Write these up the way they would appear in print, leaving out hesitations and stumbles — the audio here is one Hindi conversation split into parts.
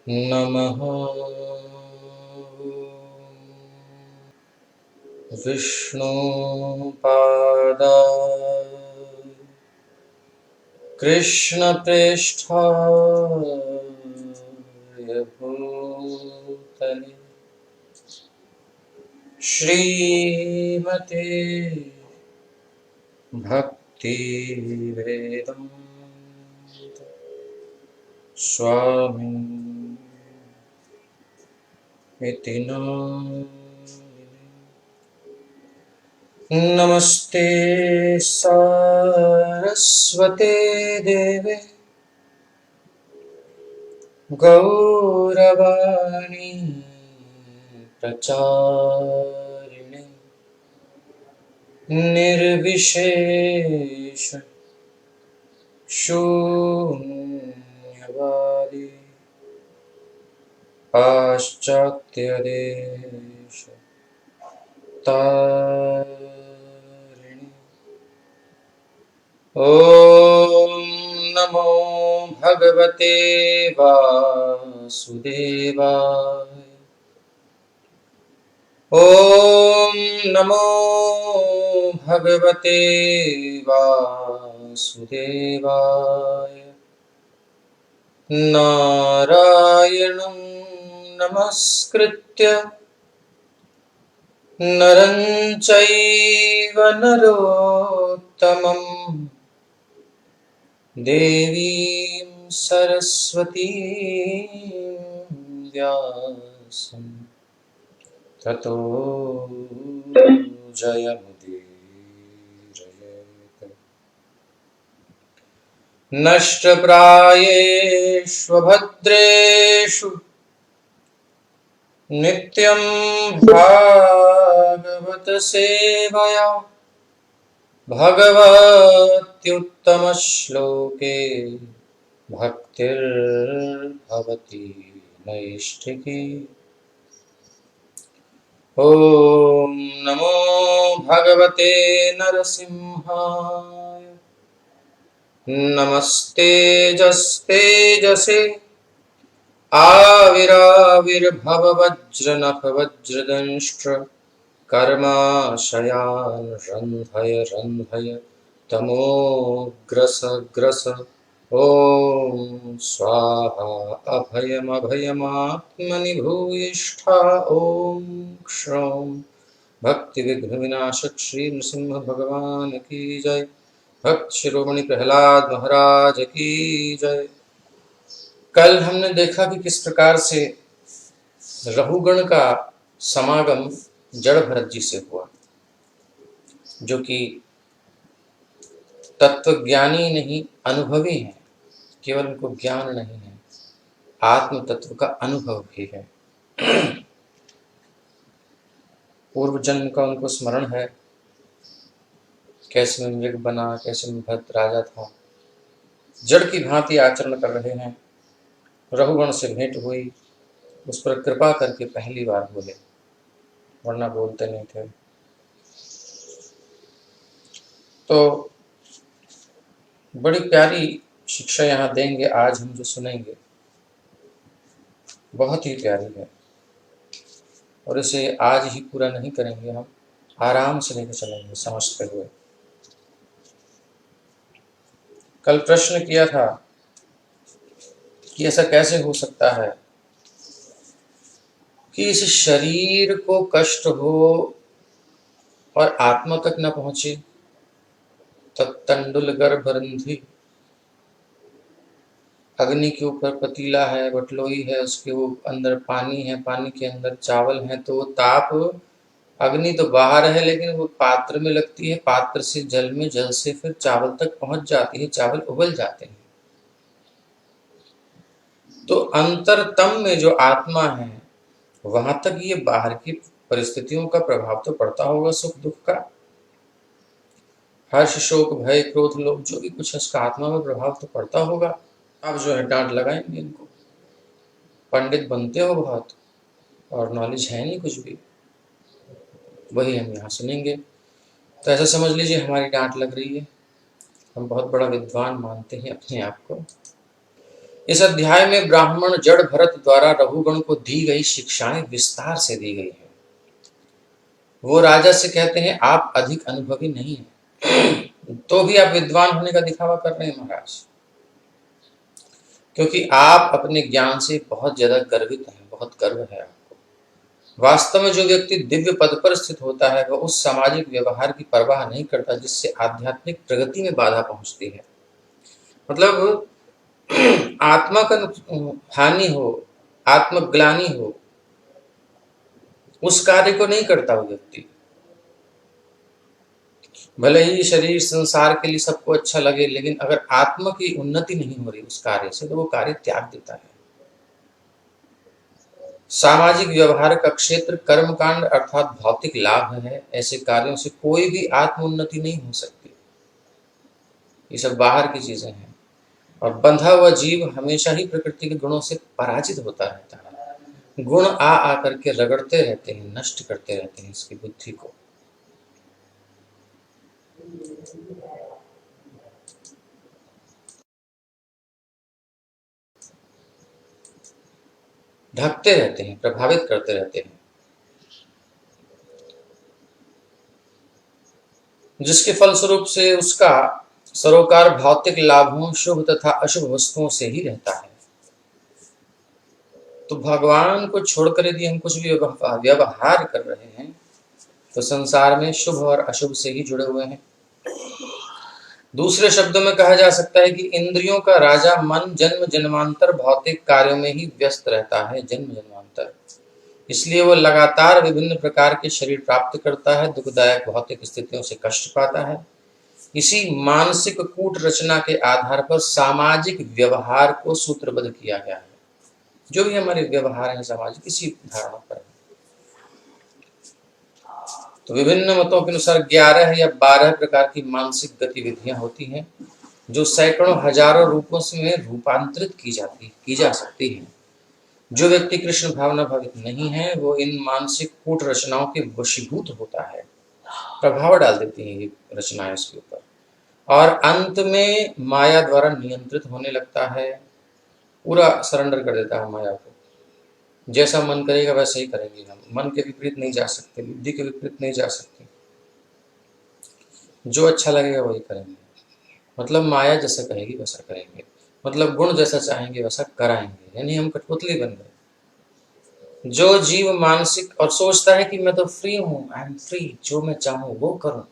नमः विष्णुपादाय कृष्णप्रेष्ठाय भूतले श्रीमते भक्तिवेदान्त स्वामिनिति नामिने। नमस्ते सारस्वते देवे गौरवाणी प्रचारिणे निर्विशेष शून्यवादी पाश्चात्यदेश तारिणे। ॐ नमो भगवते वासुदेवाय। ॐ नमो भगवते वासुदेवाय। नारायणं नमस्कृत्य नरं चैव नरोत्तमं देवीं सरस्वतीं व्यासं ततो जयमुदीरयेत्। नष्टप्रायेष्वभद्रेषु नित्यं भागवत सेवया भगवत्युत्तमश्लोके भक्तिर्भवति नैष्ठिकी। ॐ नमो भगवते नरसिंहाय। नमस्तेजस्तेजसे आविराविर्भव वज्रनख वज्रदंष्ट्र कर्माशयान् रन्धय रन्धय तमोग्रस ग्रस। ॐ स्वाहा अभयमभयमात्मनि भूयिष्ठा। ॐ क्षौं भक्तिविघ्नविनाशक श्री नृसिंह भगवान की जय। भक्त शिरोमणि प्रहलाद महाराज की जय। कल हमने देखा कि किस प्रकार से रहुगण का समागम जड़ भरत जी से हुआ, जो कि तत्वज्ञानी नहीं अनुभवी हैं। केवल उनको ज्ञान नहीं है, आत्म तत्व का अनुभव भी है। पूर्व जन्म का उनको स्मरण है, कैसे मैं मृग बना, कैसे मैं भरत राजा था। जड़ की भांति आचरण कर रहे हैं। रहुगण से भेंट हुई, उस पर कृपा करके पहली बार बोले, वरना बोलते नहीं थे। तो बड़ी प्यारी शिक्षा यहाँ देंगे। आज हम जो सुनेंगे बहुत ही प्यारी है, और इसे आज ही पूरा नहीं करेंगे, हम आराम से लेकर चलेंगे समझते हुए। कल प्रश्न किया था कि ऐसा कैसे हो सकता है कि इस शरीर को कष्ट हो और आत्मा तक न पहुंचे। तंडुल गर्भ रंधी, अग्नि के ऊपर पतीला है, बटलोई है, उसके वो अंदर पानी है, पानी के अंदर चावल है, तो वो ताप, अग्नि तो बाहर है लेकिन वो पात्र में लगती है, पात्र से जल में, जल से फिर चावल तक पहुंच जाती है, चावल उबल जाते हैं। तो अंतरतम में जो आत्मा है वहां तक ये बाहर की परिस्थितियों का प्रभाव तो पड़ता होगा, सुख दुख का, हर्ष शोक भय क्रोध लोभ, जो भी कुछ है उसका आत्मा में प्रभाव तो पड़ता होगा। अब जो है डांट लगाएंगे इनको, पंडित बनते हो बहुत और नॉलेज है नहीं कुछ भी, वही हम यहाँ सुनेंगे। तो ऐसा समझ लीजिए हमारी डांट लग रही है, हम बहुत बड़ा विद्वान मानते हैं अपने आप को। इस अध्याय में ब्राह्मण जड़ भरत द्वारा रघुगण को दी गई शिक्षाएं विस्तार से दी गई है। वो राजा से कहते हैं आप अधिक अनुभवी नहीं हैं, तो भी आप विद्वान होने का दिखावा कर रहे हैं महाराज, क्योंकि आप अपने ज्ञान से बहुत ज्यादा गर्वित हैं, बहुत गर्व है आपको। वास्तव में जो व्यक्ति दिव्य पद पर स्थित होता है वह उस सामाजिक व्यवहार की परवाह नहीं करता जिससे आध्यात्मिक प्रगति में बाधा पहुंचती है। मतलब आत्मा का हानि हो, आत्मग्लानि हो, उस कार्य को नहीं करता वो व्यक्ति। भले ही शरीर संसार के लिए सबको अच्छा लगे, लेकिन अगर आत्मा की उन्नति नहीं हो रही उस कार्य से तो वो कार्य त्याग देता है। सामाजिक व्यवहार का क्षेत्र कर्मकांड अर्थात भौतिक लाभ है। ऐसे कार्यों से कोई भी आत्म उन्नति नहीं हो सकती, ये सब बाहर की चीजें हैं। और बंधा हुआ जीव हमेशा ही प्रकृति के गुणों से पराजित होता रहता है। गुण आ आकर के रगड़ते रहते हैं, नष्ट करते रहते हैं इसकी बुद्धि को। ढकते रहते हैं, प्रभावित करते रहते हैं, जिसके फलस्वरूप से उसका सरोकार भौतिक लाभों, शुभ तथा अशुभ वस्तुओं से ही रहता है। तो भगवान को छोड़कर यदि हम कुछ भी व्यवहार कर रहे हैं तो संसार में शुभ और अशुभ से ही जुड़े हुए हैं। दूसरे शब्दों में कहा जा सकता है कि इंद्रियों का राजा मन जन्म जन्मांतर भौतिक कार्यों में ही व्यस्त रहता है, जन्म जन्मांतर। इसलिए वो लगातार विभिन्न प्रकार के शरीर प्राप्त करता है, दुखदायक भौतिक स्थितियों से कष्ट पाता है। इसी मानसिक कूट रचना के आधार पर सामाजिक व्यवहार को सूत्रबद्ध किया गया है। जो भी हमारे व्यवहार हैं सामाजिक, इसी धारणा पर है। तो विभिन्न मतों के अनुसार 11 या 12 प्रकार की मानसिक गतिविधियां होती हैं जो सैकड़ों हजारों रूपों में रूपांतरित की जा सकती हैं। जो व्यक्ति कृष्ण भावना भावित नहीं है वो इन मानसिक कूट रचनाओं के वशीभूत होता है, प्रभाव डाल देती हैं ये रचनाएं उसके ऊपर, और अंत में माया द्वारा नियंत्रित होने लगता है, पूरा सरेंडर कर देता है माया को। जैसा मन करेगा वैसा ही करेंगे हम, मन के विपरीत नहीं जा सकते, बुद्धि के विपरीत नहीं जा सकते, जो अच्छा लगेगा वही करेंगे। मतलब माया जैसा कहेगी वैसा करेंगे, मतलब गुण जैसा चाहेंगे वैसा कराएंगे, यानी हम कठपुतली बन गए। जो जीव मानसिक और सोचता है कि मैं तो फ्री हूं, आई एम फ्री, जो मैं चाहूं वो करूं।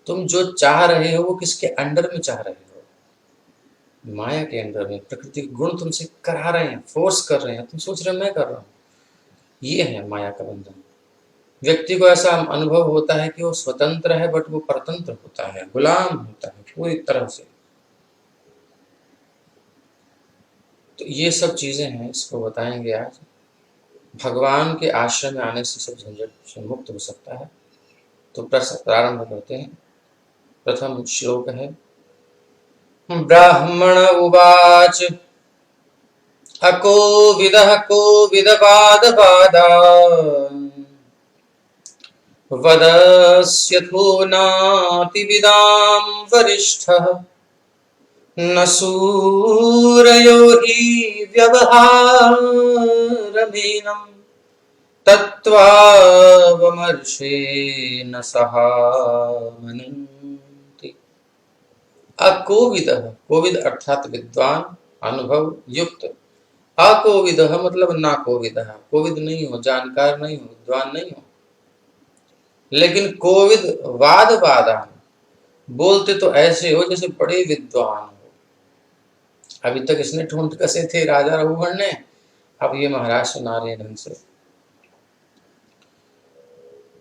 तुम जो चाह रहे हो वो किसके अंडर में चाह रहे हो? माया के अंदर में। प्रकृति के गुण तुमसे करा रहे हैं, फोर्स कर रहे हैं, तुम सोच रहे हो मैं कर रहा हूं। ये है माया का बंधन। व्यक्ति को ऐसा अनुभव होता है कि वो स्वतंत्र है, बट वो परतंत्र होता है, गुलाम होता है पूरी तरह से। तो ये सब चीजें हैं, इसको बताएंगे आज। भगवान के आश्रम में आने से सब झंझट से मुक्त हो सकता है। तो प्रश्न प्रारंभ करते हैं। प्रथम श्लोक है, ब्राह्मण उवाच अकोविदः कोविदपादपादा वदस्यथो नातिविदां वरिष्ठः न सूरयो हि व्यवहारमेनं तत्त्वावमर्शेन सह मनन्ति। अकोविदः, कोविद अर्थात विद्वान, अनुभव युक्त। अकोविदः मतलब ना कोविदः, कोविद नहीं हो, जानकार नहीं हो, विद्वान नहीं हो। लेकिन कोविद वाद वादा, बोलते तो ऐसे हो जैसे बड़े विद्वान हो। अभी तक इसने ठूंठ कसे थे राजा रघुगण ने, अब ये महाराज सुना रहे ढंग से।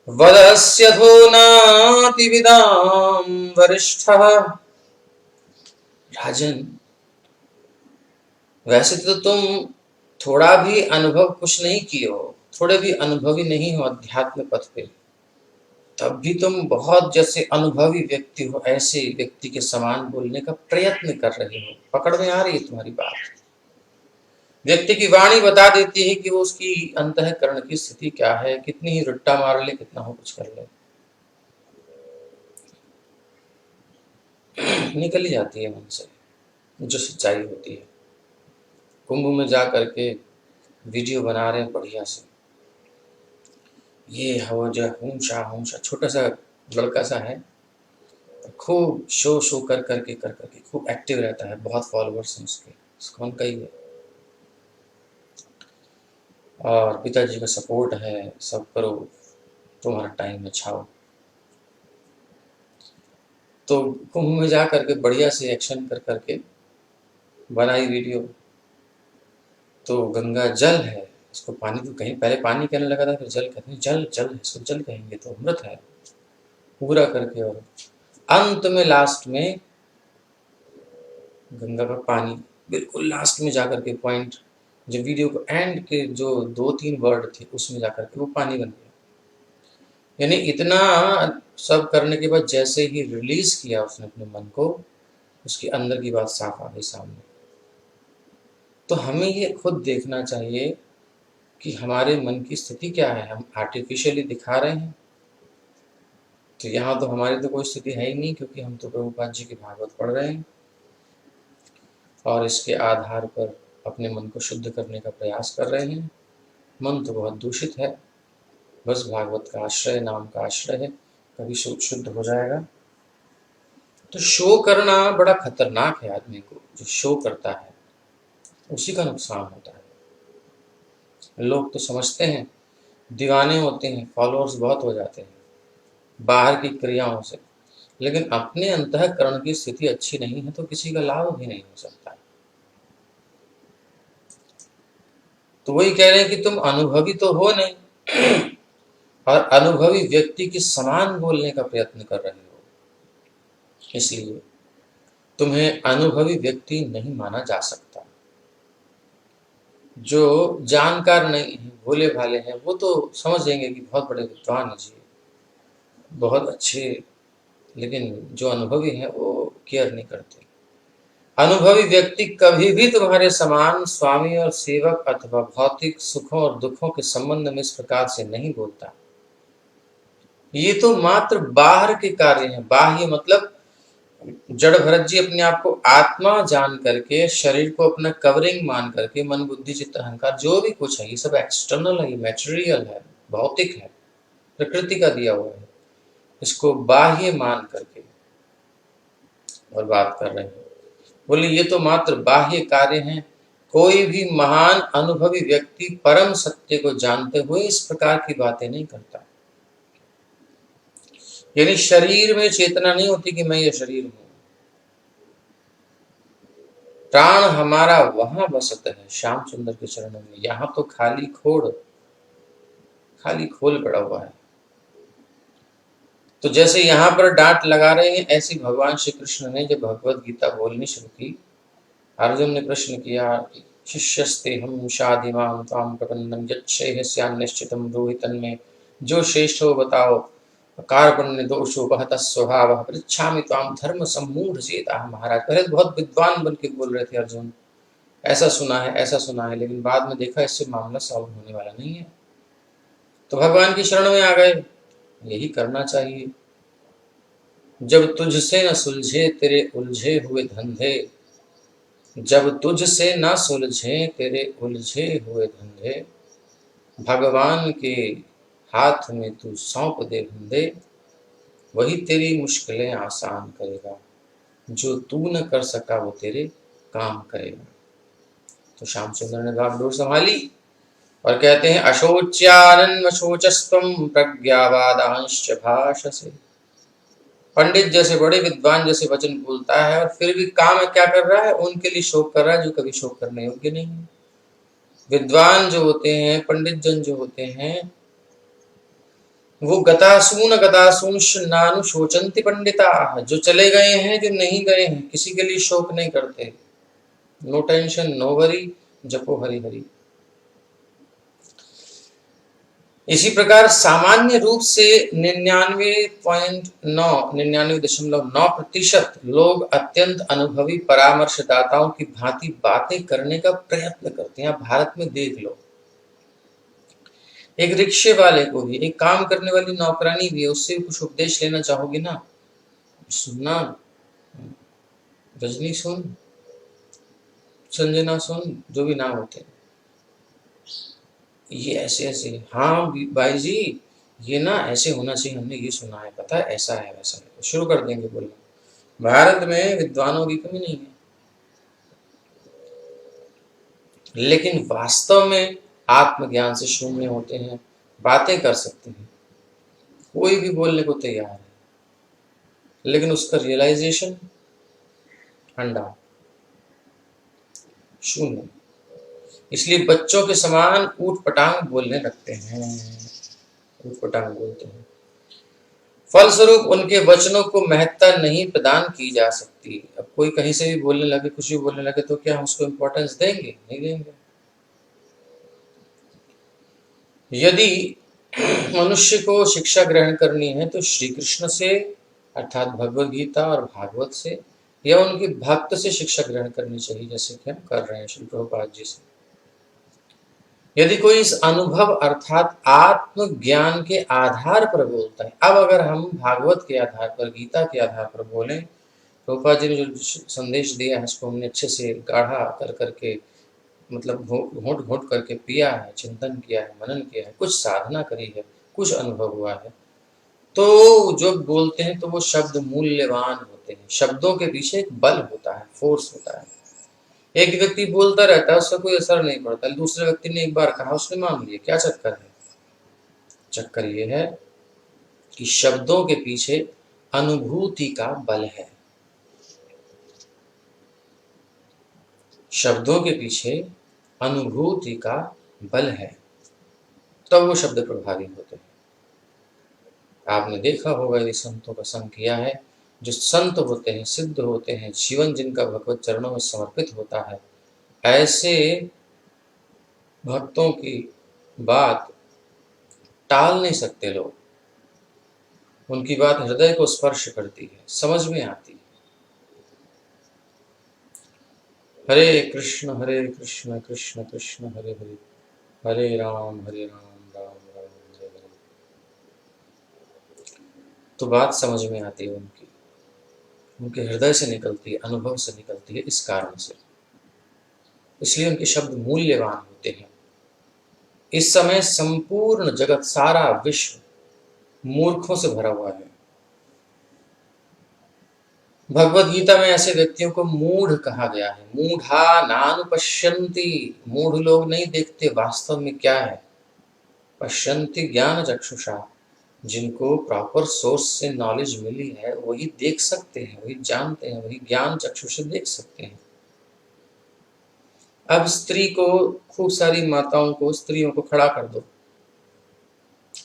वदस्यथो नातिविदां वरिष्ठः, राजन वैसे तो तुम थोड़ा भी अनुभव कुछ नहीं किए हो, थोड़े भी अनुभवी नहीं हो अध्यात्म पथ पे, तब भी तुम बहुत जैसे अनुभवी व्यक्ति हो ऐसे व्यक्ति के समान बोलने का प्रयत्न कर रहे हो। पकड़ में आ रही है तुम्हारी बात? व्यक्ति की वाणी बता देती है कि वो उसकी अंतःकरण की स्थिति क्या है, कितनी ही रट्टा मार ले, कितना हो कुछ कर ले, निकल ही जाती है मन से जो सच्चाई होती है। कुंभ में जा करके वीडियो बना रहे हैं बढ़िया से। ये हो जो हूशा छोटा सा लड़का सा है, खूब शो कर करके खूब एक्टिव रहता है, बहुत फॉलोअर्स हैं उसके, उसका कई है, और पिताजी का सपोर्ट है, सब करो, तुम्हारा टाइम है, छाओ। तो कुंभ में जा करके बढ़िया से एक्शन कर करके बनाई वीडियो। तो गंगा जल है, इसको पानी तो कहीं पहले पानी कहने लगा था, फिर जल कहते हैं, जल जल है, इसको जल कहेंगे तो अमृत है पूरा करके। और अंत में लास्ट में गंगा का पानी बिल्कुल लास्ट में जाकर के पॉइंट, जो वीडियो को एंड के जो 2-3 वर्ड थे उसमें जाकर के वो पानी बन गया। यानी इतना सब करने के बाद जैसे ही रिलीज किया उसने अपने मन को, उसके अंदर की बात साफ आ गई सामने। तो हमें ये खुद देखना चाहिए कि हमारे मन की स्थिति क्या है, हम आर्टिफिशियली दिखा रहे हैं। तो यहाँ तो हमारी तो कोई स्थिति है ही नहीं, क्योंकि हम तो प्रभुपाद जी की भागवत पढ़ रहे हैं और इसके आधार पर अपने मन को शुद्ध करने का प्रयास कर रहे हैं। मन तो बहुत दूषित है, बस भागवत का आश्रय, नाम का आश्रय है, कभी शुद्ध हो जाएगा। तो शो करना बड़ा खतरनाक है। आदमी को जो शो करता है उसी का नुकसान होता है। लोग तो समझते हैं, दीवाने होते हैं, फॉलोअर्स बहुत हो जाते हैं बाहर की क्रियाओं से, लेकिन अपने अंतःकरण की स्थिति अच्छी नहीं है तो किसी का लाभ भी नहीं हो सकता। तो वही कह रहे हैं कि तुम अनुभवी तो हो नहीं और अनुभवी व्यक्ति के समान बोलने का प्रयत्न कर रहे हो, इसलिए तुम्हें अनुभवी व्यक्ति नहीं माना जा सकता। जो जानकार नहीं है, भोले भाले हैं, वो तो समझ जाएंगे कि बहुत बड़े विद्वान जी, बहुत अच्छे, लेकिन जो अनुभवी हैं वो केयर नहीं करते। अनुभवी व्यक्ति कभी भी तुम्हारे समान स्वामी और सेवक अथवा भौतिक सुखों और दुखों के संबंध में इस प्रकार से नहीं बोलता। ये तो मात्र बाहर के कार्य हैं। बाह्य मतलब जड़ भरत जी अपने आप को आत्मा जान करके, शरीर को अपना कवरिंग मान करके, मन बुद्धि चित्त अहंकार जो भी कुछ है ये सब एक्सटर्नल है, मैटेरियल है, भौतिक है, प्रकृति का दिया हुआ है, इसको बाह्य मान करके और बात कर रहे हैं। बोले ये तो मात्र बाह्य कार्य हैं। कोई भी महान अनुभवी व्यक्ति परम सत्य को जानते हुए इस प्रकार की बातें नहीं करता। यानी शरीर में चेतना नहीं होती कि मैं ये शरीर हूं। प्राण हमारा वहां बसत है श्याम सुंदर के चरणों में, यहां तो खाली खोल पड़ा हुआ है। तो जैसे यहाँ पर डांट लगा रहे हैं, ऐसे भगवान श्री कृष्ण ने जब भगवत गीता बोलनी शुरू की, अर्जुन ने प्रश्न किया, शिष्यस्ते हम शादिमां त्वां प्रपन्नम यच्छ्रेयस्यान्निश्चितं ब्रूहि तन्मे, जो श्रेष्ठ हो बताओ, कार्पण्य दोषो बहत स्वभावः पृच्छामि त्वां धर्म सम्मूढ़ चेताः। महाराज पहले तो बहुत विद्वान बन के बोल रहे थे अर्जुन, ऐसा सुना है, लेकिन बाद में देखा इससे मामला सॉल्व होने वाला नहीं है, तो भगवान की शरण में आ गए। यही करना चाहिए। जब तुझसे न सुलझे तेरे उलझे हुए धंधे, जब तुझसे न सुलझे तेरे उलझे हुए धंधे, भगवान के हाथ में तू सौंप दे बंदे, वही तेरी मुश्किलें आसान करेगा, जो तू न कर सका वो तेरे काम करेगा। तो श्याम सुंदर ने बागडोर संभाली और कहते हैं, अशोच्यानन्वशोचस्त्वं प्रज्ञावादांश्च भाषसे। पंडित जैसे बड़े विद्वान जैसे वचन बोलता है और फिर भी काम क्या कर रहा है, उनके लिए शोक कर रहा है जो कभी शोक करने योग्य नहीं है। विद्वान जो होते हैं, पंडित जन जो होते हैं, वो गतासूंश नानु शोचंति पंडिता, जो चले गए हैं, जो नहीं गए हैं, किसी के लिए शोक नहीं करते। नो टेंशन, नो वरी, जपो हरि हरि। इसी प्रकार सामान्य रूप से 99.9% लोग अत्यंत अनुभवी परामर्शदाताओं की भांति बातें करने का प्रयत्न करते हैं। भारत में देख लो, एक रिक्शे वाले को भी, एक काम करने वाली नौकरानी भी है, उससे कुछ उपदेश लेना चाहोगे ना, सुनना, रजनी सुन, संजना सुन, जो भी नाम होते हैं, ये ऐसे ऐसे, हाँ भाई जी, ये ना ऐसे होना चाहिए, हमने ये सुना है, पता है, ऐसा है वैसा है, तो शुरू कर देंगे बोलना। भारत में विद्वानों की कमी नहीं है, लेकिन वास्तव में आत्मज्ञान से शून्य होते हैं, बातें कर सकते हैं, कोई भी बोलने को तैयार है, लेकिन उसका रियलाइजेशन अंडा शून्य। इसलिए बच्चों के समान ऊट पटांग बोलने लगते हैं, ऊट पटांग बोलते हैं। फलस्वरूप उनके वचनों को महत्ता नहीं प्रदान की जा सकती। अब कोई कहीं से भी बोलने लगे, कुछ भी बोलने लगे, तो क्या हम उसको इम्पोर्टेंस देंगे? नहीं देंगे। यदि मनुष्य को शिक्षा ग्रहण करनी है तो श्री कृष्ण से, अर्थात भगवद गीता और भागवत से, या उनके भक्त से शिक्षा ग्रहण करनी चाहिए, जैसे कि हम कर रहे हैं श्री प्रभुपाद जी से। यदि कोई इस अनुभव अर्थात आत्मज्ञान के आधार पर बोलता है, अब अगर हम भागवत के आधार पर, गीता के आधार पर बोलें, प्रभुपाद जी ने जो संदेश दिया है उसको हमने अच्छे से गाढ़ा कर करके, मतलब घोंट घोंट करके पिया है, चिंतन किया है, मनन किया है, कुछ साधना करी है, कुछ अनुभव हुआ है, तो जो बोलते हैं तो वो शब्द मूल्यवान होते हैं। शब्दों के पीछे एक बल होता है, फोर्स होता है। एक व्यक्ति बोलता रहता है, उसका कोई असर नहीं पड़ता, दूसरे व्यक्ति ने एक बार कहा, उसने मान लिया, क्या चक्कर है? चक्कर ये है कि शब्दों के पीछे अनुभूति का बल है। शब्दों के पीछे अनुभूति का बल है, तब वो शब्द प्रभावी होते हैं। आपने देखा होगा, यदि संतों का संग किया है, जो संत होते हैं, सिद्ध होते हैं, जीवन जिनका भगवत चरणों में समर्पित होता है, ऐसे भक्तों की बात टाल नहीं सकते लोग। उनकी बात हृदय को स्पर्श करती है, समझ में आती है। हरे कृष्ण कृष्ण कृष्ण हरे हरे, हरे राम राम राम हरे हरे। तो बात समझ में आती है उनकी, उनके हृदय से निकलती है, अनुभव से निकलती है, इस कारण से। इसलिए उनके शब्द मूल्यवान होते हैं। इस समय संपूर्ण जगत, सारा विश्व मूर्खों से भरा हुआ है। भगवत गीता में ऐसे व्यक्तियों को मूढ़ कहा गया है। मूढ़ा नानुपश्यन्ति, मूढ़ लोग नहीं देखते वास्तव में क्या है। पश्यन्ति ज्ञान चक्षुषा, जिनको प्रॉपर सोर्स से नॉलेज मिली है वही देख सकते हैं, वही जानते हैं, वही ज्ञान चक्षु से देख सकते हैं। अब स्त्री को, खूब सारी माताओं को, स्त्रियों को खड़ा कर दो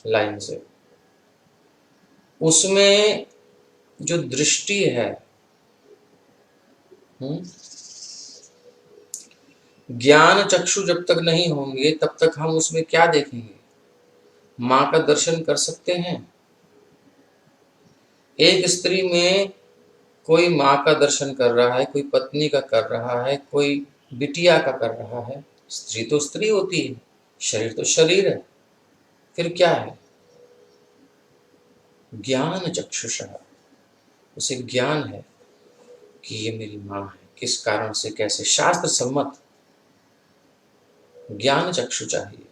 लाइन से, उसमें जो दृष्टि है, ज्ञान चक्षु जब तक नहीं होंगे तब तक हम उसमें क्या देखेंगे? मां का दर्शन कर सकते हैं? एक स्त्री में कोई मां का दर्शन कर रहा है, कोई पत्नी का कर रहा है, कोई बिटिया का कर रहा है। स्त्री तो स्त्री होती है, शरीर तो शरीर है, फिर क्या है? ज्ञान चक्षुषा, उसे ज्ञान है कि ये मेरी मां है, किस कारण से, कैसे, शास्त्र सम्मत ज्ञान चक्षु चाहिए,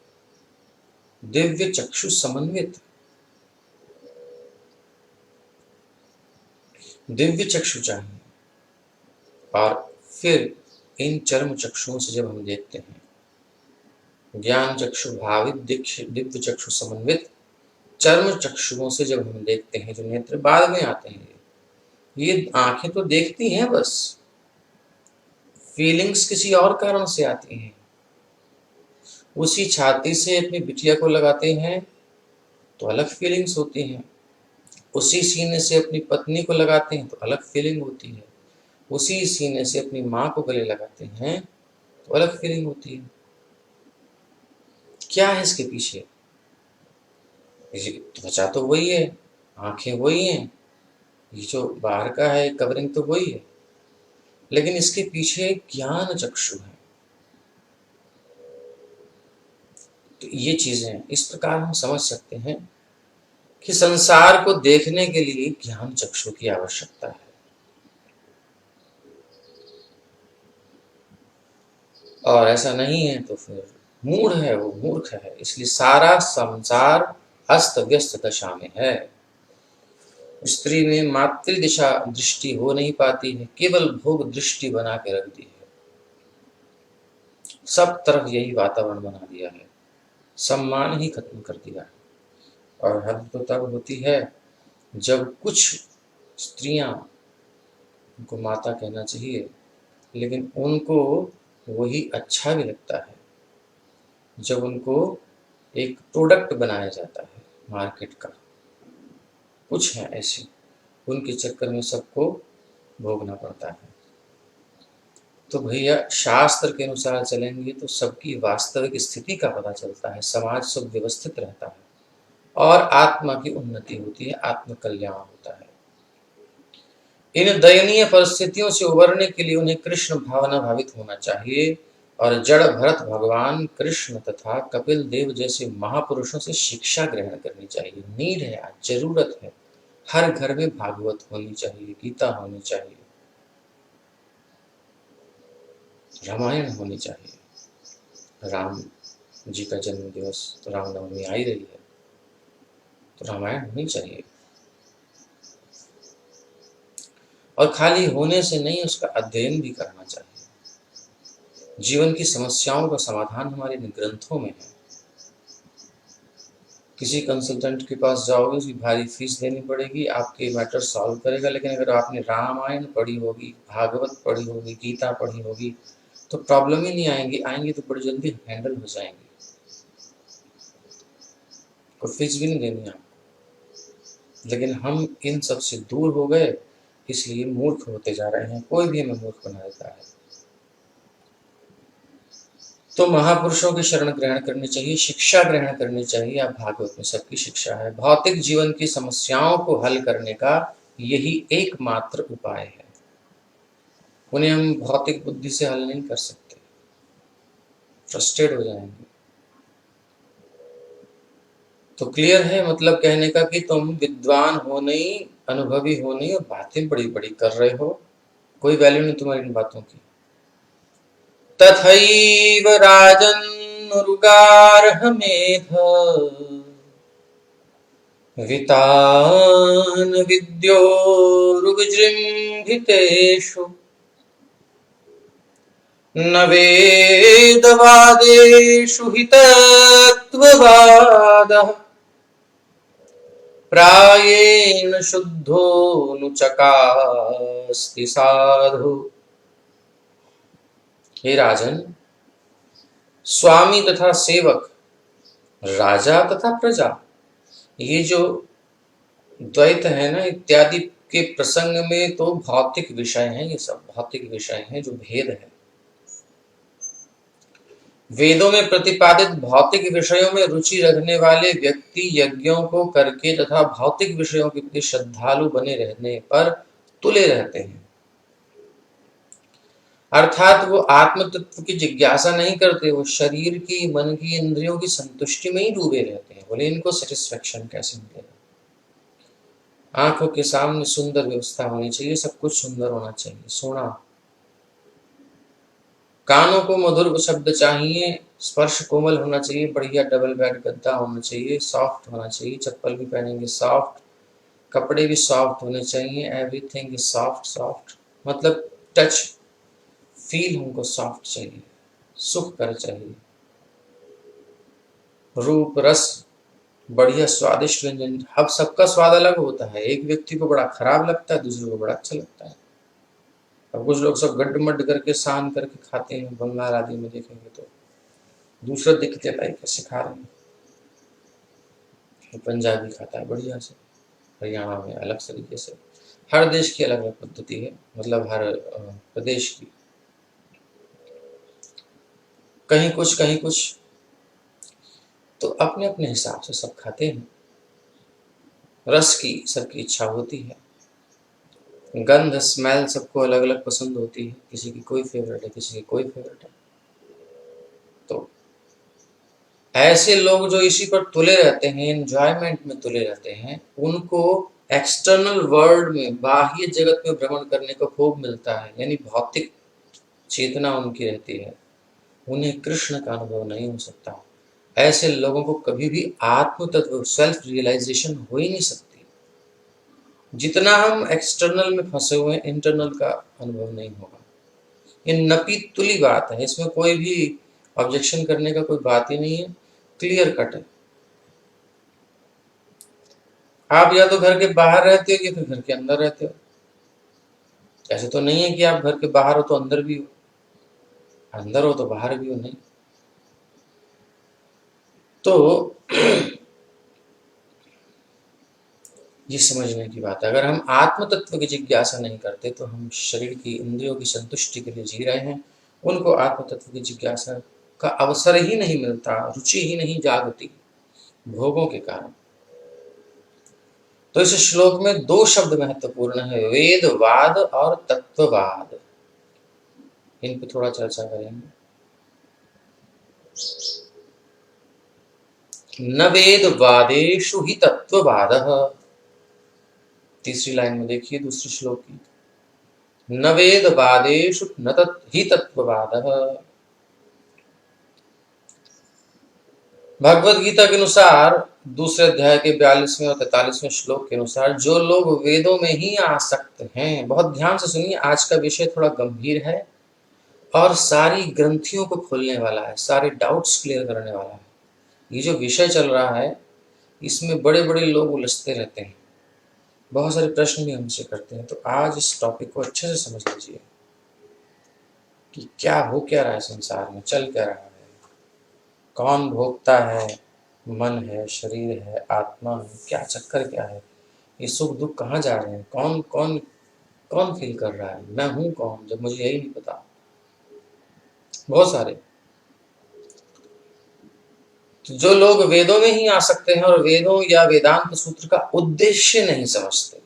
दिव्य चक्षु समन्वित, दिव्य चक्षु चाहिए। और फिर इन चर्म चक्षुओं से जब हम देखते हैं, ज्ञान चक्षु भावित, दिव्य चक्षु समन्वित चर्म चक्षुओं से जब हम देखते हैं, जो नेत्र बाद में आते हैं, ये आंखें तो देखती हैं बस, फीलिंग्स किसी और कारण से आती हैं। उसी छाती से अपनी बिटिया को लगाते हैं तो अलग फीलिंग्स होती हैं, उसी सीने से अपनी पत्नी को लगाते हैं तो अलग फीलिंग होती है, उसी सीने से अपनी माँ को गले लगाते हैं तो अलग फीलिंग होती है। क्या है इसके पीछे? त्वचा तो वही है, आंखें वही हैं, ये जो बाहर का है कवरिंग तो वही है, लेकिन इसके पीछे ज्ञान चक्षु है। तो ये चीजें इस प्रकार हम समझ सकते हैं कि संसार को देखने के लिए ज्ञान चक्षु की आवश्यकता है। और ऐसा नहीं है तो फिर मूढ़ है, वो मूर्ख है। इसलिए सारा संसार अस्त व्यस्त दशा में है। स्त्री में मातृ दिशा दृष्टि हो नहीं पाती है, केवल भोग दृष्टि बना के रख दी है। सब तरफ यही वातावरण बना दिया है, सम्मान ही खत्म कर दिया है। और हद तो तब होती है जब कुछ स्त्रियां, उनको माता कहना चाहिए, लेकिन उनको वही अच्छा भी लगता है जब उनको एक प्रोडक्ट बनाया जाता है मार्केट का। कुछ है ऐसी, उनके चक्कर में सबको भोगना पड़ता है। तो भैया शास्त्र के अनुसार चलेंगे तो सबकी वास्तविक स्थिति का पता चलता है, समाज सुव्यवस्थित रहता है और आत्मा की उन्नति होती है, आत्म कल्याण होता है। इन दयनीय परिस्थितियों से उबरने के लिए उन्हें कृष्ण भावना भावित होना चाहिए और जड़ भरत भगवान कृष्ण तथा कपिल देव जैसे महापुरुषों से शिक्षा ग्रहण करनी चाहिए। नीड है, आज जरूरत है। हर घर में भागवत होनी चाहिए, गीता होनी चाहिए, रामायण होनी चाहिए। राम जी का जन्म दिवस तो रामनवमी आ ही रही है, तो रामायण होनी चाहिए। और खाली होने से नहीं, उसका अध्ययन भी करना चाहिए। जीवन की समस्याओं का समाधान हमारे ग्रंथों में है। किसी कंसल्टेंट के पास जाओगे, उसकी भारी फीस देनी पड़ेगी, आपके मैटर सॉल्व करेगा। लेकिन अगर आपने रामायण पढ़ी होगी, भागवत पढ़ी होगी, गीता पढ़ी होगी, तो प्रॉब्लम ही नहीं आएंगी, आएंगी तो बड़ी जल्दी हैंडल हो जाएंगी। कोई फीस भी नहीं देनी आपको। लेकिन हम इन सब से दूर हो गए, इसलिए मूर्ख होते जा रहे हैं। कोई भी हमें मूर्ख बना देता है। तो महापुरुषों की शरण ग्रहण करनी चाहिए, शिक्षा ग्रहण करनी चाहिए। अब भागवत में सबकी शिक्षा है। भौतिक जीवन की समस्याओं को हल करने का यही एकमात्र उपाय है। उन्हें हम भौतिक बुद्धि से हल नहीं कर सकते, फ्रस्ट्रेट हो जाएंगे। तो क्लियर है मतलब कहने का कि तुम विद्वान हो नहीं, अनुभवी हो नहीं, और बातें बड़ी बड़ी कर रहे हो, कोई वैल्यू नहीं तुम्हारी इन बातों की। तथैव राजन्नुरुगार्हमेध वितान् विद्योरुगजृम्भितेषु न वेदवादेषु हि तत्त्ववादः प्रायेण शुद्धोऽनुचकास्ति साधु। हे राजन, स्वामी तथा सेवक, राजा तथा प्रजा, ये जो द्वैत है ना इत्यादि के प्रसंग में तो भौतिक विषय हैं, ये सब भौतिक विषय हैं जो भेद है। वेदों में प्रतिपादित भौतिक विषयों में रुचि रखने वाले व्यक्ति यज्ञों को करके तथा भौतिक विषयों के प्रति श्रद्धालु बने रहने पर तुले रहते हैं। अर्थात वो आत्म तत्व की जिज्ञासा नहीं करते, वो शरीर की, मन की, इंद्रियों की संतुष्टि में ही डूबे रहते हैं। बोले इनको सेटिस्फेक्शन कैसे मिलेगा? आंखों के सामने सुंदर व्यवस्था होनी चाहिए, सब कुछ सुंदर होना चाहिए, सोना। कानों को मधुर शब्द चाहिए, स्पर्श कोमल होना चाहिए, बढ़िया डबल बेड गद्दा होना चाहिए, सॉफ्ट होना चाहिए, चप्पल भी पहनेंगे सॉफ्ट, कपड़े भी सॉफ्ट होने चाहिए। Everything is soft. सॉफ्ट मतलब टच, फील हमको सॉफ्ट चाहिए, सुख कर चाहिए। रूप रस, बढ़िया स्वादिष्ट व्यंजन। अब सबका स्वाद अलग होता है, एक व्यक्ति को बड़ा खराब लगता है, दूसरे को बड़ा अच्छा लगता है। अब कुछ लोग सब गड्ढ करके सान करके खाते हैं, बंगाल आदि में देखेंगे तो दूसरा दिखते है कैसे खा रहे हैं। पंजाबी खाता है बढ़िया से, हरियाणा में अलग तरीके से। हर देश की अलग अलग पद्धति है, मतलब हर प्रदेश की, कहीं कुछ कहीं कुछ, तो अपने अपने हिसाब से सब खाते हैं। रस की सबकी इच्छा होती है, गंध स्मेल सबको अलग अलग पसंद होती है, किसी की कोई फेवरेट है, किसी की कोई फेवरेट है। तो ऐसे लोग जो इसी पर तुले रहते हैं, एंजॉयमेंट में तुले रहते हैं, उनको एक्सटर्नल वर्ल्ड में, बाह्य जगत में भ्रमण करने को खूब मिलता है, यानी भौतिक चेतना उनकी रहती है। उन्हें कृष्ण का अनुभव नहीं हो सकता। ऐसे लोगों को कभी भी आत्म तत्व सेल्फ रियलाइजेशन हो ही नहीं सकती। जितना हम एक्सटर्नल में फंसे हुए हैं, इंटरनल का अनुभव नहीं होगा। ये नपी तुली बात है, इसमें कोई भी ऑब्जेक्शन करने का कोई बात ही नहीं है, क्लियर कट है। आप या तो घर के बाहर रहते हो या फिर घर के अंदर रहते हो। ऐसे तो नहीं है कि आप घर के बाहर हो तो अंदर भी हो, अंदर हो तो बाहर भी हो, नहीं। तो ये समझने की बात है। अगर हम आत्म तत्व की जिज्ञासा नहीं करते तो हम शरीर की इंद्रियों की संतुष्टि के लिए जी रहे हैं। उनको आत्म तत्व की जिज्ञासा का अवसर ही नहीं मिलता, रुचि ही नहीं जागती भोगों के कारण। तो इस श्लोक में दो शब्द महत्वपूर्ण है, वेदवाद और तत्ववाद। इन पर थोड़ा चर्चा करेंगे। न वेदवादेषु हि तत्ववादः, तीसरी लाइन में देखिए दूसरे श्लोक की, न वेदवादेषु न हि तत्ववादः। भगवद गीता के अनुसार दूसरे अध्याय के 42वें और 43वें श्लोक के अनुसार जो लोग वेदों में ही आसक्त हैं, बहुत ध्यान से सुनिए, आज का विषय थोड़ा गंभीर है और सारी ग्रंथियों को खोलने वाला है, सारे डाउट्स क्लियर करने वाला है। ये जो विषय चल रहा है इसमें बड़े बड़े लोग उलझते रहते हैं, बहुत सारे प्रश्न भी हमसे करते हैं। तो आज इस टॉपिक को अच्छे से समझ लीजिए कि क्या हो क्या रहा है संसार में, चल क्या रहा है, कौन भोगता है, मन है, शरीर है, आत्मा है, क्या चक्कर क्या है, ये सुख दुख कहाँ जा रहे हैं, कौन कौन कौन फील कर रहा है, मैं हूँ कौन जब मुझे यही नहीं पता। बहुत सारे तो जो लोग वेदों में ही आ सकते हैं और वेदों या वेदांत सूत्र का उद्देश्य नहीं समझते,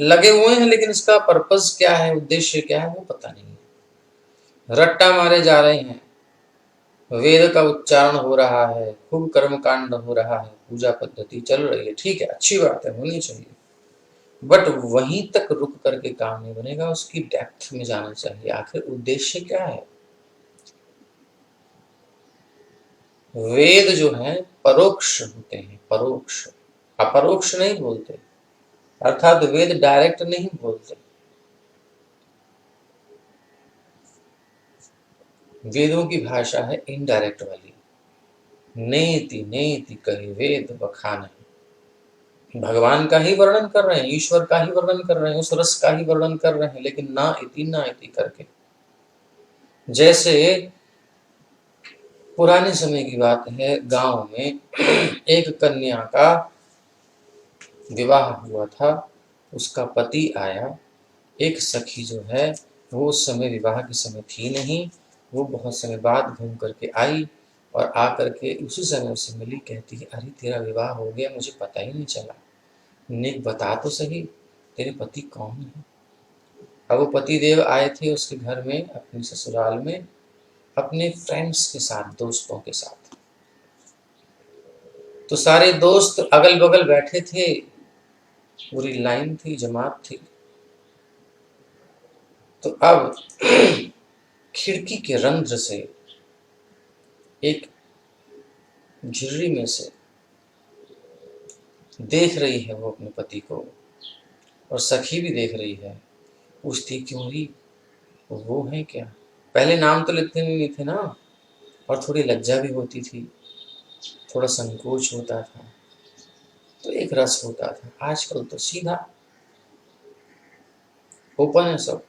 लगे हुए हैं लेकिन इसका पर्पस क्या है, उद्देश्य क्या है, वो पता नहीं है। रट्टा मारे जा रहे हैं, वेद का उच्चारण हो रहा है, खूब कर्म कांड हो रहा है, पूजा पद्धति चल रही है, ठीक है, अच्छी बात है, होनी चाहिए, बट वहीं तक रुक करके काम नहीं बनेगा, उसकी डेप्थ में जाना चाहिए। आखिर उद्देश्य क्या है। वेद जो है परोक्ष होते हैं, परोक्ष, अपरोक्ष नहीं बोलते, अर्थात वेद डायरेक्ट नहीं बोलते। वेदों की भाषा है इनडायरेक्ट वाली, नेति नेति कहे वेद बखान है। भगवान का ही वर्णन कर रहे हैं, ईश्वर का ही वर्णन कर रहे हैं, उस रस का ही वर्णन कर रहे हैं, लेकिन ना इति करके। जैसे पुराने समय की बात है, गांव में एक कन्या का विवाह हुआ था, उसका पति आया, एक सखी जो है वो उस समय विवाह के समय थी नहीं, वो बहुत समय बाद घूम करके आई और आ करके उसी समय उससे मिली, कहती है अरे तेरा विवाह हो गया, मुझे पता ही नहीं चला, नेक बता तो सही तेरे पति कौन है। अब वो पति देव आए थे उसके घर में, अपने ससुराल में, अपने फ्रेंड्स के साथ, दोस्तों के साथ। तो सारे दोस्त अगल बगल बैठे थे, पूरी लाइन थी, जमात थी। तो अब खिड़की के रंध्र से एक झिर्री में से देख रही है वो अपने पति को, और सखी भी देख रही है, पूछती क्यों रही, वो है क्या। पहले नाम तो लेते नहीं थे ना, और थोड़ी लज्जा भी होती थी, थोड़ा संकोच होता था, तो एक रस होता था। आजकल तो सीधा ओपन है सब,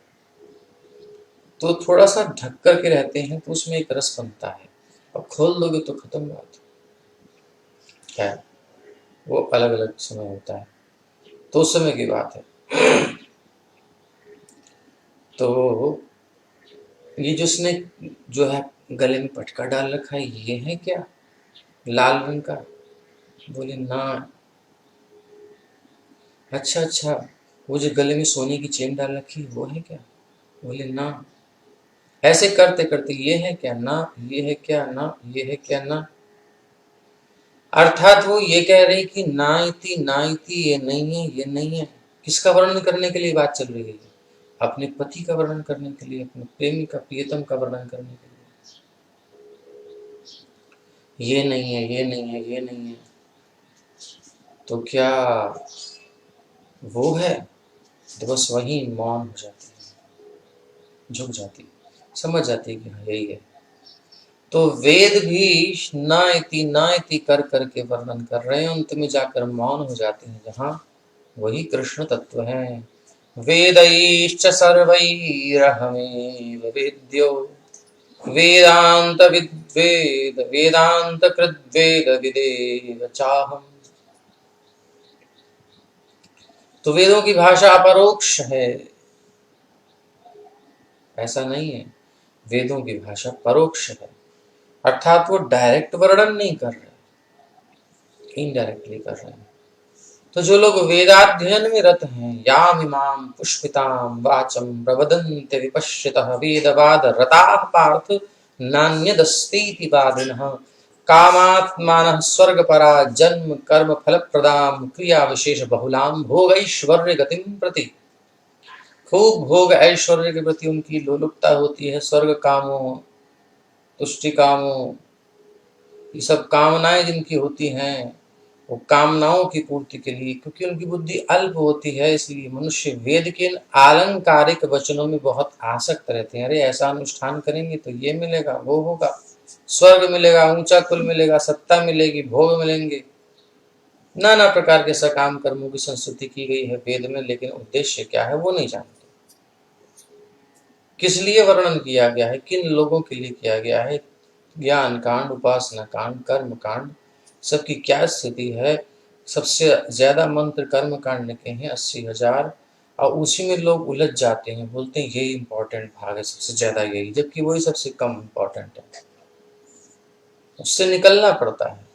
तो थोड़ा सा ढक करके रहते हैं तो उसमें एक रस बनता है, अब खोल दोगे तो खत्म बात। क्या है वो अलग अलग समय होता है, तो उस समय की बात है। तो ये जो उसने जो है गले में पटका डाल रखा है, ये है क्या, लाल रंग का। बोले ना। अच्छा अच्छा, वो जो गले में सोने की चेन डाल रखी है वो है क्या। बोले ना। ऐसे करते करते ये है क्या ना, ये है क्या ना, ये है क्या ना। अर्थात वो ये कह रही कि ना इति ये नहीं है, ये नहीं है। किसका वर्णन करने के लिए बात चल रही है, अपने पति का वर्णन करने के लिए, अपने प्रेमी का, प्रियतम का वर्णन करने के लिए। ये नहीं है, ये नहीं है, ये नहीं है, तो क्या वो है? तो बस वही मौन हो जाती है, झुक जाती है, समझ जाती है कि हाँ यही है। तो वेद भी न इति कर करके वर्णन कर रहे हैं, अंत में जाकर मौन हो जाते हैं, जहाँ वही कृष्ण तत्व है। वेदैश्च सर्वैरहमेव वेद्यो वेदांत विद्वेद वेदांत कृद्वेद विदेव चाहम। तो वेदों की भाषा अपरोक्ष है, ऐसा नहीं है। वेदों की भाषा परोक्ष है, अर्थात वो डायरेक्ट वर्णन नहीं कर रहे, इनडायरेक्टली कर रहे हैं। तो जो लोग वेदाध्ययन में रत हैं, याम इमाम पुष्पिताम वाचम प्रवदन्ते विपश्यतः वेदवाद रताः पार्थ नान्यदस्तीति वादिनः कामात्मानः स्वर्गपरा जन्म कर्म फलप्रदां क्रिया विशेष बहुलां भोगैश्वर्य गतिं प्रति। खूब भोग ऐश्वर्य के प्रति उनकी लोलुपता होती है, स्वर्ग कामों, तुष्टि कामों, ये सब कामनाएं जिनकी होती हैं, वो कामनाओं की पूर्ति के लिए, क्योंकि उनकी बुद्धि अल्प होती है, इसलिए मनुष्य वेद के इन आलंकारिक वचनों में बहुत आसक्त रहते हैं। अरे ऐसा अनुष्ठान करेंगे तो ये मिलेगा, वो होगा, स्वर्ग मिलेगा, ऊंचा कुल मिलेगा, सत्ता मिलेगी, भोग मिलेंगे, नाना प्रकार के सकाम कर्मों की संस्तुति की गई है वेद में, लेकिन उद्देश्य क्या है वो नहीं जानते। किस लिए वर्णन किया गया है, किन लोगों के लिए किया गया है, ज्ञान कांड, उपासना कांड, कर्म कांड, सबकी क्या स्थिति है। सबसे ज्यादा मंत्र कर्म कांड के हैं 80,000, और उसी में लोग उलझ जाते हैं, बोलते हैं यही इंपॉर्टेंट भाग है, सबसे ज्यादा यही, जबकि वही सबसे कम इंपॉर्टेंट है, उससे निकलना पड़ता है।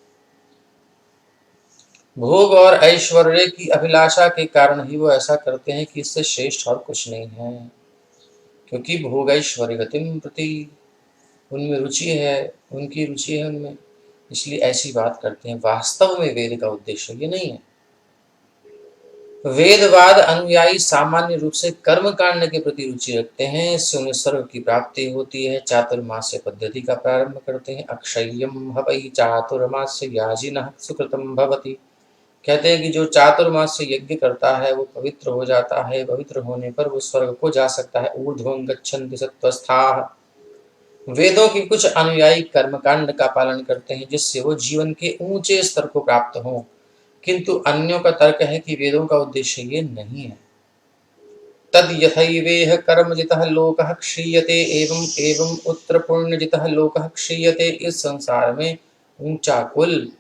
भोग और ऐश्वर्य की अभिलाषा के कारण ही वो ऐसा करते हैं कि इससे श्रेष्ठ और कुछ नहीं है, क्योंकि भोग ऐश्वर्य गतिम प्रति उनमें रुचि है, उनकी रुचि है उनमें, इसलिए ऐसी बात करते हैं। वास्तव में वेद का उद्देश्य ये नहीं है। वेदवाद अनुयायी सामान्य रूप से कर्म कांड के प्रति रुचि रखते हैं, इससे उन्हें स्वर्ग की प्राप्ति होती है। चातुर्मास्य पद्धति का प्रारंभ करते हैं। अक्षय्यम हवै चातुर्मास्य याजिनः सुकृतम भवति। कहते हैं कि जो चातुर्मास्य यज्ञ करता है वो पवित्र हो जाता है, पवित्र होने पर वो स्वर्ग को जा सकता है। ऊर्ध्वं गच्छन्ति सत्त्वस्थाः। वेदों की कुछ अनुयायी कर्मकांड का पालन करते हैं जिससे वो जीवन के ऊंचे स्तर को प्राप्त हों, किंतु अन्यों का तर्क है कि वेदों का उद्देश्य ये नहीं है। तद यथैवेह कर्मजितः लोकः क्षीयते एवं एवं उत्तर पुण्यजितः लोकः क्षीयते। इस संसार में ऊंचा कुल,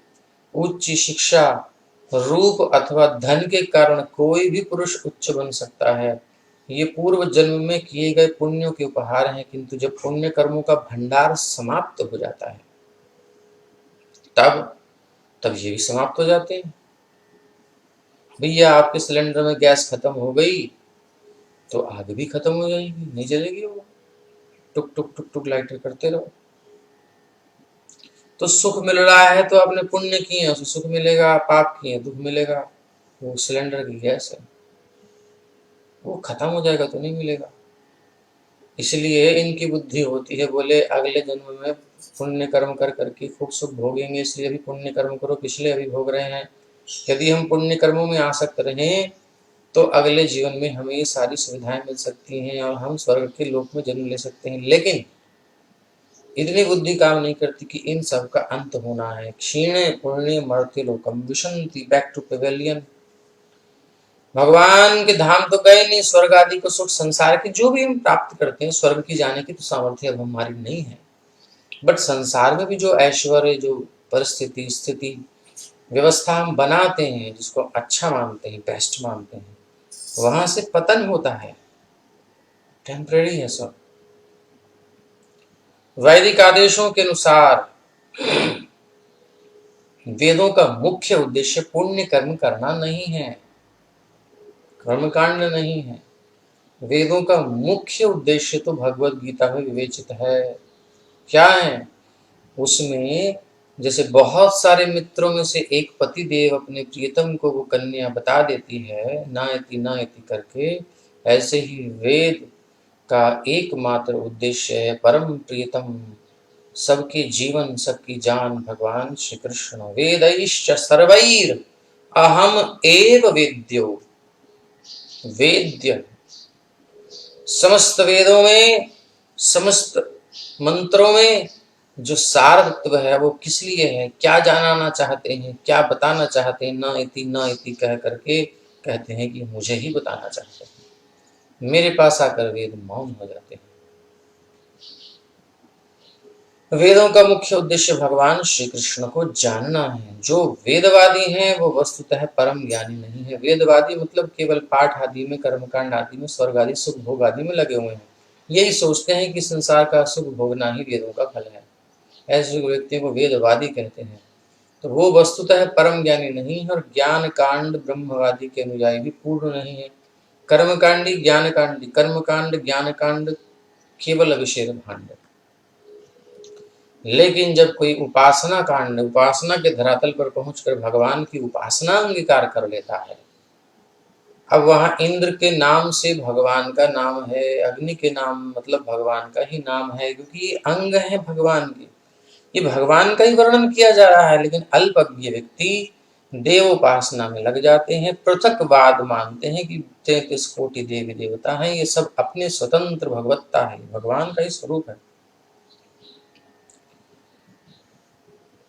उच्च शिक्षा, रूप अथवा धन के कारण कोई भी पुरुष उच्च बन सकता है। ये पूर्व जन्म में किए गए पुण्यों के उपहार हैं, किंतु जब पुण्य कर्मों का भंडार समाप्त हो जाता है तब तब ये भी समाप्त हो जाते हैं। भैया आपके सिलेंडर में गैस खत्म हो गई तो आग भी खत्म हो जाएगी, नहीं जलेगी वो, टुक टुक टुक टुक लाइटर करते रहो। तो सुख मिल रहा है तो आपने पुण्य किए हैं, उसे सुख मिलेगा, पाप किए दुख मिलेगा। वो सिलेंडर की गैस है, वो खत्म हो जाएगा तो नहीं मिलेगा। इसलिए इनकी बुद्धि होती है, बोले अगले जन्म में पुण्य कर्म कर करके खूब सुख भोगेंगे, इसलिए अभी पुण्य कर्म करो, पिछले अभी भोग रहे हैं। यदि हम पुण्य कर्मों में आसक्त रहें तो अगले जीवन में हमें ये सारी सुविधाएं मिल सकती हैं और हम स्वर्ग के लोक में जन्म ले सकते हैं। लेकिन इतनी बुद्धि काम नहीं करती कि इन सब का अंत होना है। क्षीणे पुण्य मर्त्य लोकम विशंति, बैक टू पेवेलियन। भगवान के धाम तो गए नहीं, स्वर्ग आदि को सुख संसार के जो भी हम प्राप्त करते हैं, स्वर्ग की जाने की तो सामर्थ्य अब हमारी नहीं है, बट संसार में भी जो ऐश्वर्य, जो परिस्थिति स्थिति व्यवस्था हम बनाते हैं, जिसको अच्छा मानते हैं, बेस्ट मानते हैं, वहां से पतन होता है, टेम्परेरी है सब। वैदिक आदेशों के अनुसार वेदों का मुख्य उद्देश्य पुण्य कर्म करना नहीं है, कर्मकांड नहीं है। वेदों का मुख्य उद्देश्य तो भगवत गीता में विवेचित है। क्या है उसमें? जैसे बहुत सारे मित्रों में से एक पति देव अपने प्रियतम को वो कन्या बता देती है ना इति करके, ऐसे ही वेद का एकमात्र उद्देश्य है परम प्रियतम सबके जीवन सबकी जान भगवान श्री कृष्ण। वेदैश्च सर्वैर अहम एव वेद्यो। वेद्य समस्त वेदों में, समस्त मंत्रों में जो सार तत्व है वो किस लिए है, क्या जानना चाहते हैं, क्या बताना चाहते हैं, न इति कह करके कहते हैं कि मुझे ही बताना चाहते हैं। मेरे पास आकर वेद मौन हो जाते हैं। वेदों का मुख्य उद्देश्य भगवान श्री कृष्ण को जानना है। जो वेदवादी हैं वो वस्तुतः परम ज्ञानी नहीं है। वेदवादी मतलब केवल पाठ आदि में, कर्मकांड आदि में, स्वर्ग आदि सुख भोग आदि में लगे हुए हैं। यही सोचते हैं कि संसार का सुख भोगना ही वेदों का फल है। ऐसे व्यक्ति को वेदवादी कहते हैं। तो वो वस्तुतः परम ज्ञानी नहीं है और ज्ञान कांड ब्रह्मवादी के अनुयायी भी पूर्ण नहीं है। कर्मकांडी ज्ञान कांडी, कर्मकांड ज्ञान कांड केवल अभिषेक भांड। लेकिन जब कोई उपासना कांड, उपासना के धरातल पर पहुंचकर भगवान की उपासना अंगीकार कर लेता है, अब वहां इंद्र के नाम से भगवान का नाम है, अग्नि के नाम मतलब भगवान का ही नाम है, क्योंकि ये अंग है भगवान के, ये भगवान का ही वर्णन किया जा रहा है। लेकिन अल्पज्ञ व्यक्ति देवोपासना में लग जाते हैं, पृथकवाद मानते हैं कि 33 कोटि देवी देवता हैं, ये सब अपने स्वतंत्र भगवत्ता है, भगवान का ही स्वरूप है।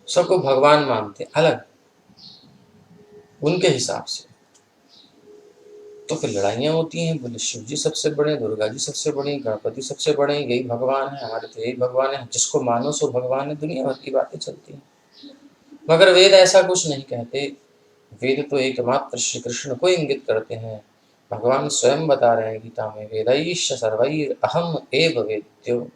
सबको भगवान मानते अलग उनके हिसाब से। तो फिर लड़ाइयाँ होती हैं, बोले शिव जी सबसे बड़े, दुर्गा जी सबसे बड़ी, गणपति सबसे बड़े, यही भगवान है, हमारे तो यही भगवान है, जिसको मानो सो भगवान है। दुनिया भर की बातें चलती हैं, मगर वेद ऐसा कुछ नहीं कहते। वेद तो एकमात्र श्री कृष्ण को इंगित करते हैं। भगवान स्वयं बता रहे हैं गीता में, वेदैश्च सर्वैर अहम एव वेद्यो।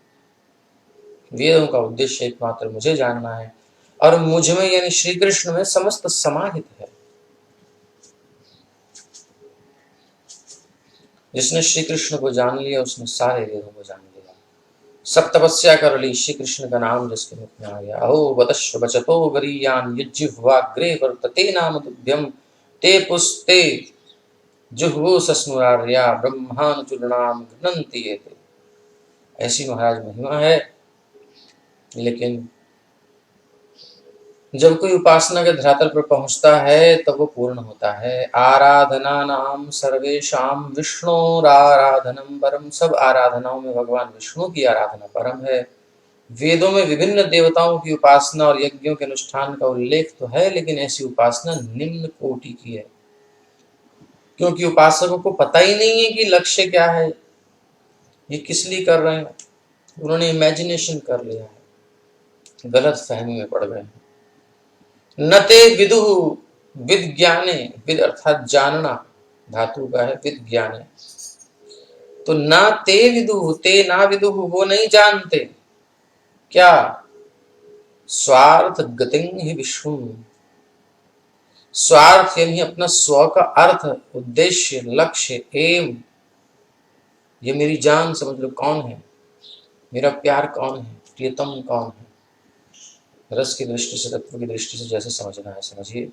वेदों का उद्देश्य एकमात्र मुझे जानना है और मुझ में यानी श्री कृष्ण में समस्त समाहित है। जिसने श्री कृष्ण को जान लिया उसने सारे वेदों को जान लिया। सब तपस्या कर ली, श्री कृष्ण का नाम जिसके मुख में आ गया। अहो वदश्व बचतो गरीयान यज्जिह्वाग्रे वर्तते नाम तुभ्यम ते पुस्ते जुह्वो सस्नुरार्या ब्रह्मानुचूर्णाम गृह्णन्ति एते। ऐसी महाराज महिमा है। लेकिन जब कोई उपासना के धरातल पर पहुंचता है तब वो पूर्ण होता है। आराधना नाम सर्वेशाम विष्णुराराधनम परम। सब आराधनाओं में भगवान विष्णु की आराधना परम है। वेदों में विभिन्न देवताओं की उपासना और यज्ञों के अनुष्ठान का उल्लेख तो है, लेकिन ऐसी उपासना निम्न कोटि की है, क्योंकि उपासकों को पता ही नहीं है कि लक्ष्य क्या है, ये किस लिए कर रहे हैं। उन्होंने इमेजिनेशन कर लिया है, गलत फहमी में पड़ गए हैं। नते विदुः विज्ञाने, विद अर्थात जानना धातु का है, विज्ञाने। तो ना ते विदुः, ते ना विदुः, वो नहीं जानते क्या, स्वार्थ गतिं हि विष्णु। स्वार्थ यानी अपना स्व का अर्थ, उद्देश्य, लक्ष्य, एम, ये मेरी जान समझ लो कौन है, मेरा प्यार कौन है, प्रियतम कौन है। रस की दृष्टि से, तत्व की दृष्टि से जैसे समझना है समझिए।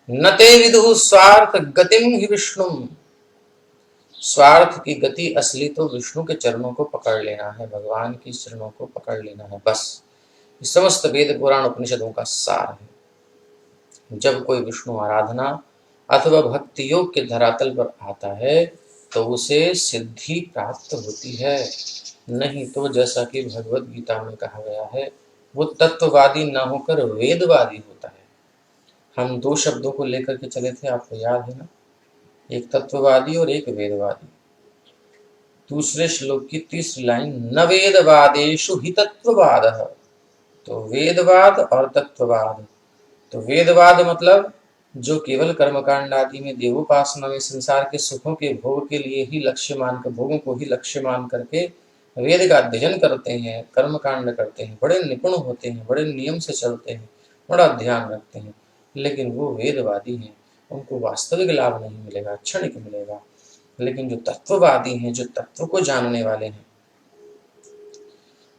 नते विदुः स्वार्थ गतिम हि विष्णु। स्वार्थ की गति असली तो विष्णु के चरणों को पकड़ लेना है, भगवान की चरणों को पकड़ लेना है, बस। समस्त वेद पुराण उपनिषदों का सार है। जब कोई विष्णु आराधना अथवा भक्ति योग के धरातल पर आता है तो उसे सिद्धि प्राप्त होती है। नहीं तो जैसा कि भगवत गीता में कहा गया है, वो तत्ववादी न होकर वेदवादी होता है। हम दो शब्दों को लेकर के चले थे, आपको याद है ना, एक तत्ववादी और एक वेदवादी। दूसरे श्लोक की तीसरी लाइन, न वेदवादेषु हि तत्ववादः। तो वेदवाद और तत्ववाद। तो वेदवाद मतलब जो केवल कर्मकांड आदि में, देवोपासना में, संसार के सुखों के भोग के लिए ही लक्ष्य मानकर, भोगों को ही लक्ष्य मान करके वेद का अध्ययन करते हैं, कर्मकांड करते हैं, बड़े निपुण होते हैं, बड़े नियम से चलते हैं, बड़ा ध्यान रखते हैं, लेकिन वो वेदवादी हैं। उनको वास्तविक लाभ नहीं मिलेगा, क्षणिक मिलेगा। लेकिन जो तत्ववादी हैं, जो तत्व को जानने वाले हैं,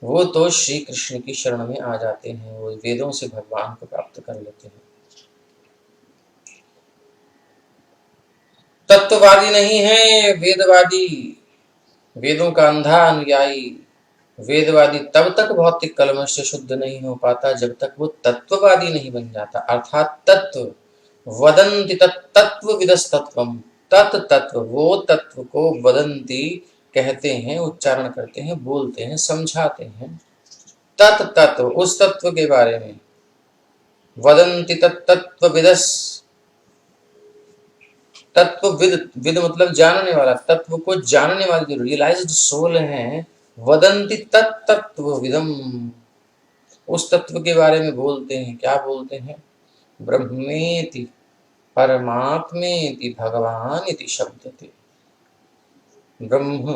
वो तो श्री कृष्ण की शरण में आ जाते हैं, वो वेदों से भगवान को प्राप्त कर लेते हैं। तत्ववादी नहीं है वेदवादी, वेदों का अंधा अनुयायी, वेदवादी तब तक भौतिक कलमश से शुद्ध नहीं हो पाता जब तक वो तत्ववादी नहीं बन जाता। अर्थात तत्व वदन्ति तत्व विदस्तत्वम, तत्व वो तत्व को वदन्ति कहते हैं, उच्चारण करते हैं, बोलते हैं, समझाते हैं। तत्व उस तत्व के बारे में, वदन्ति तत्व विदस, तत्व विद मतलब जानने वाला, तत्व को जानने वाले जो रियलाइज्ड सोल हैं, वदन्ति तत्व विदम, उस तत्व के बारे में बोलते हैं। क्या बोलते हैं? ब्रह्मेति परमात्मेति भगवान इति शब्दते। ब्रह्म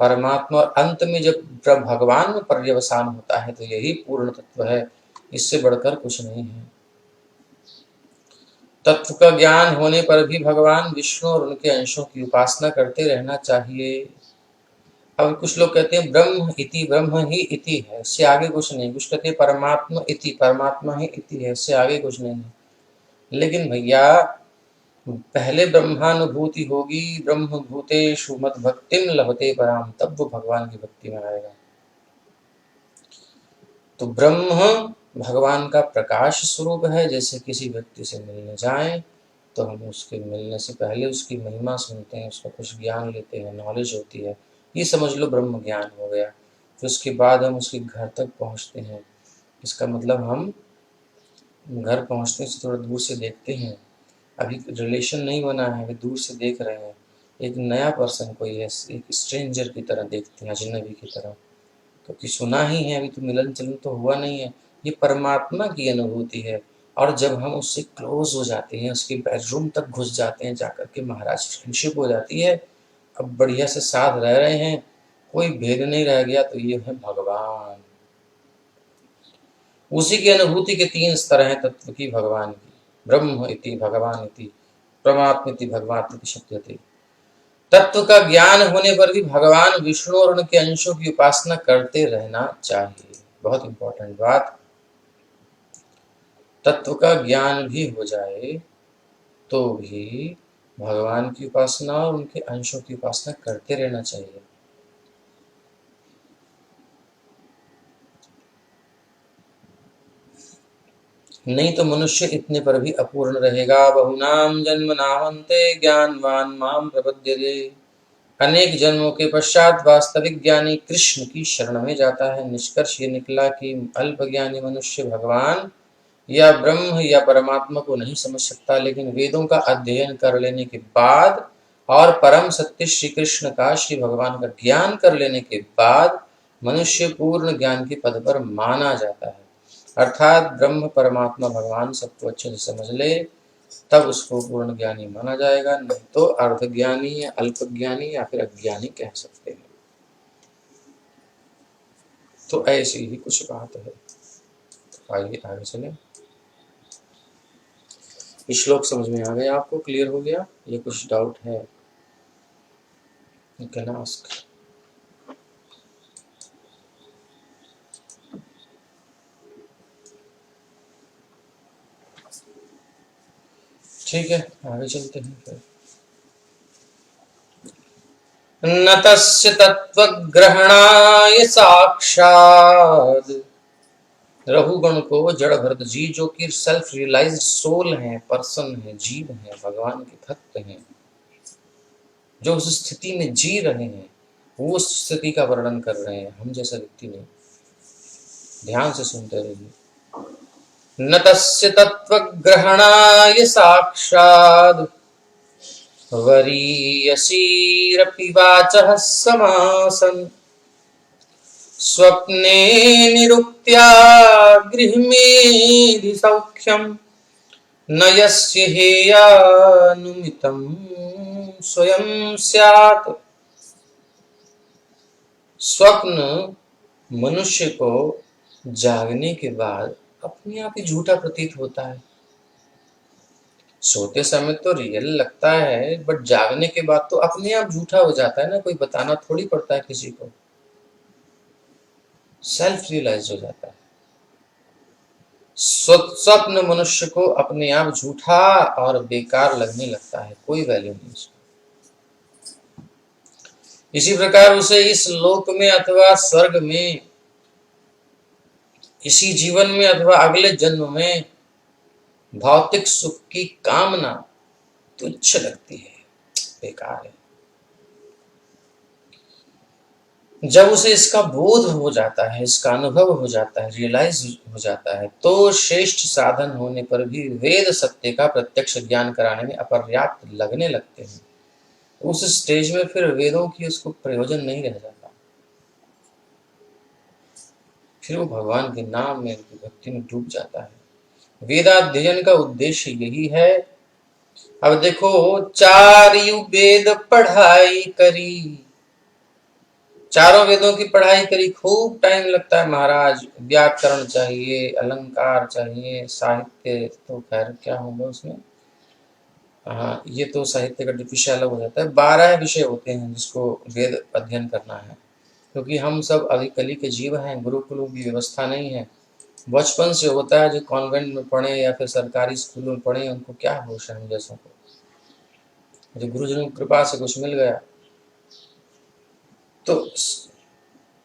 परमात्मा और अंत में जब भगवान में पर्यवसान होता है तो यही पूर्ण तत्व है, इससे बढ़कर कुछ नहीं है। तत्व का ज्ञान होने पर भी भगवान विष्णु और उनके अंशों की उपासना करते रहना चाहिए। अब कुछ लोग कहते हैं ब्रह्म ही इति है, इससे आगे कुछ नहीं। कुछ कहते हैं परमात्मा ही इति है, इससे आगे कुछ नहीं है। लेकिन भैया पहले ब्रह्मानुभूति होगी, ब्रह्म भूतेषु मद भक्तिम लभते पराम, तब वो भगवान की भक्ति में आएगा। तो ब्रह्म भगवान का प्रकाश स्वरूप है। जैसे किसी व्यक्ति से मिलने जाएं तो हम उसके मिलने से पहले उसकी महिमा सुनते हैं, उसका कुछ ज्ञान लेते हैं, नॉलेज होती है, ये समझ लो ब्रह्म ज्ञान हो गया। फिर उसके बाद हम उसके घर तक पहुंचते हैं। इसका मतलब हम घर पहुंचने से थोड़ा दूर से देखते हैं, अभी रिलेशन नहीं बना है, अभी दूर से देख रहे हैं, एक नया पर्सन कोई है, एक स्ट्रेंजर की तरह देखते हैं, अजनबी की तरह, क्योंकि सुना ही है, अभी तो मिलन चलन तो हुआ नहीं है। ये परमात्मा की अनुभूति है। और जब हम उससे क्लोज हो जाते हैं, उसके बेडरूम तक घुस जाते हैं, जाकर के महाराज फ्रेंडशिप हो जाती है, अब बढ़िया से साथ रह रहे हैं, कोई भेद नहीं रह गया, तो ये है भगवान। उसी की अनुभूति के 3 स्तर हैं तत्व की, भगवान की। ब्रह्म इति भगवान इति परमात्मा इति भगवान इति शब्दते। तत्व का ज्ञान होने पर भी भगवान विष्णु और उनके अंशों की उपासना करते रहना चाहिए। बहुत इंपॉर्टेंट बात, तत्व का ज्ञान भी हो जाए तो भी भगवान की उपासना और उनके अंशों की उपासना करते रहना चाहिए। नहीं तो मनुष्य इतने पर भी अपूर्ण रहेगा। बहुनाम जन्म नामन्ते ज्ञानवान माम प्रपद्यते। अनेक जन्मों के पश्चात वास्तविक ज्ञानी कृष्ण की शरण में जाता है। निष्कर्ष ये निकला कि अल्पज्ञानी मनुष्य भगवान या ब्रह्म या परमात्मा को नहीं समझ सकता, लेकिन वेदों का अध्ययन कर लेने के बाद और परम सत्य श्री कृष्ण का, श्री भगवान का ज्ञान कर लेने के बाद मनुष्य पूर्ण ज्ञान के पद पर माना जाता है। अर्थात ब्रह्म परमात्मा भगवान सबको अच्छे से समझ ले, तब उसको पूर्ण ज्ञानी माना जाएगा, नहीं तो अर्धज्ञानी या अल्पज्ञानी या फिर अज्ञानी कह सकते हैं। तो ऐसी ही कुछ बात है। आइए आगे चले। श्लोक समझ में आ गया आपको? क्लियर हो गया? ये कुछ डाउट है? You can ask. ठीक है, आगे चलते हैं फिर। न तस्य तत्वग्रहणाय साक्षात्, रघुगण को जड़ भरत जी, जो कि सेल्फ रियलाइज्ड सोल हैं, पर्सन हैं, जीव हैं, भगवान के भक्त हैं, जो उस स्थिति में जी रहे हैं, वो उस स्थिति का वर्णन कर रहे हैं, हम जैसा व्यक्ति नहीं। ध्यान से सुनते रहिए। न तस्य तत्वग्रहणाय साक्षात् वरीयसीरपि वाचः समासन्, स्वप्ने निरुक्त्या गृह्मेधि सौख्यं, न यस्य हेयानुमितं स्वयं स्यात्। स्वप्न मनुष्य को जागने के बाद अपने आप ही झूठा प्रतीत होता है। सोते समय तो रियल लगता है, बट जागने के बाद तो अपने आप झूठा हो जाता है ना, कोई बताना थोड़ी पड़ता है किसी को, सेल्फ रियलाइज हो जाता है। स्वप्न मनुष्य को अपने आप झूठा और बेकार लगने लगता है, कोई वैल्यू नहीं उसका। इसी प्रकार उसे इस लोक में अथवा स्वर्ग में, इसी जीवन में अथवा अगले जन्म में भौतिक सुख की कामना तुच्छ लगती है, बेकार है। जब उसे इसका बोध हो जाता है, इसका अनुभव हो जाता है, रियलाइज हो जाता है, तो श्रेष्ठ साधन होने पर भी वेद सत्य का प्रत्यक्ष ज्ञान कराने में अपर्याप्त लगने लगते हैं। उस स्टेज में फिर वेदों की उसको प्रयोजन नहीं रह जाता, फिर वो भगवान के नाम में, उनकी भक्ति में डूब जाता है। वेदाध्ययन का उद्देश्य यही है। अब देखो, चार युग वेद पढ़ाई करी, चारों वेदों की पढ़ाई करी, खूब टाइम लगता है महाराज। व्याकरण चाहिए, अलंकार चाहिए, साहित्य तो खैर क्या होगा उसमें, हाँ ये तो साहित्य का विषय अलग हो जाता है। 12 विषय होते हैं जिसको वेद अध्ययन करना है, क्योंकि हम सब अभी कली के जीव हैं, गुरुकुलों की व्यवस्था नहीं है। बचपन से होता है, जो कॉन्वेंट में पढ़े या फिर सरकारी स्कूलों में पढ़े उनको क्या होश है, हम जैसों को, जो गुरुजनों की कृपा से कुछ मिल गया। तो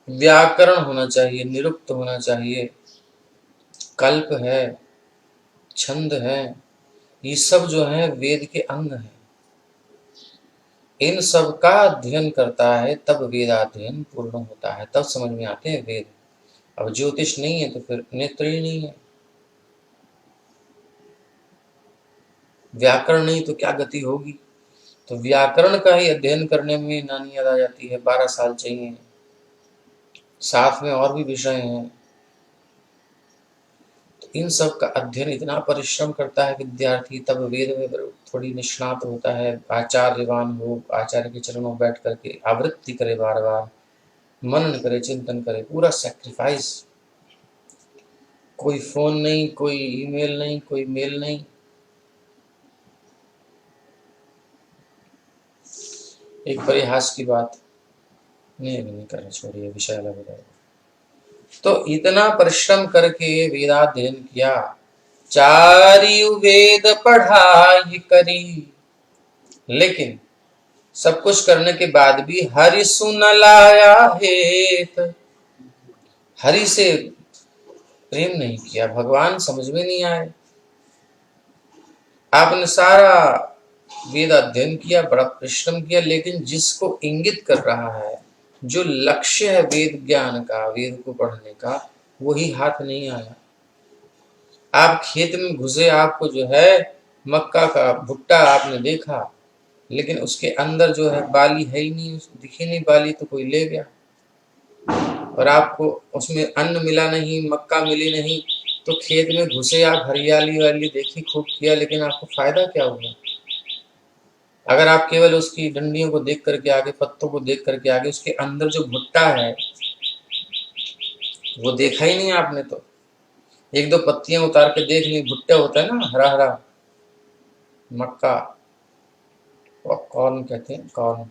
व्याकरण होना चाहिए, निरुक्त होना चाहिए, कल्प है, छंद है, ये सब जो है वेद के अंग हैं। इन सब का अध्ययन करता है तब वेदाध्ययन पूर्ण होता है, तब समझ में आते हैं वेद। अब ज्योतिष नहीं है तो फिर नेत्र ही नहीं है, व्याकरण नहीं तो क्या गति होगी। तो व्याकरण का ही अध्ययन करने में नानी याद आ जाती है, 12 साल चाहिए, साथ में और भी विषय हैं। तो इन सब का अध्ययन इतना परिश्रम करता है विद्यार्थी, तब वेद में थोड़ी निष्णात होता है। आचार्यवान हो, आचार्य के चरणों में बैठ करके आवृत्ति करे, बार बार मनन करे, चिंतन करे, पूरा सैक्रिफाइस। कोई फोन नहीं, कोई ईमेल नहीं, कोई मेल नहीं। एक परिहास की बात नहीं, अभी नहीं करना, छोड़िए, विषय अलग हो जाएगा। तो इतना परिश्रम करके वेदाध्ययन किया, चारियु वेद पढ़ाई करी, लेकिन सब कुछ करने के बाद भी हरि सुन लाया हेत, हरि से प्रेम नहीं किया, भगवान समझ में नहीं आए। आपने सारा वेद अध्ययन किया, बड़ा परिश्रम किया, लेकिन जिसको इंगित कर रहा है, जो लक्ष्य है वेद ज्ञान का, वेद को पढ़ने का, वही हाथ नहीं आया। आप खेत में घुसे, आपको जो है मक्का का भुट्टा आपने देखा, लेकिन उसके अंदर जो है बाली है ही नहीं, दिखी नहीं बाली, तो कोई ले गया। और आपको उसमें अन्न मिला नहीं, मक्का मिली नहीं, तो खेत में घुसे आप, हरियाली वाली देखी, खूब किया, लेकिन आपको फायदा क्या हुआ? अगर आप केवल उसकी डंडियों को देख करके आगे, पत्तों को देख करके आगे, उसके अंदर जो भुट्टा है वो देखा ही नहीं आपने, तो एक दो पत्तियां उतार के देख ली, भुट्टा होता है ना हरा हरा, मक्का, कॉर्न कहते हैं, कॉर्न।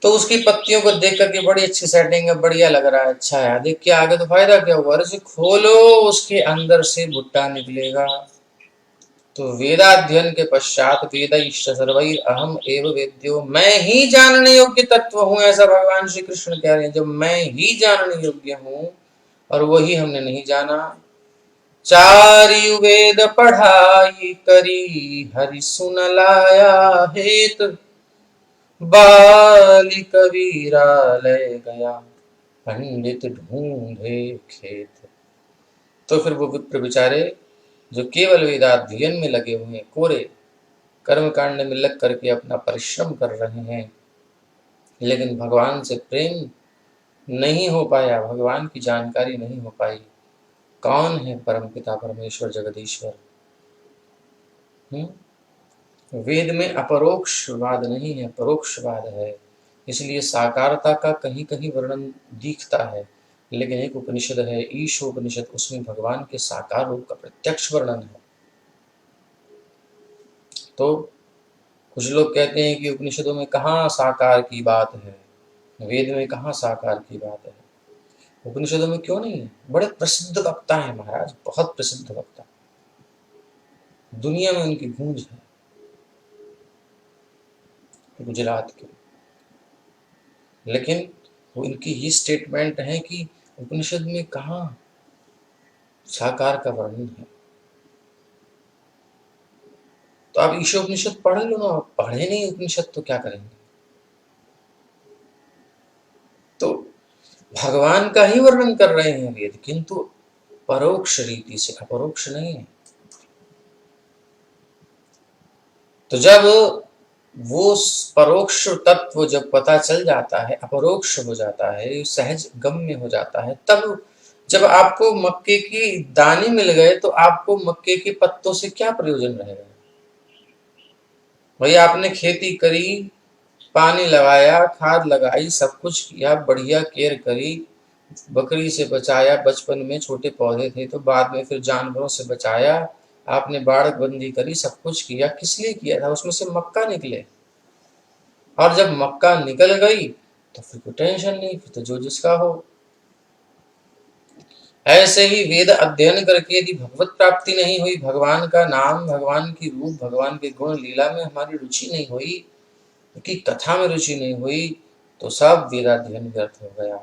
तो उसकी पत्तियों को देख करके बड़ी अच्छी सेटिंग है, बढ़िया लग रहा है, अच्छा है, देख के आगे तो फायदा क्या हुआ? अरे खोलो, उसके अंदर से भुट्टा निकलेगा। तो वेदाध्ययन के पश्चात वेद सर्वैर अहम एव वेद्यो, मैं ही जानने योग्य तत्व हूं, ऐसा भगवान श्री कृष्ण कह रहे हैं। जब मैं ही जानने योग्य हूं और वही हमने नहीं जाना। चारियु वेद पढ़ाई करी, हरि सुन लाया हेत, बाली कबीरा ले गया, पंडित ढूंढे खेत। तो फिर वो विप्र बेचारे जो केवल वेदाध्ययन में लगे हुए हैं, कोरे कर्म कांड में लग करके अपना परिश्रम कर रहे हैं, लेकिन भगवान से प्रेम नहीं हो पाया, भगवान की जानकारी नहीं हो पाई। कौन है परम पिता परमेश्वर जगदीश्वर? वेद में अपरोक्षवाद नहीं है, परोक्षवाद है। इसलिए साकारता का कहीं कहीं वर्णन दिखता है, लेकिन एक उपनिषद है ईशोपनिषद, उसमें भगवान के साकार रूप का प्रत्यक्ष वर्णन है। तो कुछ लोग कहते हैं कि उपनिषदों में कहाँ साकार की बात है, वेद में कहाँ साकार की बात है, उपनिषदों में क्यों नहीं है? बड़े प्रसिद्ध वक्ता है महाराज, बहुत प्रसिद्ध वक्ता, दुनिया में उनकी गूंज है, गुजरात के। लेकिन वो इनकी ये स्टेटमेंट है कि उपनिषद में कहाँ साकार का वर्णन है। तो आप ईशोपनिषद पढ़ लो ना, पढ़े नहीं उपनिषद तो क्या करेंगे। तो भगवान का ही वर्णन कर रहे हैं वेद, किंतु परोक्ष रीति से, अपरोक्ष नहीं है। तो जब वो परोक्ष तत्व जब पता चल जाता है, अपरोक्ष हो जाता है, सहज गम्य हो जाता है, तब जब आपको मक्के की दाने मिल गए तो आपको मक्के के पत्तों से क्या प्रयोजन रहेगा। भाई आपने खेती करी, पानी लगाया, खाद लगाई, सब कुछ किया, बढ़िया केयर करी, बकरी से बचाया, बचपन में छोटे पौधे थे तो बाद में फिर जानवरों से बचाया, आपने बाड़ बंदी करी, सब कुछ किया, किस लिए किया था, उसमें से मक्का निकले। और जब मक्का निकल गई तो फिर कोई टेंशन नहीं, फिर तो जो जिसका हो। ऐसे ही वेद अध्ययन करके यदि भगवत प्राप्ति नहीं हुई, भगवान का नाम, भगवान की रूप, भगवान के गुण लीला में हमारी रुचि नहीं हुई, की कथा में रुचि नहीं हुई, तो सब वेदाध्ययन व्यर्थ हो गया।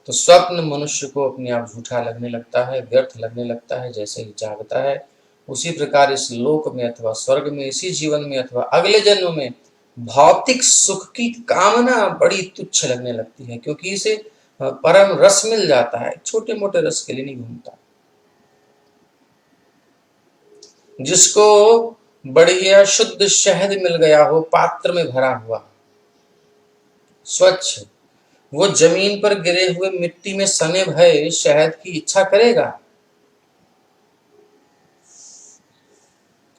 तो स्वप्न मनुष्य को अपने आप झूठा लगने लगता है, व्यर्थ लगने लगता है। जैसे ही जागता है उसी प्रकार इस लोक में अथवा स्वर्ग में, इसी जीवन में अथवा अगले जन्म में भौतिक सुख की कामना बड़ी तुच्छ लगने लगती है, क्योंकि इसे परम रस मिल जाता है, छोटे मोटे रस के लिए नहीं घूमता। जिसको बढ़िया शुद्ध शहद मिल गया हो, पात्र में भरा हुआ स्वच्छ, वो जमीन पर गिरे हुए मिट्टी में सने भय शहद की इच्छा करेगा?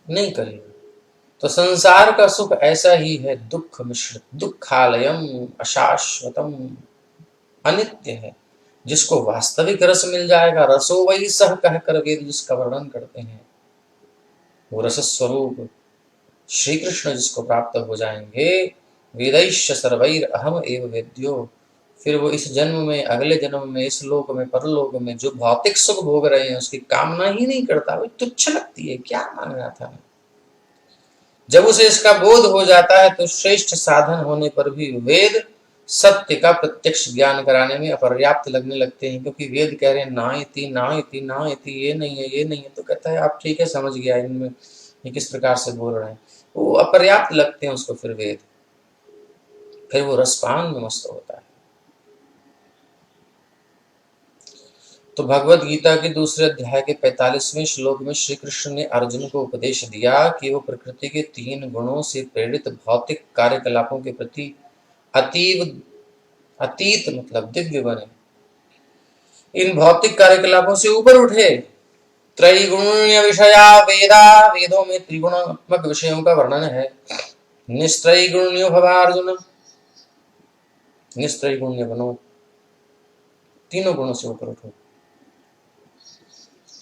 नहीं करेगा। तो संसार का सुख ऐसा ही है, दुख मिश्रित, दुखालयम अशाश्वतम, अनित्य है। जिसको वास्तविक रस मिल जाएगा, रसो वही सह कहकर वेद जिसका वर्णन करते हैं, वो रस स्वरूप श्री कृष्ण जिसको प्राप्त हो जाएंगे, वेदैश्य सर्वैर अहम एव वेद्यो, फिर वो इस जन्म में, अगले जन्म में, इस लोक में, परलोक में जो भौतिक सुख भोग रहे हैं उसकी कामना ही नहीं करता। वो तुच्छ लगती है, क्या मांगना था। जब उसे इसका बोध हो जाता है तो श्रेष्ठ साधन होने पर भी वेद सत्य का प्रत्यक्ष ज्ञान कराने में अपर्याप्त लगने लगते हैं, क्योंकि वेद कह रहे हैं ना इति ना इति ना इति, ये नहीं है, ये नहीं है। तो कहता है आप ठीक है, समझ गया इनमें ये किस प्रकार से बोल रहे हैं। वो अपर्याप्त लगते हैं उसको फिर वेद, फिर वो रसपान में मस्त होता है। तो भगवत गीता के दूसरे अध्याय के 45वें श्लोक में श्री कृष्ण ने अर्जुन को उपदेश दिया कि वो प्रकृति के 3 गुणों से प्रेरित भौतिक कार्यकलापों के प्रति अतीव अतीत मतलब दिव्य बने, इन भौतिक कार्यकलापों से ऊपर उठे। त्रैगुण्य विषया वेदा, वेदों में त्रिगुणात्मक विषयों का वर्णन है। निस्त्रैगुण्यो भवा अर्जुन, निस्त्रैगुण्य बनो, तीनों गुणों से ऊपर उठो।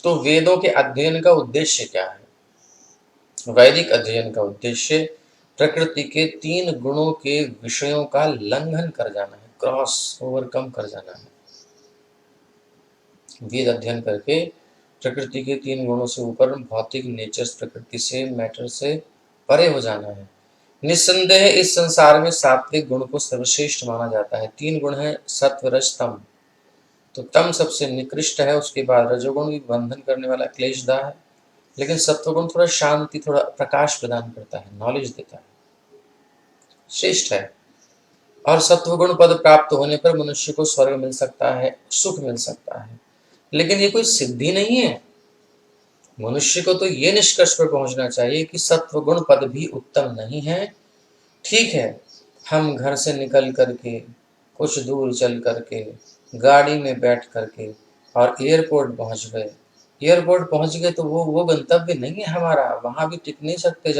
तो वेदों के अध्ययन का उद्देश्य क्या है? वैदिक अध्ययन का उद्देश्य प्रकृति के 3 गुणों के विषयों का लंघन कर जाना है, क्रॉस ओवरकम कर जाना है। वेद अध्ययन करके प्रकृति के 3 गुणों से ऊपर, भौतिक नेचर्स, प्रकृति से, मैटर से परे हो जाना है। निस्संदेह इस संसार में सात्विक गुण को सर्वश्रेष्ठ माना जाता है। 3 गुण है, सत्व रज तम। तो तम सबसे निकृष्ट है, उसके बाद रजोगुण भी बंधन करने वाला क्लेशदा है, लेकिन सत्वगुण थोड़ा शांति, थोड़ा प्रकाश प्रदान करता है, नॉलेज देता है, श्रेष्ठ है। और सत्वगुण पद प्राप्त होने पर मनुष्य को स्वर्ग मिल सकता है, सुख मिल सकता है, लेकिन ये कोई सिद्धि नहीं है। मनुष्य को तो ये निष्कर्ष पर पहुंचना चाहिए कि सत्वगुण पद भी उत्तम नहीं है। ठीक है, हम घर से निकल करके, कुछ दूर चल करके, गाड़ी में बैठ करके और एयरपोर्ट पहुंच गए। एयरपोर्ट पहुंच गए तो वो गंतव्य नहीं है हमारा, वहां भी टिक नहीं सकते,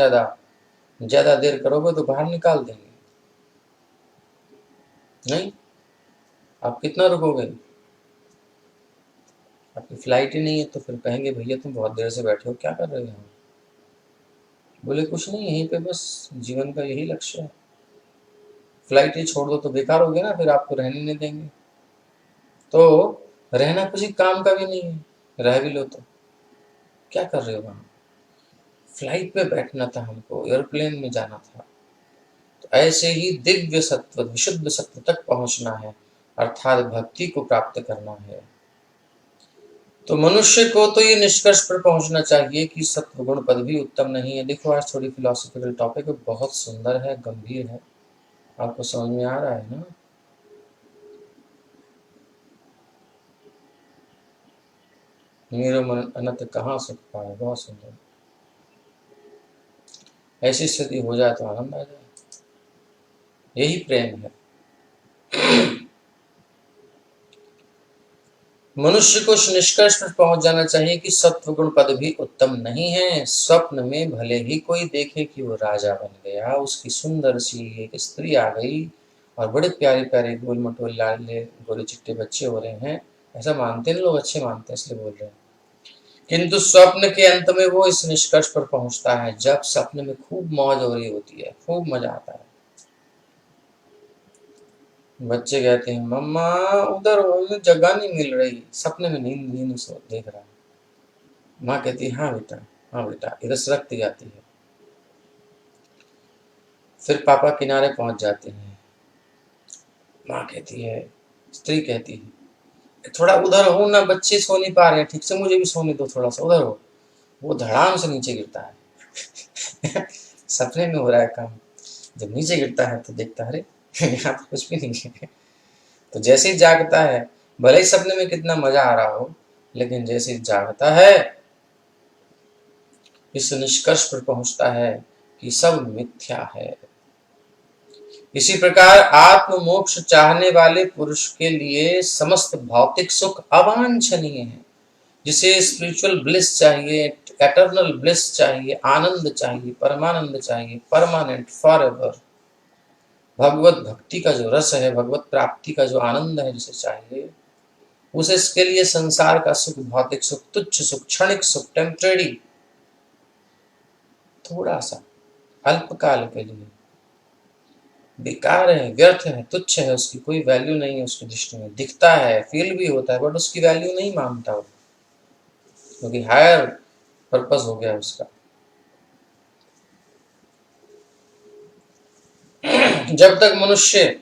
ज्यादा देर करोगे तो बाहर निकाल देंगे। नहीं, आप कितना रुकोगे? आपकी फ्लाइट ही नहीं है तो फिर कहेंगे भैया तुम बहुत देर से बैठे हो, क्या कर रहे हो? बोले कुछ नहीं, यहीं पे बस जीवन का यही लक्ष्य है। फ्लाइट ही छोड़ दो तो बेकार हो गया ना, फिर आपको रहने नहीं देंगे। तो रहना किसी काम का भी नहीं है, रह भी लो तो क्या कर रहे हो वहां? फ्लाइट पे बैठना था हमको, एयरप्लेन में जाना था, तो ऐसे ही दिव्य सत्व, विशुद्ध सत्व तक पहुंचना है, अर्थात भक्ति को प्राप्त करना है। तो मनुष्य को तो ये निष्कर्ष पर पहुंचना चाहिए कि सत्वगुण पद भी उत्तम नहीं है। देखो आज थोड़ी फिलोसॉफिकल टॉपिक है, बहुत सुंदर है, गंभीर है, आपको समझ में आ रहा है ना? मेरो मन अनंत कहाँ सुख पाए, बहुत सुंदर। ऐसी स्थिति हो जाए तो आनंद आ जाए, यही प्रेम है। मनुष्य को इस निष्कर्ष पर पहुंच जाना चाहिए कि सत्वगुण पद भी उत्तम नहीं है। स्वप्न में भले ही कोई देखे कि वो राजा बन गया, उसकी सुंदर सी एक स्त्री आ गई और बड़े प्यारे प्यारे गोल मटोल लाले गोरे चिट्टे बच्चे हो रहे हैं, ऐसा मानते हैं लोग, अच्छे मानते हैं इसलिए बोल रहे हैं। किंतु स्वप्न के अंत में वो इस निष्कर्ष पर पहुंचता है, जब सपने में खूब मौज हो रही होती है, खूब मजा आता है। बच्चे कहते हैं मम्मा उधर जगह नहीं मिल रही, सपने में नींद नींद सो देख रहा है। माँ कहती है हाँ बेटा, हाँ बेटा, इधर सरकती जाती है। फिर पापा किनारे पहुंच जाते हैं। माँ कहती है, स्त्री कहती है थोड़ा उधर हो ना, बच्चे सो नहीं पा रहे हैं ठीक से, मुझे भी सोने दो, थोड़ा सा उधर हो। वो धड़ाम से नीचे गिरता है। सपने में हो रहा है काम, जब नीचे गिरता है तो देखता है अरे यहाँ तो कुछ भी नहीं है। तो जैसे ही जागता है, भले ही सपने में कितना मजा आ रहा हो, लेकिन जैसे ही जागता है इस निष्कर्ष पर पहुंचता है कि सब मिथ्या है। इसी प्रकार आत्म मोक्ष चाहने वाले पुरुष के लिए समस्त भौतिक सुख अवांछनीय है। जिसे स्पिरिचुअल ब्लिस चाहिए, एटर्नल ब्लिस चाहिए, आनंद चाहिए, परमानंद चाहिए, परमानेंट, फॉरएवर, भगवत भक्ति का जो रस है, भगवत प्राप्ति का जो आनंद है जिसे चाहिए, उसे इसके लिए संसार का सुख, भौतिक सुख, तुच्छ सुख, क्षणिक सुख, टेम्परेरी, थोड़ा सा अल्पकाल के लिए बेकार है, व्यर्थ है, तुच्छ है, उसकी कोई वैल्यू नहीं है उसकी दृष्टि में। दिखता है, फील भी होता है, बट उसकी वैल्यू नहीं मानता वो, क्योंकि हायर पर्पस हो गया उसका। जब तक मनुष्य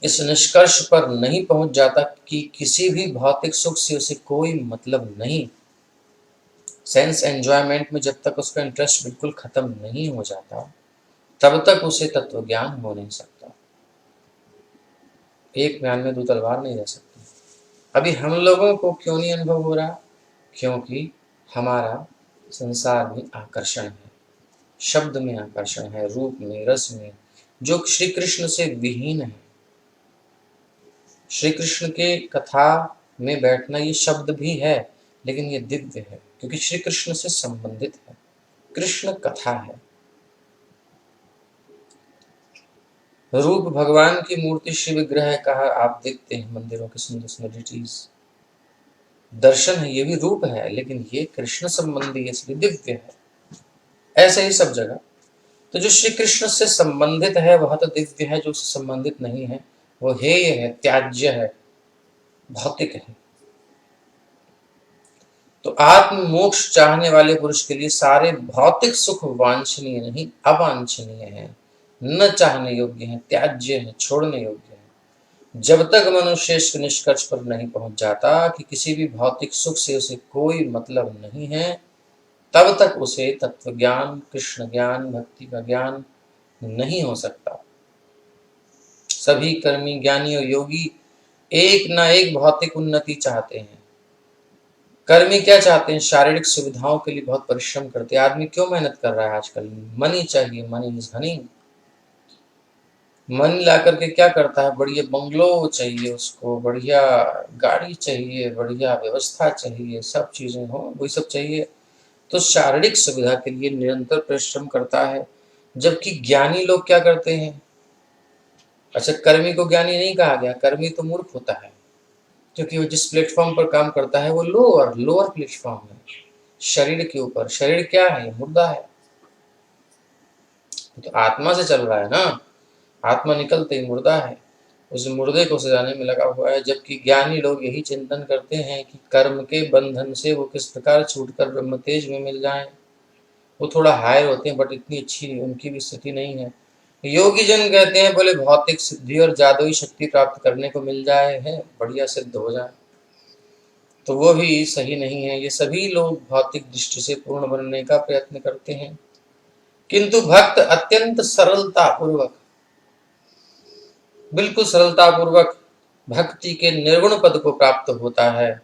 इस निष्कर्ष पर नहीं पहुंच जाता कि किसी भी भौतिक सुख से उसे कोई मतलब नहीं, सेंस एंजॉयमेंट में जब तक उसका इंटरेस्ट बिल्कुल खत्म नहीं हो जाता, तब तक उसे तत्व ज्ञान हो नहीं सकता। एक म्यान में दो तलवार नहीं रह सकती। अभी हम लोगों को क्यों नहीं अनुभव हो रहा? क्योंकि हमारा संसार में आकर्षण है, शब्द में आकर्षण है, रूप में, रस में, जो श्री कृष्ण से विहीन है। श्री कृष्ण के कथा में बैठना ये शब्द भी है, लेकिन ये दिव्य है क्योंकि श्री कृष्ण से संबंधित है, कृष्ण कथा है। रूप भगवान की मूर्ति, श्री विग्रह कहा आप देखते हैं मंदिरों के सुंदर सुंदर डिटीज, दर्शन है, ये भी रूप है, लेकिन ये कृष्ण संबंधी है इसलिए दिव्य है। ऐसे ही सब जगह तो जो श्री कृष्ण से संबंधित है वह तो दिव्य है, जो उससे संबंधित नहीं है वो हेय है, त्याज्य है, भौतिक है। तो आत्म मोक्ष चाहने वाले पुरुष के लिए सारे भौतिक सुख वांछनीय नहीं, अवांछनीय है, न चाहने योग्य है, त्याज्य है, छोड़ने योग्य है। जब तक मनुष्य इस निष्कर्ष पर नहीं पहुंच जाता कि किसी भी भौतिक सुख से उसे कोई मतलब नहीं है, तब तक उसे तत्व ज्ञान, कृष्ण ज्ञान, भक्ति का ज्ञान नहीं हो सकता। सभी कर्मी, ज्ञानी और योगी एक ना एक भौतिक उन्नति चाहते हैं। कर्मी क्या चाहते हैं? शारीरिक सुविधाओं के लिए बहुत परिश्रम करते हैं। आदमी क्यों मेहनत कर रहा है आजकल? मनी चाहिए, मनी इज हनी। मनी ला करके क्या करता है? बढ़िया बंगलो चाहिए उसको, बढ़िया गाड़ी चाहिए, बढ़िया व्यवस्था चाहिए, सब चीजें हो, वही सब चाहिए। तो शारीरिक सुविधा के लिए निरंतर परिश्रम करता है। जबकि ज्ञानी लोग क्या करते हैं? अच्छा, कर्मी को ज्ञानी नहीं कहा गया, कर्मी तो मूर्ख होता है, क्योंकि वो जिस प्लेटफॉर्म पर काम करता है वो लोअर प्लेटफॉर्म है, शरीर के ऊपर। शरीर क्या है? मुर्दा है, तो आत्मा से चल रहा है ना, आत्मा निकलते ही मुर्दा है, उस मुर्दे को सजाने में लगा हुआ है। जबकि ज्ञानी लोग यही चिंतन करते हैं कि कर्म के बंधन से वो किस प्रकार छूटकर ब्रह्म तेज में मिल जाएं। वो थोड़ा हायर होते हैं, बट इतनी अच्छी उनकी भी स्थिति नहीं है। योगी जन कहते हैं बोले भौतिक सिद्धि और जादुई शक्ति प्राप्त करने को मिल जाए है, बढ़िया सिद्ध हो जाए, तो वो भी सही नहीं है। ये सभी लोग भौतिक दृष्टि से पूर्ण बनने का प्रयत्न करते हैं, किंतु भक्त अत्यंत सरलता पूर्वक, बिल्कुल सरलता पूर्वक भक्ति के निर्गुण पद को प्राप्त होता है,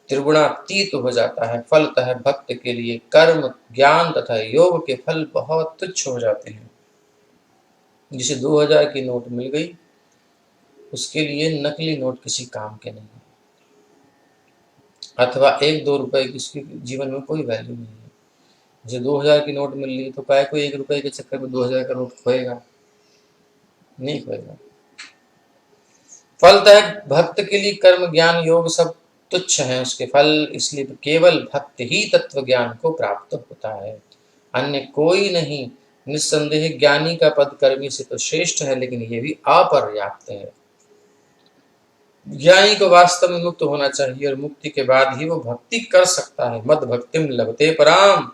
त्रिगुणातीत हो जाता है। फलतः भक्त के लिए कर्म, ज्ञान तथा योग के फल बहुत तुच्छ हो जाते हैं। जिसे 2000 की नोट मिल गई, उसके लिए नकली नोट किसी काम के नहीं, अथवा 1-2 रुपए की उसके जीवन में कोई वैल्यू नहीं है। जिसे 2000 की नोट मिल रही तो काय को 1 रुपए के चक्कर में 2000 का नोट खोएगा? नहीं खोएगा। फलतः भक्त के लिए कर्म, ज्ञान, योग सब तुच्छ हैं उसके फल, इसलिए केवल भक्त ही तत्व ज्ञान को प्राप्त होता है, अन्य कोई नहीं। निस्संदेह ज्ञानी का पद कर्मी से तो श्रेष्ठ है, लेकिन ये भी अपर्याप्त है। ज्ञानी को वास्तव में मुक्त होना चाहिए और मुक्ति के बाद ही वो भक्ति कर सकता है। मद भक्तिम लभते पराम।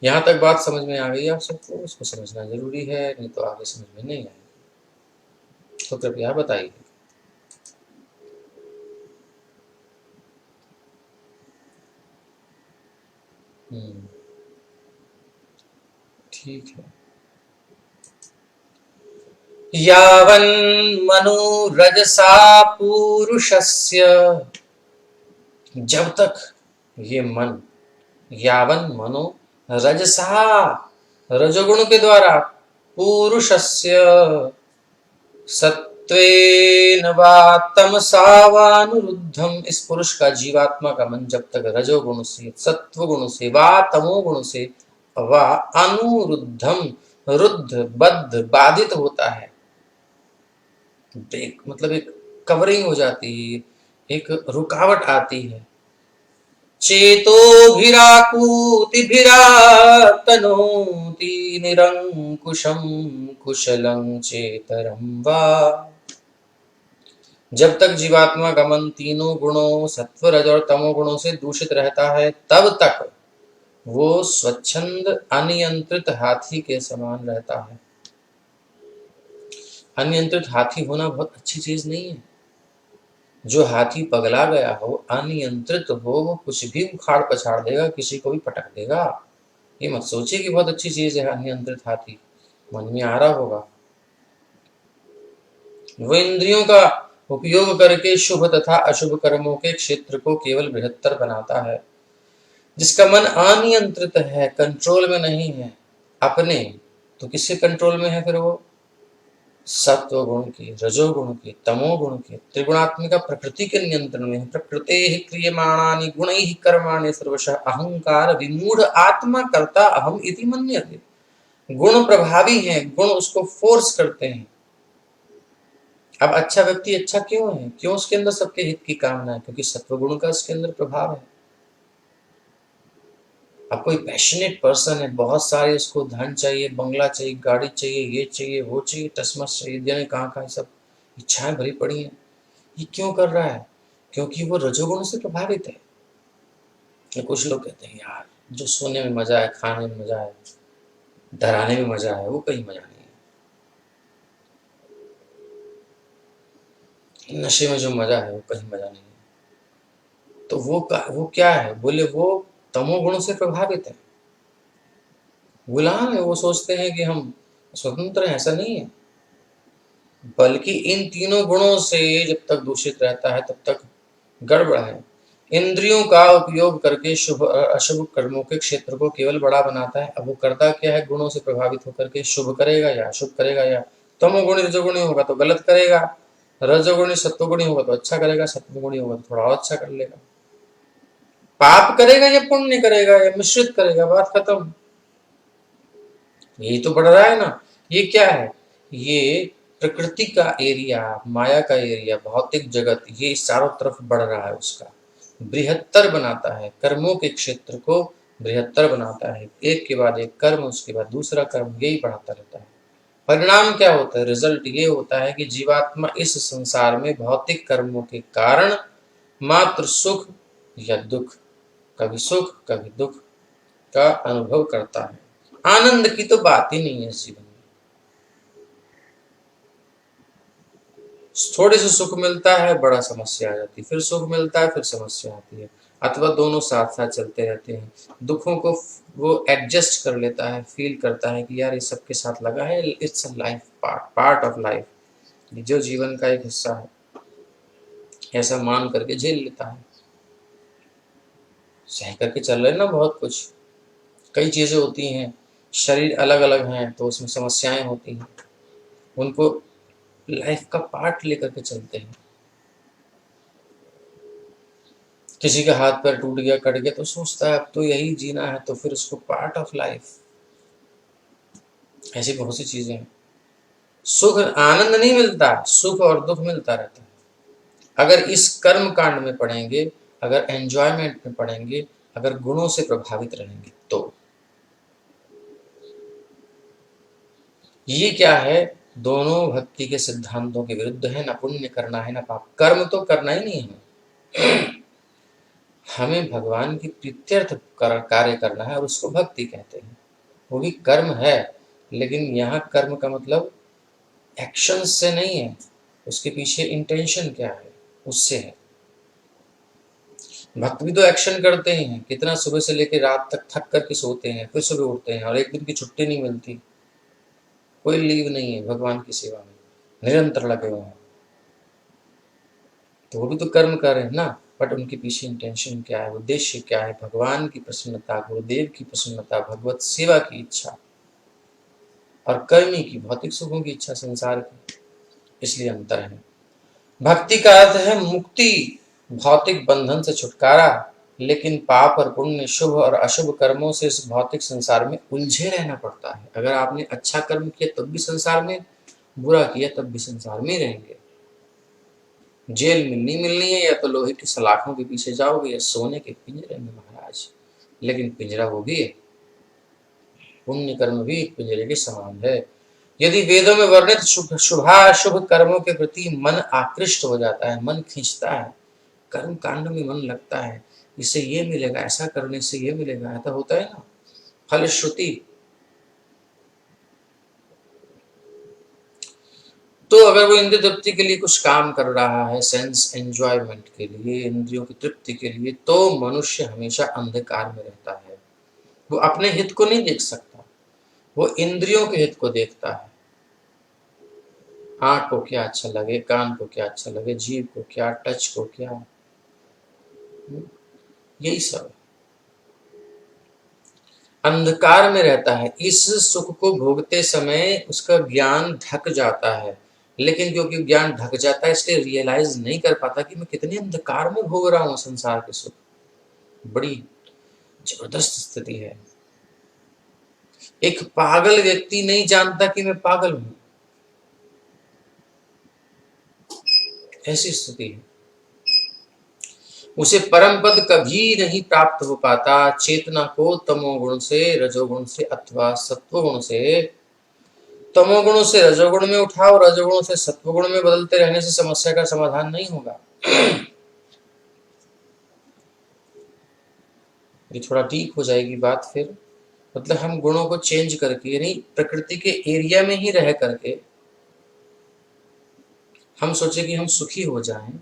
यहां तक बात समझ में आ गई आप सबको? इसको समझना जरूरी है, नहीं तो आगे समझ में नहीं आएगा, तो कृपया बताइए। ठीक है। यावन्मनुरजसा पूरुषस्य, जब तक ये मन, यावन मनो रजसा, रजोगुण के द्वारा, पुरुषस्य सत्वेन वा तमसा वानुरुद्धम, इस पुरुष का, जीवात्मा का मन जब तक रजोगुण से, सत्वगुण से वा तमोगुण से वा अनुरुद्धम, रुद्ध, बद्ध, बाधित होता है, मतलब एक कवरिंग हो जाती है, एक रुकावट आती है। चेतोभिराकूतिभिरातनोति निरंकुशं कुशलं चेतरं वा, जब तक जीवात्मा का मन तीनों गुणों सत्व, रज और तमो गुणों से दूषित रहता है, तब तक वो स्वच्छंद अनियंत्रित हाथी के समान रहता है। अनियंत्रित हाथी होना बहुत अच्छी चीज नहीं है। जो हाथी पगला गया हो, अनियंत्रित हो, वो कुछ भी उखाड़ पछाड़ देगा, किसी को भी पटक देगा। ये मत सोचिए कि बहुत अच्छी चीज है अनियंत्रित हाथी, मन में आ रहा होगा। वो इंद्रियों का उपयोग करके शुभ तथा अशुभ कर्मों के क्षेत्र को केवल बृहत्तर बनाता है। जिसका मन अनियंत्रित है, कंट्रोल में नहीं है अपने, तो किसके कंट्रोल में है फिर वो? सत्व गुण के, रजोगुण के, तमोगुण के, त्रिगुणात्मिका प्रकृति के नियंत्रण में। प्रकृते ही क्रियमाणानि गुणैः कर्माणि सर्वशः अहंकार विमूढ़ आत्मा कर्ता अहम इति मन्यते। गुण प्रभावी हैं, गुण उसको फोर्स करते हैं। अब अच्छा व्यक्ति अच्छा क्यों है? क्यों उसके अंदर सबके हित की कामना है? क्योंकि सत्व गुण का उसके अंदर प्रभाव है। अब कोई पैशनेट पर्सन है, बहुत सारे उसको धन चाहिए, बंगला चाहिए, गाड़ी चाहिए, ये चाहिए, वो चाहिए, टसमस चाहिए, जाने कहाँ सब इच्छाएं भरी पड़ी हैं। ये क्यों कर रहा है? क्योंकि वो रजोगुण से प्रभावित है। कुछ लोग कहते हैं यार, जो सोने में मजा है, खाने में मजा है, डराने में मजा है, वो कहीं मजा नहीं है। नशे में जो मजा है वो कहीं मजा नहीं है। तो वो क्या है? बोले वो तमोगुण से प्रभावित है, गुलाम है। वो सोचते हैं कि हम स्वतंत्र हैं, ऐसा नहीं है। बल्कि इन तीनों गुणों से जब तक दूषित रहता है तब तक गड़बड़ है। इंद्रियों का उपयोग करके शुभ अशुभ कर्मों के क्षेत्र को केवल बड़ा बनाता है। अब वो करता क्या है? गुणों से प्रभावित होकर के शुभ करेगा या अशुभ करेगा, या तमोगुणी रजोगुणी होगा तो गलत करेगा, रजोगुणी सत्वगुणी होगा तो अच्छा करेगा, सत्वगुणी होगा तो थोड़ा और अच्छा कर लेगा। पाप करेगा या पुण्य करेगा या मिश्रित करेगा, बात खत्म। यही तो बढ़ रहा है ना। ये क्या है? ये प्रकृति का एरिया, माया का एरिया, भौतिक जगत, ये चारों तरफ बढ़ रहा है, उसका बृहत्तर बनाता है, कर्मों के क्षेत्र को बृहत्तर बनाता है। एक के बाद एक कर्म, उसके बाद दूसरा कर्म, यही बढ़ाता रहता है। परिणाम क्या होता है? रिजल्ट ये होता है कि जीवात्मा इस संसार में भौतिक कर्मों के कारण मात्र सुख या दुख, कभी सुख कभी दुख का अनुभव करता है। आनंद की तो बात ही नहीं है इस जीवन में। थोड़े से सुख मिलता है, बड़ा समस्या आ जाती है, फिर सुख मिलता है, फिर समस्या आती है, अथवा दोनों साथ साथ चलते रहते हैं। दुखों को वो एडजस्ट कर लेता है, फील करता है कि यार ये सबके साथ लगा है, it's a life part of life, जो जीवन का एक हिस्सा है, ऐसा मान करके झेल लेता है। सह करके चल रहे ना बहुत कुछ, कई चीजें होती हैं, शरीर अलग अलग हैं तो उसमें समस्याएं होती हैं, उनको लाइफ का पार्ट लेकर के चलते हैं। किसी का हाथ पैर टूट गया, कट गया, तो सोचता है अब तो यही जीना है, तो फिर उसको पार्ट ऑफ लाइफ। ऐसी बहुत सी चीजें हैं। सुख आनंद नहीं मिलता, सुख और दुख मिलता रहता है। अगर इस कर्म कांड में पढ़ेंगे, अगर एंजॉयमेंट में पढ़ेंगे, अगर गुणों से प्रभावित रहेंगे तो ये क्या है, दोनों भक्ति के सिद्धांतों के विरुद्ध है। ना पुण्य करना है ना पाप, कर्म तो करना ही नहीं है, हमें भगवान की प्रीत्यर्थ कार्य करना है और उसको भक्ति कहते हैं। वो भी कर्म है, लेकिन यहाँ कर्म का मतलब एक्शन से नहीं है, उसके पीछे इंटेंशन क्या है उससे है। भक्त भी तो एक्शन करते हैं, कितना सुबह से लेकर रात तक थक करके सोते हैं, फिर सुबह उठते हैं और एक दिन की छुट्टी नहीं मिलती, कोई लीव नहीं है, भगवान की सेवा में निरंतर लगे हुए हैं। तो वो भी तो कर्म कर रहे हैं ना, बट उनके पीछे इंटेंशन क्या है, उद्देश्य क्या है, भगवान की प्रसन्नता, गुरुदेव की प्रसन्नता, भगवत सेवा की इच्छा, और कर्मी की भौतिक सुखों की इच्छा, संसार की। इसलिए अंतर है। भक्ति का अर्थ है मुक्ति, भौतिक बंधन से छुटकारा, लेकिन पाप और पुण्य, शुभ और अशुभ कर्मों से इस भौतिक संसार में उलझे रहना पड़ता है। अगर आपने अच्छा कर्म किया तब भी संसार में, बुरा किया तब भी संसार में रहेंगे। जेल मिलनी मिलनी है, या तो लोहे की सलाखों के पीछे जाओगे या सोने के पिंजरे में महाराज, लेकिन पिंजरा वो भी है। पुण्य कर्म भी पिंजरे के समान है। यदि वेदों में वर्णित शुभाशुभ कर्मों के प्रति मन आकृष्ट हो जाता है, मन खींचता है, कर्म कांड में मन लगता है, इससे ये मिलेगा, ऐसा करने से ये मिलेगा, ऐसा होता है ना, फलश्रुति। तो अगर वो इंद्रिय तृप्ति के लिए कुछ काम कर रहा है, सेंस एंजॉयमेंट के लिए, इंद्रियों की तृप्ति के लिए, तो मनुष्य हमेशा अंधकार में रहता है। वो अपने हित को नहीं देख सकता, वो इंद्रियों के हित को देखता है। आंख को क्या अच्छा लगे, कान को क्या अच्छा लगे, जीभ को क्या, टच को क्या, यही सब अंधकार में रहता है। इस सुख को भोगते समय उसका ज्ञान ढक जाता है, लेकिन क्योंकि ज्ञान ढक जाता है इसलिए रियलाइज नहीं कर पाता कि मैं कितने अंधकार में भोग रहा हूं संसार के सुख। बड़ी जबरदस्त स्थिति है। एक पागल व्यक्ति नहीं जानता कि मैं पागल हूं, ऐसी स्थिति है। उसे परम पद कभी नहीं प्राप्त हो पाता। चेतना को तमोगुण से, रजोगुण से अथवा सत्वगुण से, तमोगुणों से रजोगुण में उठाओ, रजोगुणों से सत्वगुण में बदलते रहने से समस्या का समाधान नहीं होगा। ये थोड़ा डीप हो जाएगी बात फिर। मतलब हम गुणों को चेंज करके, यानी प्रकृति के एरिया में ही रह करके हम सोचे कि हम सुखी हो जाएं,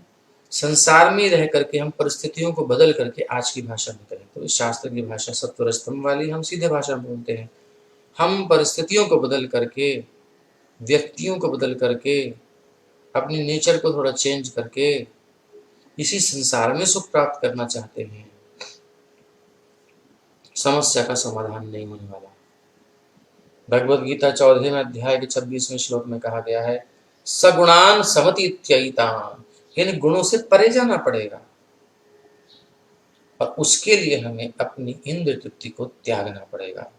संसार में रह करके हम परिस्थितियों को बदल करके, आज की भाषा में करें तो इस शास्त्र की भाषा सत्वरस्तम वाली हम सीधे भाषा में बोलते हैं, हम परिस्थितियों को बदल करके, व्यक्तियों को बदल करके, अपने नेचर को थोड़ा चेंज करके इसी संसार में सुख प्राप्त करना चाहते हैं, समस्या का समाधान नहीं होने वाला। भगवद गीता 14वें अध्याय के 26वें श्लोक में कहा गया है, सगुणान समति इत्ययितान, यानी गुणों से परे जाना पड़ेगा, और उसके लिए हमें अपनी इंद्रिय तृप्ति को त्यागना पड़ेगा।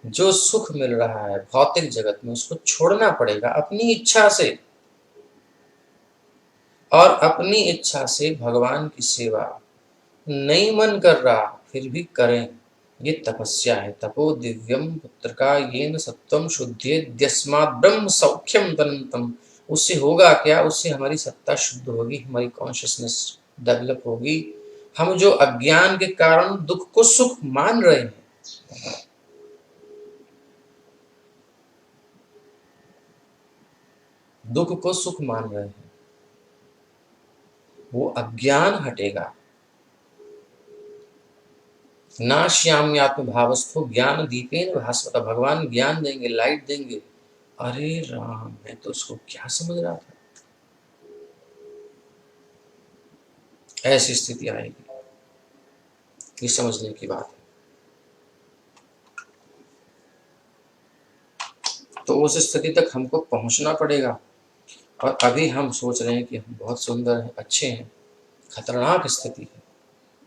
जो सुख मिल रहा है भौतिक जगत में उसको छोड़ना पड़ेगा अपनी इच्छा से, और अपनी इच्छा से भगवान की सेवा नहीं मन कर रहा फिर भी करें, ये तपस्या है। तपो दिव्यम पुत्र का येन सत्वम शुद्धेद्यस्मात् ब्रह्म सौख्यम तनंतम। उससे होगा क्या, उससे हमारी सत्ता शुद्ध होगी, हमारी कॉन्शियसनेस डेवलप होगी। हम जो अज्ञान के कारण दुख को सुख मान रहे हैं, दुख को सुख मान रहे हैं, वो अज्ञान हटेगा। नाश्याम्यात्म भावस्थो ज्ञान दीपेन भास्वता, भगवान ज्ञान देंगे, लाइट देंगे। अरे राम, मैं तो उसको क्या समझ रहा था, ऐसी स्थिति आएगी। ये समझने की बात है। तो उस स्थिति तक हमको पहुंचना पड़ेगा। और अभी हम सोच रहे हैं कि हम बहुत सुंदर हैं, अच्छे हैं, खतरनाक स्थिति है,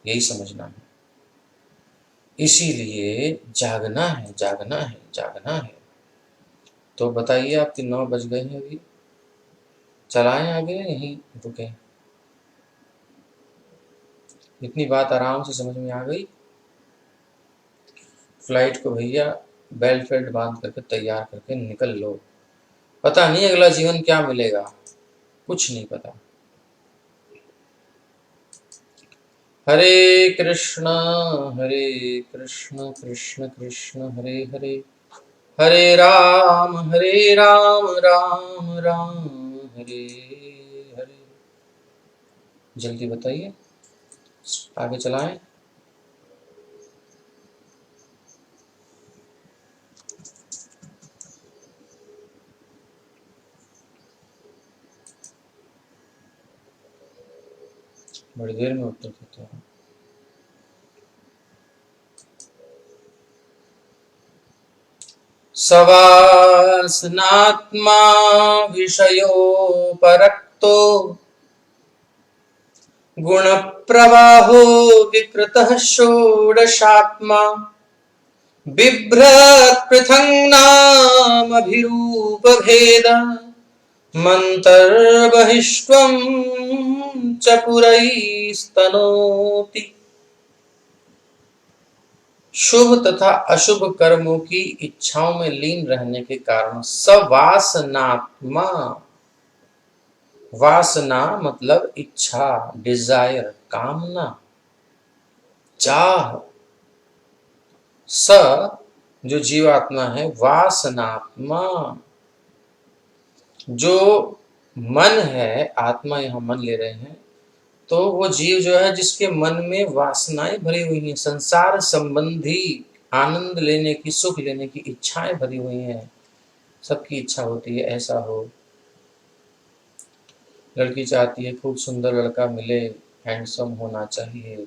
यही समझना है। इसीलिए जागना है, जागना है, जागना है। तो बताइए, आपके 9 बज गए हैं अभी, चलाएं आगे यहीं रुके? इतनी बात आराम से समझ में आ गई। फ्लाइट को भैया बेल्ट फेल्ट बांध करके तैयार करके निकल लो। पता नहीं अगला जीवन क्या मिलेगा, कुछ नहीं पता। हरे कृष्णा कृष्ण कृष्ण हरे हरे, हरे राम राम राम हरे हरे। जल्दी बताइए, आगे चलाएं। बड़ी देर में उत्तर देते हैं। सवासनात्मा विषयोपरक्तो गुणप्रवाहो विकृतः षोडशात्मा बिभ्रत् पृथङ्नामभिरूपभेद मन्तर्बहिष्त्वं च पुरैस्तनोति। शुभ तथा अशुभ कर्मों की इच्छाओं में लीन रहने के कारण सवासनात्मा, वासना मतलब इच्छा, डिजायर, कामना, चाह, स जो जीवात्मा है, वासनात्मा जो मन है, आत्मा यहां मन ले रहे हैं, तो वो जीव जो है जिसके मन में वासनाएं भरी हुई हैं, संसार संबंधी आनंद लेने की, सुख लेने की इच्छाएं भरी हुई हैं। सबकी इच्छा होती है ऐसा हो, लड़की चाहती है खूब सुंदर लड़का मिले, हैंडसम होना चाहिए,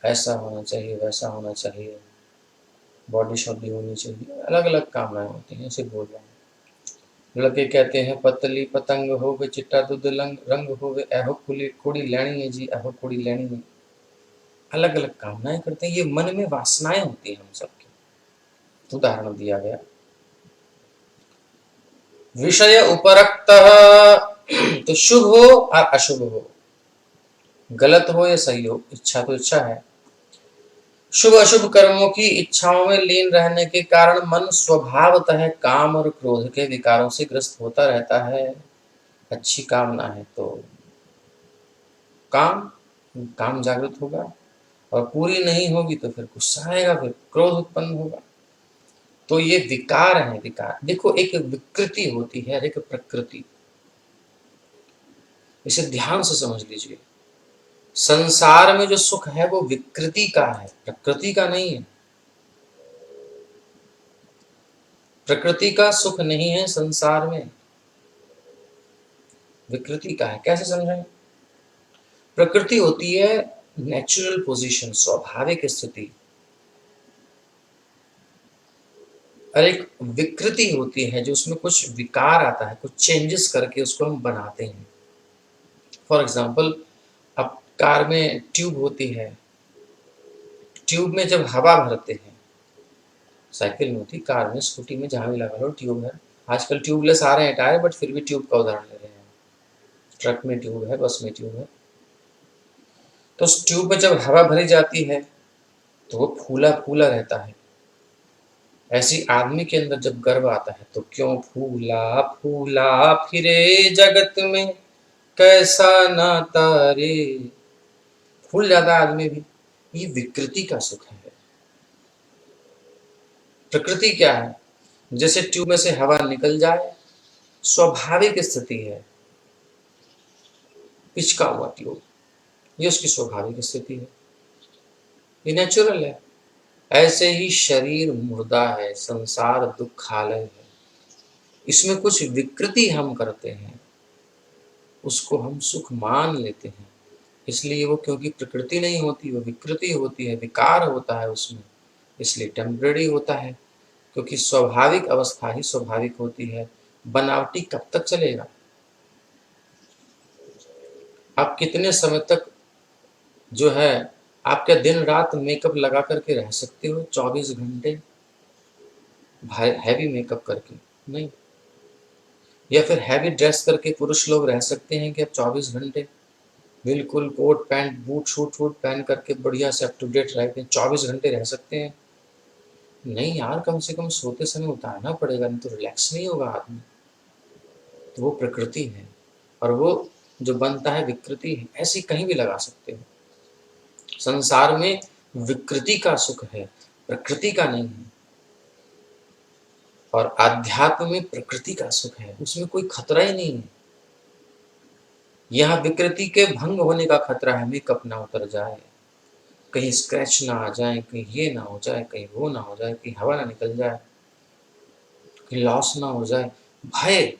ऐसा होना चाहिए, वैसा होना चाहिए, बॉडी शॉडी होनी चाहिए, अलग अलग कामनाएं होती हैं, ऐसे बोल रहा हूँ। लड़के कहते हैं पतली पतंग होवे, चिट्टा दूध रंग होवे, एहो कुड़ी लैनी है जी, एहो कुड़ी लैनी है। अलग अलग कामनाएं करते हैं, ये मन में वासनाएं होती हैं हम सबकी। उदाहरण दिया गया, विषय उपरक्त, तो शुभ हो और अशुभ हो, गलत हो या सही हो, इच्छा तो इच्छा है। शुभ अशुभ कर्मों की इच्छाओं में लीन रहने के कारण मन स्वभावतः काम और क्रोध के विकारों से ग्रस्त होता रहता है। अच्छी कामना है तो काम काम जागृत होगा, और पूरी नहीं होगी तो फिर गुस्सा आएगा, फिर क्रोध उत्पन्न होगा। तो ये विकार है, विकार। देखो, एक विकृति होती है, एक प्रकृति, इसे ध्यान से समझ लीजिए। संसार में जो सुख है वो विकृति का है, प्रकृति का नहीं है। प्रकृति का सुख नहीं है संसार में, विकृति का है। कैसे समझें? प्रकृति होती है नेचुरल पोजीशन, स्वाभाविक स्थिति, और एक विकृति होती है जो उसमें कुछ विकार आता है, कुछ चेंजेस करके उसको हम बनाते हैं। फॉर एग्जाम्पल, अब कार में ट्यूब होती है, ट्यूब में जब हवा भरते हैं, साइकिल में होती, कार में, स्कूटी में, जहां भी लगा लो ट्यूब है। आजकल ट्यूबलेस आ रहे हैं टायर, बट फिर भी ट्यूब का उदाहरण ले रहे हैं। ट्रक में ट्यूब है, बस में ट्यूब है। तो उस ट्यूब में जब हवा भरी जाती है तो वो फूला फूला रहता है। ऐसी आदमी के अंदर जब गर्व आता है तो क्यों फूला फूला फिरे जगत में, कैसा नाता रे, फूल जाता है आदमी भी। ये विकृति का सुख है। प्रकृति क्या है? जैसे ट्यूब में से हवा निकल जाए स्वाभाविक स्थिति है। पिचका हुआ ट्यूब, ये उसकी स्वाभाविक स्थिति है, ये नेचुरल है। ऐसे ही शरीर मुर्दा है, संसार दुखालय है, इसमें कुछ विकृति हम करते हैं, उसको हम सुख मान लेते हैं, इसलिए वो, क्योंकि प्रकृति नहीं होती, वो विकृति होती है, विकार होता है उसमें, इसलिए टेम्परेरी होता है। क्योंकि स्वाभाविक अवस्था ही स्वाभाविक होती है, बनावटी कब तक चलेगा? आप कितने समय तक जो है, आप क्या दिन रात मेकअप लगा करके रह सकते हो 24 घंटे हैवी मेकअप करके? नहीं। या फिर हैवी ड्रेस करके पुरुष लोग रह सकते हैं कि अब 24 घंटे बिल्कुल कोट पैंट बूट शूट वूट पहन करके बढ़िया से अप टू डेट रहते हैं, 24 घंटे रह सकते हैं? नहीं यार, कम से कम सोते समय उतारना पड़ेगा, नहीं तो रिलैक्स नहीं होगा आदमी। तो वो प्रकृति है, और वो जो बनता है विकृति है, ऐसी कहीं भी लगा सकते हो। संसार में विकृति का सुख है, प्रकृति का नहीं है। और आध्यात्म में प्रकृति का सुख है, उसमें कोई खतरा ही नहीं है। यहाँ विकृति के भंग होने का खतरा है, मेकअप ना उतर जाए, कहीं स्क्रैच ना आ जाए, कहीं ये ना हो जाए, कहीं वो ना हो जाए, कहीं हवा ना निकल जाए, कहीं लॉस ना हो जाए, भय।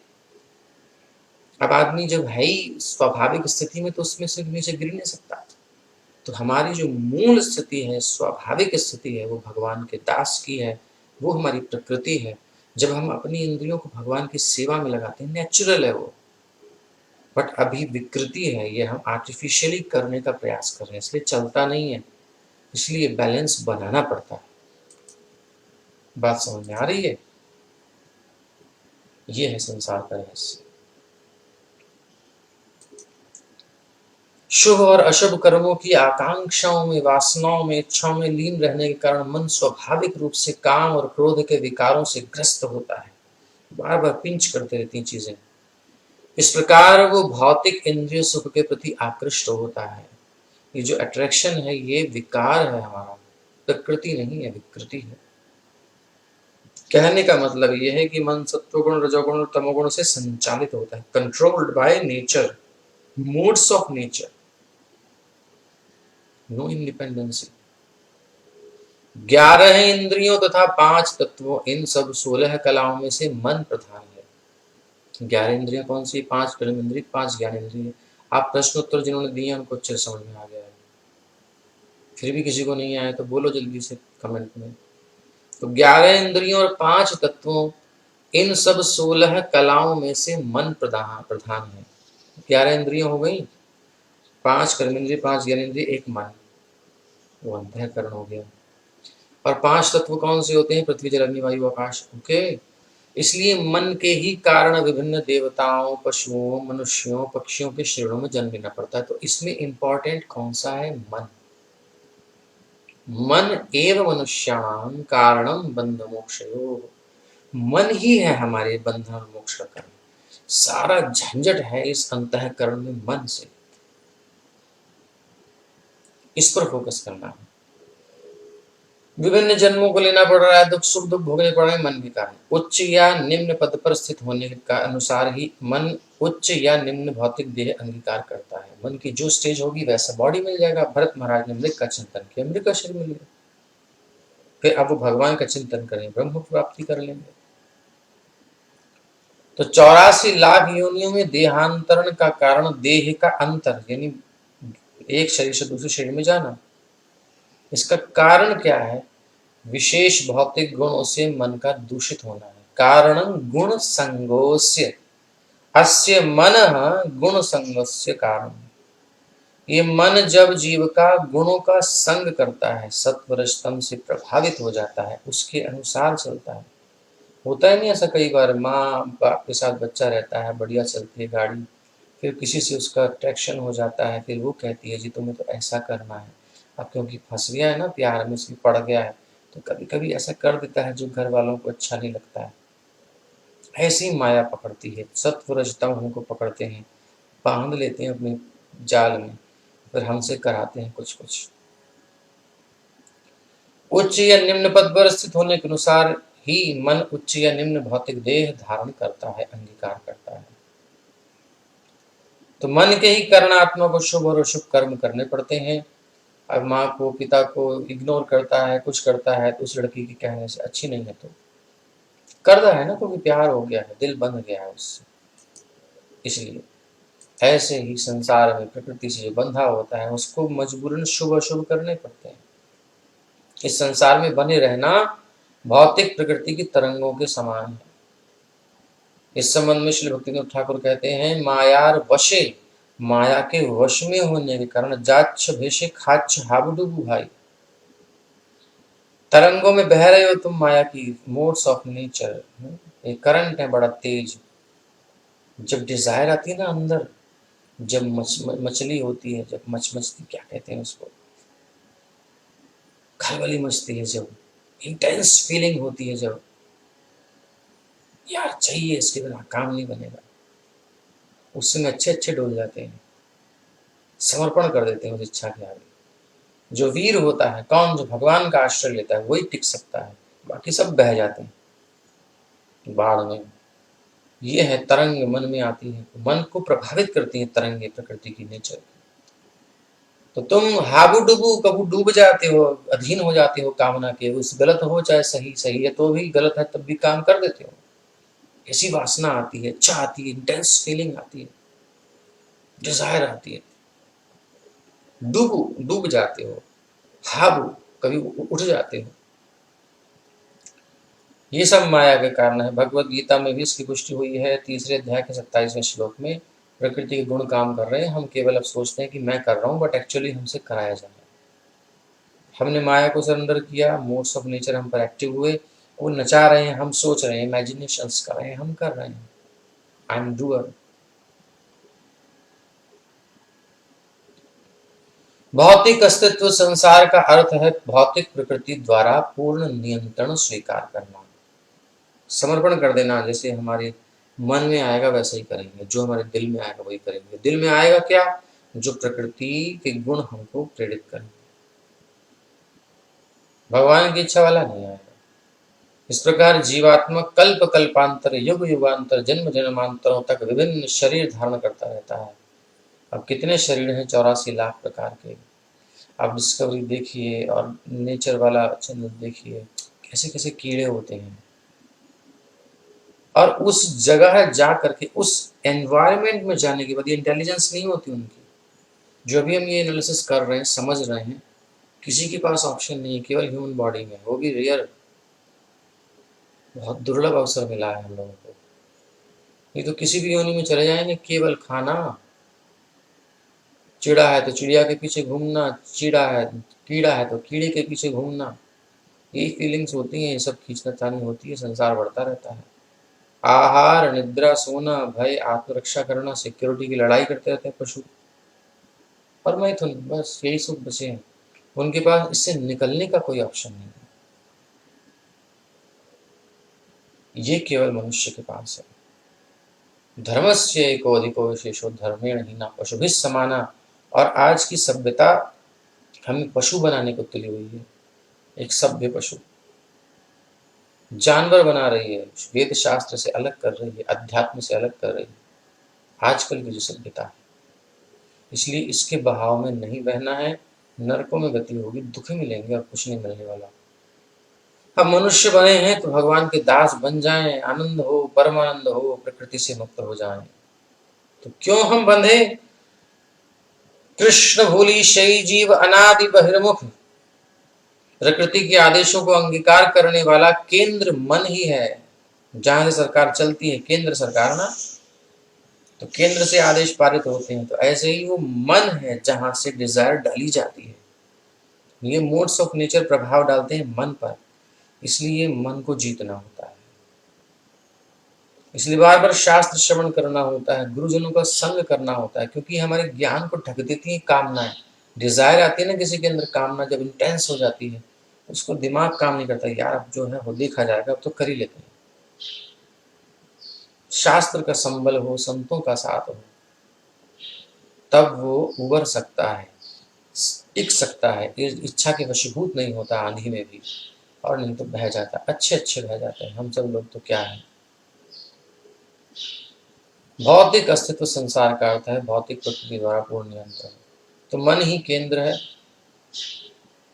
अब आदमी जब है ही स्वाभाविक स्थिति में, तो उसमें से नीचे गिर नहीं सकता। तो हमारी जो मूल स्थिति है, स्वाभाविक स्थिति है, वो भगवान के दास की है, वो हमारी प्रकृति है। जब हम अपनी इंद्रियों को भगवान की सेवा में लगाते हैं, नेचुरल है वो। बट अभी विकृति है, ये हम आर्टिफिशियली करने का प्रयास कर रहे हैं, इसलिए चलता नहीं है, इसलिए बैलेंस बनाना पड़ता है। बात समझ में आ रही है? ये है संसार का रहस्य। शुभ और अशुभ कर्मों की आकांक्षाओं में, वासनाओं में, इच्छाओं में लीन रहने के कारण मन स्वाभाविक रूप से काम और क्रोध के विकारों से ग्रस्त होता है, बार बार पिंच करते रहती हैं चीजें। इस प्रकार वो भौतिक इंद्रिय सुख के प्रति आकृष्ट होता है। ये जो अट्रैक्शन है, ये विकार है हमारा, प्रकृति नहीं है, विकृति है। कहने का मतलब ये है कि मन सत्वगुण, रजोगुण और तमोगुण से संचालित होता है, controlled by nature, moods of nature, no independency. 11 इंद्रियों तथा 5 तत्वों, इन सब 16 कलाओं में से मन प्रधान है। 11 इंद्रियां कौन सी? 5 कर्म इंद्रिय, 5 ज्ञान इंद्रिय। आप प्रश्न उत्तर जिन्होंने दिए उनको अच्छे समझ में आ गया है, फिर भी किसी को नहीं आया तो बोलो जल्दी से कमेंट में। तो 11 इंद्रियों और 5 तत्वों, इन सब 16 कलाओं में से मन प्रधान है। 11 इंद्रियां हो गई, 5 कर्मेंद्रिय, 5 ज्ञानेंद्रिय, एक मन, वो अंतःकरण हो गया। और 5 तत्व कौन से होते हैं? पृथ्वी, जल, अग्नि, वायु, आकाश। ओके। इसलिए मन के ही कारण विभिन्न देवताओं, पशुओं, मनुष्यों, पक्षियों के शरीरों में जन्म लेना पड़ता है। तो इसमें इंपॉर्टेंट कौन सा है? मन। मन एव मनुष्याणां कारणम बंध मोक्षयोः। मन ही है हमारे बंधन और मोक्ष का कारण। सारा झंझट है इस अंतःकरण में, मन से। इस पर फोकस करना है। विभिन्न जन्मों को लेना पड़ रहा है, दुख सुख दुख भोगने पड़ रहे हैं, मन के कारण। उच्च या निम्न पद पर स्थित होने का अनुसार ही मन उच्च या निम्न भौतिक देह अंगीकार करता है। मन की जो स्टेज होगी वैसा बॉडी मिल जाएगा। भरत महाराज ने मृग का चिंतन किया, मृग का शरीर मिल गया। फिर अब वो भगवान का चिंतन करें, ब्रह्म प्राप्ति कर लेंगे। तो 84 लाख योनियों में देहांतरण का कारण देह का अंतर, यानी एक शरीर से दूसरे शरीर में जाना। इसका कारण क्या है? विशेष भौतिक गुणों से मन का दूषित होना है। कारणं गुण संगोस्य, अस्य मनः गुण संगस्य कारण। ये मन जब जीव का गुणों का संग करता है, सत्व रजतम से प्रभावित हो जाता है, उसके अनुसार चलता है। होता है नहीं ऐसा? कई बार माँ बाप के साथ बच्चा रहता है, बढ़िया चलती है गाड़ी, फिर किसी से उसका अट्रैक्शन हो जाता है, फिर वो कहती है जी तुम्हें तो ऐसा करना है। अब क्योंकि फंस गया है ना प्यार में, उसकी पड़ गया है, तो कभी कभी ऐसा कर देता है जो घर वालों को अच्छा नहीं लगता है। ऐसी माया पकड़ती है, सत्व रजतम को पकड़ते हैं, बांध लेते हैं अपने जाल में, फिर हमसे कराते हैं कुछ कुछ। उच्च या निम्न पद पर स्थित होने के अनुसार ही मन उच्च या निम्न भौतिक देह धारण करता है, अंगीकार करता है। तो मन के ही करणात्मक और शुभ और अशुभ कर्म करने पड़ते हैं। अब माँ को पिता को इग्नोर करता है, कुछ करता है, तो उस लड़की के कहने से अच्छी नहीं है तो कर रहा है ना, क्योंकि प्यार हो गया है, दिल बंध गया है उससे। इसलिए ऐसे ही संसार में प्रकृति से जो बंधा होता है उसको मजबूरन शुभ अशुभ करने पड़ते हैं। इस संसार में बने रहना भौतिक प्रकृति की तरंगों के समान है। इस संबंध में श्री भक्तिविनोद ठाकुर कहते हैं, मायार वशे, माया के वश में होने के कारण जाच्छ भेषे खाच्छ हाबुडुबु भाई। तरंगों में बह रहे हो तुम माया की, मोड्स ऑफ नेचर, एक करंट है बड़ा तेज। जब डिजायर आती है ना अंदर, जब मछली होती है, जब मचमचती, क्या कहते हैं उसको, खलबली मचती है, जब इंटेंस फीलिंग होती है, जब यार चाहिए, इसके बिना काम नहीं बनेगा, उस समय अच्छे अच्छे डोल जाते हैं, समर्पण कर देते हैं उस इच्छा के आगे। जो वीर होता है कौन, जो भगवान का आश्रय लेता है वही टिक सकता है, बाकी सब बह जाते हैं बाढ़ में। ये है तरंग मन में आती है, मन को प्रभावित करती है तरंगे प्रकृति की नेचर। तो तुम हाबू डुबू कबू डूब जाते हो, अधीन हो जाते हो कामना के, उस गलत हो चाहे सही, सही है तो भी, गलत है तब भी काम कर देते हो। ऐसी वासना आती है, इच्छा आती है, इंटेंस फीलिंग आती है, डिजायर आती है, डूबू डूब जाते हो, हाबू कभी उठ जाते हो। ये सब माया के कारण है। भगवत गीता में भी इसकी पुष्टि हुई है। 3 अध्याय के 27वें श्लोक में प्रकृति के गुण काम कर रहे हैं, हम केवल अब सोचते हैं कि मैं कर रहा हूँ, बट एक्चुअली हमसे कराया जा रहा है। हमने माया को सरेंडर किया, मोड्स ऑफ नेचर हम पर एक्टिव हुए, वो नचा रहे हैं, हम सोच रहे हैं, इमेजिनेशंस कर रहे हैं, हम कर रहे हैं। I am doer. भौतिक अस्तित्व संसार का अर्थ है भौतिक प्रकृति द्वारा पूर्ण नियंत्रण स्वीकार करना, समर्पण कर देना। जैसे हमारे मन में आएगा वैसा ही करेंगे, जो हमारे दिल में आएगा वही करेंगे। दिल में आएगा क्या, जो प्रकृति के गुण हमको प्रेरित करें, भगवान की इच्छा वाला नहीं आएगा। इस प्रकार जीवात्मा कल्प कल्पांतर, युग युगांतर, जन्म जन्मांतरों तक विभिन्न शरीर धारण करता रहता है। अब कितने शरीर हैं, 84 लाख प्रकार के। आप डिस्कवरी देखिए और नेचर वाला चैनल देखिए, कैसे कैसे कीड़े होते हैं। और उस जगह जा करके, उस एनवायरनमेंट में जाने के बाद, ये इंटेलिजेंस नहीं होती उनकी, जो भी हम ये एनालिसिस कर रहे हैं, समझ रहे हैं, किसी के पास ऑप्शन नहीं है, केवल ह्यूमन बॉडी में, वो भी रेयर, बहुत दुर्लभ अवसर मिला है हम लोगों को। नहीं तो किसी भी योनि में चले जाएंगे, केवल खाना, चिड़ा है तो चिड़िया के पीछे घूमना, चिड़ा है, कीड़ा है तो कीड़े के पीछे घूमना, यही फीलिंग्स होती हैं, ये सब खींचतानी होती है, संसार बढ़ता रहता है। आहार, निद्रा, सोना, भय, आत्मरक्षा करना, सिक्योरिटी की लड़ाई करते रहते हैं पशु और मैथुन, बस यही सब बचे हैं। उनके पास इससे निकलने का कोई ऑप्शन नहीं है, ये केवल मनुष्य के पास है। धर्मस्य एको अधिको विशेषो धर्मेण हीना पशुभिः समाना। और आज की सभ्यता हमें पशु बनाने को तुली हुई है, एक सभ्य पशु, जानवर बना रही है, वेद शास्त्र से अलग कर रही है, अध्यात्म से अलग कर रही है आजकल की जो सभ्यता है। इसलिए इसके बहाव में नहीं बहना है, नरकों में गति होगी, दुख मिलेंगे और कुछ नहीं मिलने वाला। अब मनुष्य बने हैं तो भगवान के दास बन जाएं, आनंद हो, परमानंद हो, प्रकृति से मुक्त हो जाएं। तो क्यों हम बंधे? कृष्ण भूली शयी जीव अनादि बहिर्मुख, प्रकृति के आदेशों को अंगीकार करने वाला केंद्र मन ही है। जहां से सरकार चलती है, केंद्र सरकार ना, तो केंद्र से आदेश पारित होते हैं। तो ऐसे ही वो मन है जहां से डिजायर डाली जाती है। ये मोड्स ऑफ नेचर प्रभाव डालते हैं मन पर, इसलिए मन को जीतना होता है। इसलिए बार बार शास्त्र श्रवण करना होता है, गुरुजनों का संग करना होता है, क्योंकि हमारे ज्ञान को ढक देती है कामनाएं। डिजायर आती है ना किसी के अंदर, कामना जब इंटेंस हो जाती है, उसको दिमाग काम नहीं करता, यार अब जो है वो देखा जाएगा, अब तो कर ही लेते हैं। शास्त्र का संबल हो, संतों का साथ हो, तब वो उबर सकता है, टिक सकता है, इच्छा के वशीभूत नहीं होता आंधी में भी। और नहीं तो बह जाता, अच्छे अच्छे बह जाते हैं। हम सब लोग तो क्या है, भौतिक अस्तित्व संसार का अर्थ है भौतिक प्रकृति द्वारा पूर्ण नियंत्रण। तो मन ही केंद्र है।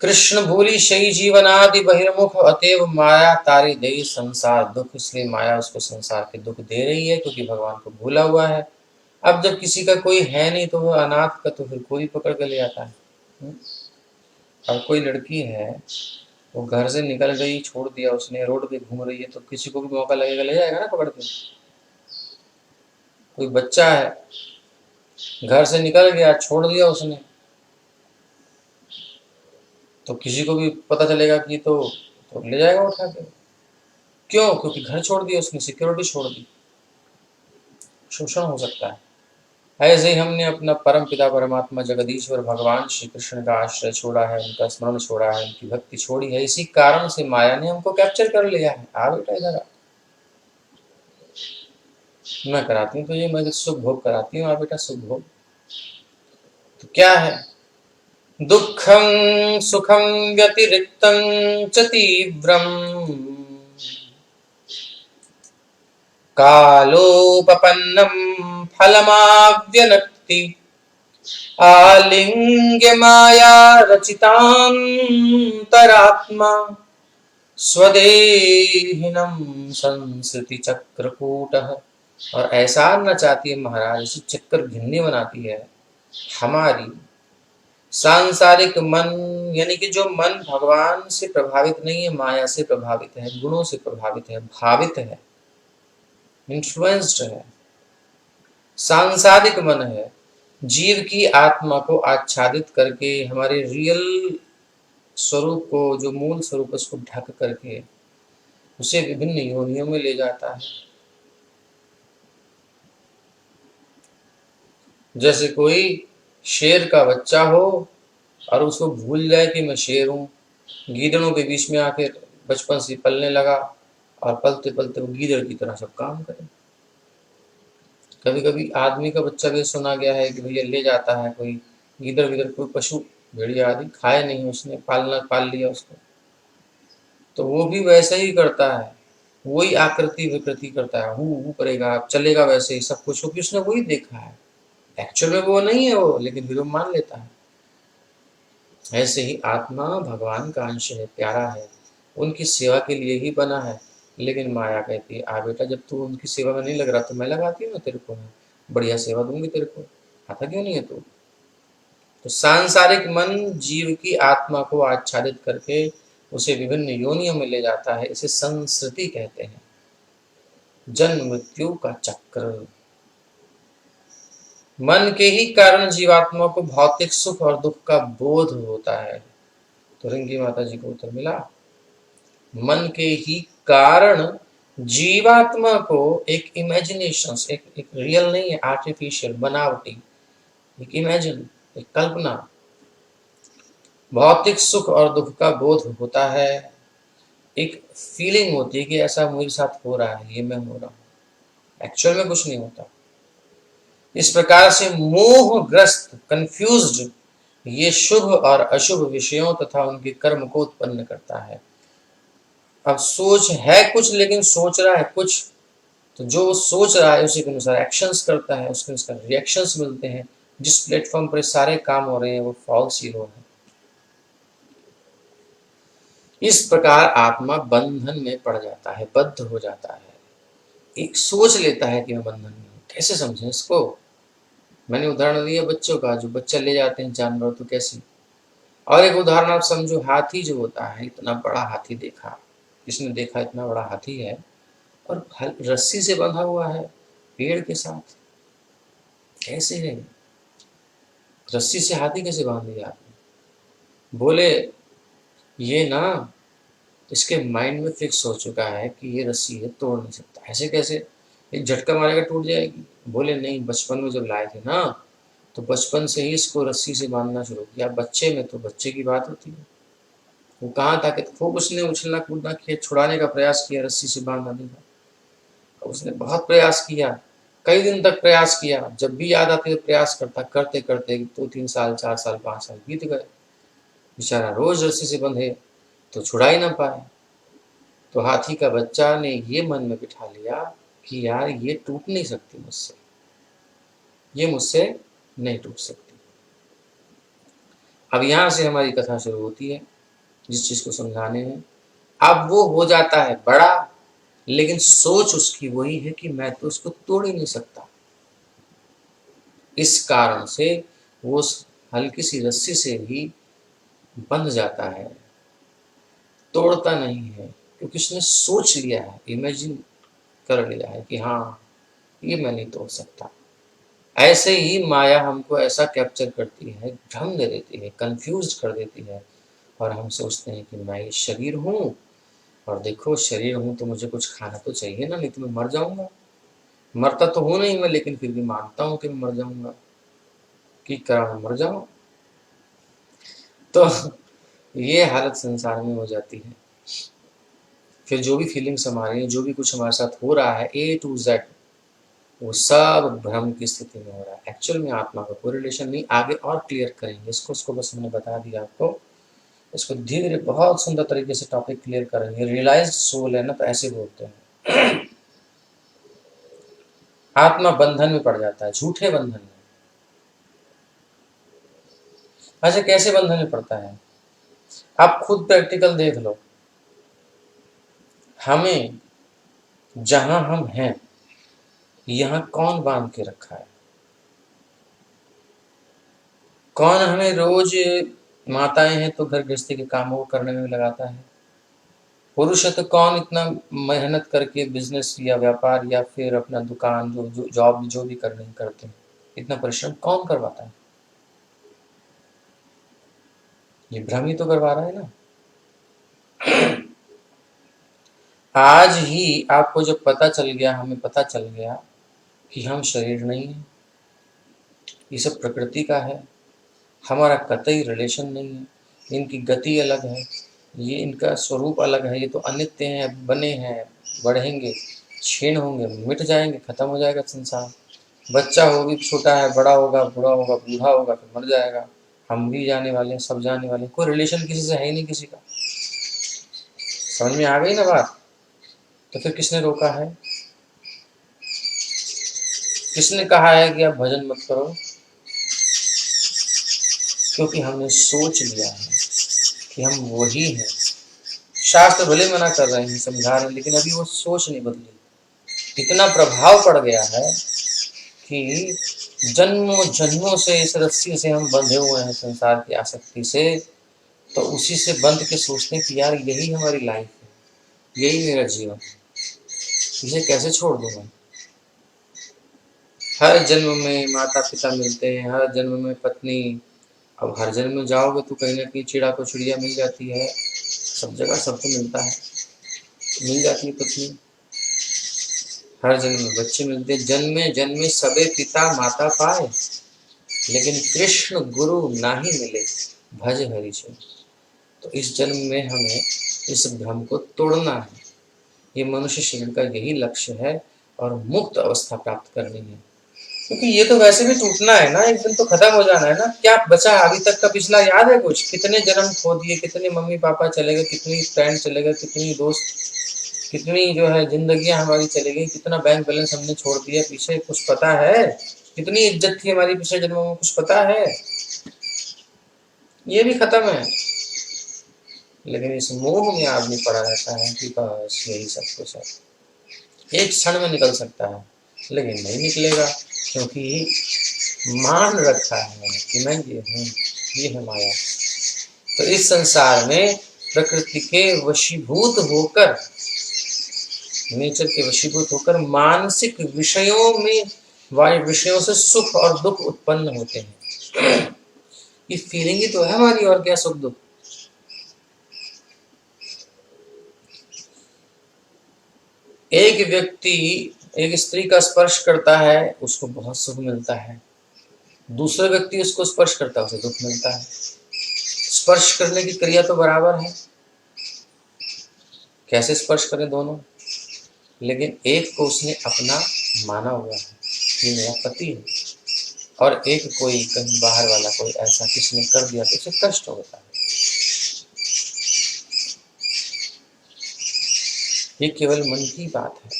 कृष्ण भूली शही जीवनादि बहिर्मुख, अतएव माया तारी दे संसार दुख। इसलिए माया उसको संसार के दुख दे रही है, क्योंकि भगवान को भूला हुआ है। अब जब किसी का कोई है नहीं तो वो अनाथ का तो फिर कोई पकड़ के ले आता है। अब कोई लड़की है, वो घर से निकल गई, छोड़ दिया उसने, रोड पे घूम रही है, तो किसी को भी मौका लगेगा, ले जाएगा ना पकड़ के। कोई बच्चा है, घर से निकल गया, छोड़ दिया उसने, तो किसी को भी पता चलेगा कि तो ले जाएगा उठा के। क्यों? क्योंकि घर छोड़ दिया उसने, सिक्योरिटी छोड़ दी, शोषण हो सकता है। ऐसे ही हमने अपना परम पिता परमात्मा जगदीश्वर भगवान श्री कृष्ण का आश्रय छोड़ा है, उनका स्मरण छोड़ा है, उनकी भक्ति छोड़ी है। इसी कारण से माया ने हमको कैप्चर कर लिया है। आ बेटा इधर आ, मैं कराती हूँ तो ये, मैं सुख भोग कराती हूँ, आ बेटा सुख भोग। तो क्या है? दुखं सुखं व्यतिरिक्तं च तीव्रम्, कालोपपन्नं फलमाव्यनक्ति, आलिंग्य माया रचितांतरात्मा, स्वदेहिनं संसृति चक्रकूटः। और ऐसा न चाहती है महाराज, इसी चक्कर घिन्नी बनाती है हमारी सांसारिक मन, यानी कि जो मन भगवान से प्रभावित नहीं है, माया से प्रभावित है, गुणों से प्रभावित है, भावित है, इन्फ्लुएंस्ड है, सांसारिक मन है। जीव की आत्मा को आच्छादित करके, हमारे रियल स्वरूप को, जो मूल स्वरूप उसको ढक करके उसे विभिन्न योनियों में ले जाता है। जैसे कोई शेर का बच्चा हो और उसको भूल जाए कि मैं शेर हूँ, गीदड़ों के बीच में आकर बचपन से पलने लगा और पलते पलते वो गीदड़ की तरह सब काम करे। कभी कभी आदमी का बच्चा भी सुना गया है कि भैया ले जाता है कोई गीदड़ विदड़, कोई पशु भेड़िया आदि, खाए नहीं उसने, पाल लिया उसको, तो वो भी वैसे ही करता है, वही आकृति विकृति करता है, हु करेगा, चलेगा वैसे ही सब कुछ, क्योंकि उसने वही देखा है। एक्चुअल में वो नहीं है वो, लेकिन फिर वो मान लेता है। ऐसे ही आत्मा भगवान का अंश है, प्यारा है, उनकी सेवा के लिए ही बना है। लेकिन माया कहती है, आ बेटा जब तू उनकी सेवा में नहीं लग रहा तो मैं लगाती हूँ ना तेरे को, मैं बढ़िया सेवा दूंगी तेरे को, आता क्यों नहीं है तू? तो सांसारिक मन जीव की आत्मा को आच्छादित करके उसे विभिन्न योनियों में ले जाता है। इसे संस्कृति कहते हैं, जन्म मृत्यु का चक्र। मन के ही कारण जीवात्मा को भौतिक सुख और दुख का बोध होता है। तो रिंकी माता जी को उत्तर मिला, मन के ही कारण जीवात्मा को एक इमेजिनेशन, एक रियल नहीं है, आर्टिफिशियल, बनावटी, एक इमेजिन, एक कल्पना, भौतिक सुख और दुख का बोध होता है। एक फीलिंग होती है कि ऐसा मेरे साथ हो रहा है, ये मैं हो रहा हूँ, एक्चुअल में कुछ नहीं होता। इस प्रकार से मोहग्रस्त, कंफ्यूज्ड, ये शुभ और अशुभ विषयों तथा उनके कर्म को उत्पन्न करता है। अब सोच है कुछ लेकिन सोच रहा है कुछ, तो जो वो सोच रहा है उसी के अनुसार एक्शंस करता है, उसके अनुसार रिएक्शंस मिलते हैं। जिस प्लेटफॉर्म पर सारे काम हो रहे हैं वो फॉल्स हीरो है। इस प्रकार आत्मा बंधन में पड़ जाता है, बद्ध हो जाता है, एक सोच लेता है कि मैं बंधन में हूँ। कैसे समझें इसको? मैंने उदाहरण दिया बच्चों का, जो बच्चा ले जाते हैं जानवर, तो कैसे। और एक उदाहरण आप समझो, हाथी जो होता है, इतना बड़ा हाथी देखा, किसने देखा इतना बड़ा हाथी है और रस्सी से बंधा हुआ है पेड़ के साथ, कैसे है? रस्सी से हाथी कैसे बांध दिया आपने? बोले ये ना इसके माइंड में फिक्स हो चुका है कि ये रस्सी है, तोड़ नहीं सकता। ऐसे कैसे? एक झटका मारेगा टूट जाएगी। बोले नहीं, बचपन में जब लाए थे ना, तो बचपन से ही इसको रस्सी से बांधना शुरू किया। बच्चे में तो बच्चे की बात होती है, वो कहाँ था कि खूब उसने उछलना कूदना किया, छुड़ाने का प्रयास किया रस्सी से बांधने का। उसने बहुत प्रयास किया, कई दिन तक प्रयास किया, जब भी याद आती तो प्रयास करता, करते करते 2-3 साल, 4 साल, 5 साल बीत गए। बेचारा रोज रस्सी से बंधे तो छुड़ा ही ना पाए। तो हाथी का बच्चा ने ये मन में बिठा लिया कि यार ये टूट नहीं सकती मुझसे, ये मुझसे नहीं टूट सकती। अब यहाँ से हमारी कथा शुरू होती है जिस चीज को समझाने में। अब वो हो जाता है बड़ा, लेकिन सोच उसकी वही है कि मैं तो उसको तोड़ ही नहीं सकता। इस कारण से वो उस हल्की सी रस्सी से ही बंध जाता है, तोड़ता नहीं है, क्योंकि उसने सोच लिया है, इमेजिन कर लिया है कि हाँ ये मैं नहीं तोड़ सकता। ऐसे ही माया हमको ऐसा कैप्चर करती है, भ्रम दे देती है, कंफ्यूज कर देती है, और हम सोचते हैं कि मैं ये शरीर हूँ, और देखो शरीर हूँ तो मुझे कुछ खाना तो चाहिए ना, नहीं तो मैं मर जाऊंगा। मरता तो हूँ नहीं मैं, लेकिन फिर भी मानता हूँ कि मैं मर जाऊंगा, कि करा मैं मर जाऊँ। तो ये हालत संसार में हो जाती है। फिर जो भी फीलिंग्स हमारी, जो भी कुछ हमारे साथ हो रहा है A to Z, वो सब भ्रम की स्थिति में हो रहा है। एक्चुअल में आत्मा का कोई रिलेशन नहीं। आगे और क्लियर करेंगे इसको बस मैंने बता दिया आपको। इसको धीरे धीरे बहुत सुंदर तरीके से टॉपिक क्लियर करेंगे। रियलाइज्ड सोल है ना, तो ऐसे बोलते हैं। आत्मा बंधन में पड़ जाता है, झूठे बंधन में। अच्छा, कैसे बंधन में पड़ता है? आप खुद प्रैक्टिकल देख लो। हमें जहां हम हैं यहाँ कौन बांध के रखा है? कौन हमें रोज, माताएं हैं तो घर गृहस्थी के कामों को करने में लगाता है। पुरुष है तो कौन इतना मेहनत करके बिजनेस या व्यापार या फिर अपना दुकान, जो जॉब जो भी करते हैं, इतना परिश्रम कौन करवाता है? ये भ्रम ही तो करवा रहा है ना। आज ही आपको जब पता चल गया, हमें पता चल गया कि हम शरीर नहीं है, ये सब प्रकृति का है, हमारा कतई रिलेशन नहीं है, इनकी गति अलग है, ये इनका स्वरूप अलग है, ये तो अनित्य हैं, बने हैं, बढ़ेंगे, क्षीण होंगे, मिट जाएंगे, खत्म हो जाएगा संसार। बच्चा हो भी छोटा है, बड़ा होगा, बूढ़ा होगा, बूढ़ा होगा, फिर मर जाएगा। हम भी जाने वाले हैं, सब जाने वाले हैं, कोई रिलेशन किसी से है ही नहीं किसी का। समझ में आ गई ना बात? तो फिर किसने रोका है? किसने कहा है कि आप भजन मत करो? क्योंकि हमने सोच लिया है कि हम वही हैं। शास्त्र भले मना कर रहे हैं, समझा रहे हैं, लेकिन अभी वो सोच नहीं बदली। इतना प्रभाव पड़ गया है कि जन्मों जन्मों से इस रस्सी से हम बंधे हुए हैं, संसार की आसक्ति से। तो उसी से बंध के सोचते हैं कि यार यही हमारी लाइफ है, यही मेरा जीवन है, इसे कैसे छोड़ दूँ मैं? हर जन्म में माता पिता मिलते हैं, हर जन्म में पत्नी। अब हर जन्म में जाओगे तो कहीं ना कहीं चिड़ा को चिड़िया मिल जाती है, सब जगह सबको मिलता है, मिल जाती है पत्नी। हर जन्म में बच्चे मिलते, जन्मे जन्मे सबे पिता माता पाए, लेकिन कृष्ण गुरु नाही मिले, भज हरि जन। तो इस जन्म में हमें इस भ्रम को तोड़ना है। ये मनुष्य शरीर का यही लक्ष्य है, और मुक्त अवस्था प्राप्त करनी है। क्योंकि ये तो वैसे भी टूटना है ना, एक दिन तो खत्म हो जाना है ना। क्या बचा अभी तक का पिछला याद है कुछ? कितने जन्म खो दिए, कितने मम्मी पापा चले गए, कितनी फ्रेंड चले गए, कितनी दोस्त, कितनी जो है जिंदगियां हमारी चली गई, कितना बैंक बैलेंस हमने छोड़ दिया पीछे, कुछ पता है? कितनी इज्जत थी हमारी पिछले जन्मों में, कुछ पता है? ये भी खत्म है। लेकिन इस मोह में आदमी पड़ा रहता है कि बस यही सब कुछ है, एक क्षण में निकल सकता है, लेकिन नहीं निकलेगा, क्योंकि मान रखा है कि मैं ये हूँ, ये है माया। तो इस संसार में प्रकृति के वशीभूत होकर, नेचर के वशीभूत होकर मानसिक विषयों में, वायु विषयों से सुख और दुख उत्पन्न होते हैं। ये फीलिंग ही तो है हमारी, और क्या सुख दुख? एक व्यक्ति एक स्त्री का स्पर्श करता है, उसको बहुत सुख मिलता है। दूसरा व्यक्ति उसको स्पर्श करता है, उसे दुख मिलता है। स्पर्श करने की क्रिया तो बराबर है, कैसे स्पर्श करें दोनों, लेकिन एक को उसने अपना माना हुआ है, ये मेरा पति है, और एक कोई कहीं बाहर वाला कोई ऐसा किसी ने कर दिया तो उसे कष्ट होता है। ये केवल मन की बात है।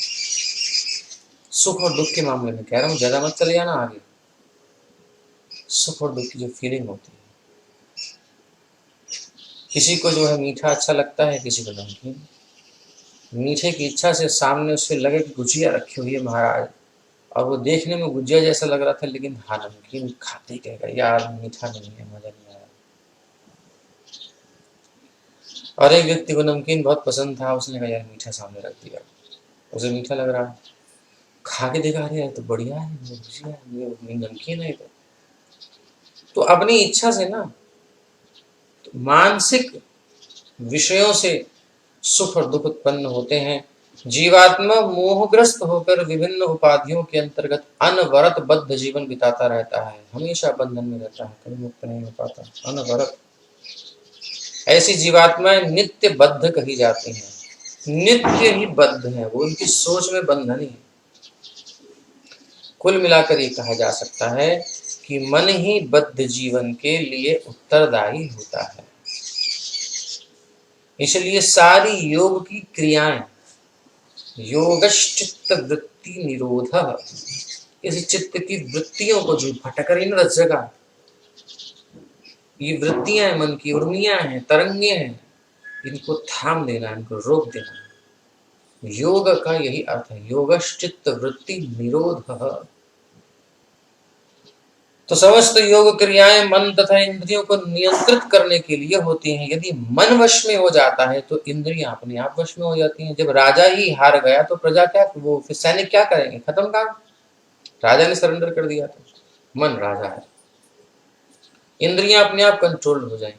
सुख और दुख के मामले में कह रहा हूँ, ज्यादा मत चले जाना आगे। सुख और दुख की जो फीलिंग होती है, किसी को जो है मीठा अच्छा लगता है, किसी को नमकीन। मीठे की इच्छा से सामने उससे लगे कि गुजिया रखी हुई है महाराज, और वो देखने में गुजिया जैसा लग रहा था, लेकिन हाँ नमकीन खाते ही कहेगा यार मीठा नहीं है, मजा नहीं आया। और एक व्यक्ति को नमकीन बहुत पसंद था, उसने कहा यार मीठा सामने रख दिया, उसे मीठा लग रहा है, खा के देखा, अरे यार तो बढ़िया है, ये गुजिया है, ये नमकीन है। तो अपनी इच्छा से ना, तो मानसिक विषयों से सुख और दुख उत्पन्न होते हैं। जीवात्मा मोहग्रस्त होकर विभिन्न उपाधियों के अंतर्गत अनवरत बद्ध जीवन बिताता रहता है, हमेशा बंधन में रहता है, कभी मुक्त नहीं हो पाता, अनवरत। ऐसी जीवात्माएं नित्य बद्ध कही जाती हैं, नित्य ही बद्ध है, वो उनकी सोच में बंधन ही है। कुल मिलाकर ये कहा जा सकता है कि मन ही बद्ध जीवन के लिए उत्तरदायी होता है। इसलिए सारी योग की क्रियाएं, योगश्चित्त वृत्ति निरोध, इस चित्त की वृत्तियों को जो भटक रही ना जगह, ये वृत्तियां हैं, मन की उर्मियां हैं, तरंगे हैं, इनको थाम देना, इनको रोक देना। योग का यही अर्थ है, योगश्चित्त वृत्ति निरोध। तो समस्त योग क्रियाएं मन तथा इंद्रियों को नियंत्रित करने के लिए होती हैं। यदि मन वश में हो जाता है तो इंद्रियां अपने आप वश में हो जाती हैं। जब राजा ही हार गया तो प्रजा क्या, वो फिर सैनिक क्या करेंगे, खत्म काम, राजा ने सरेंडर कर दिया तो मन राजा है, इंद्रियां अपने आप कंट्रोल हो जाएंगी।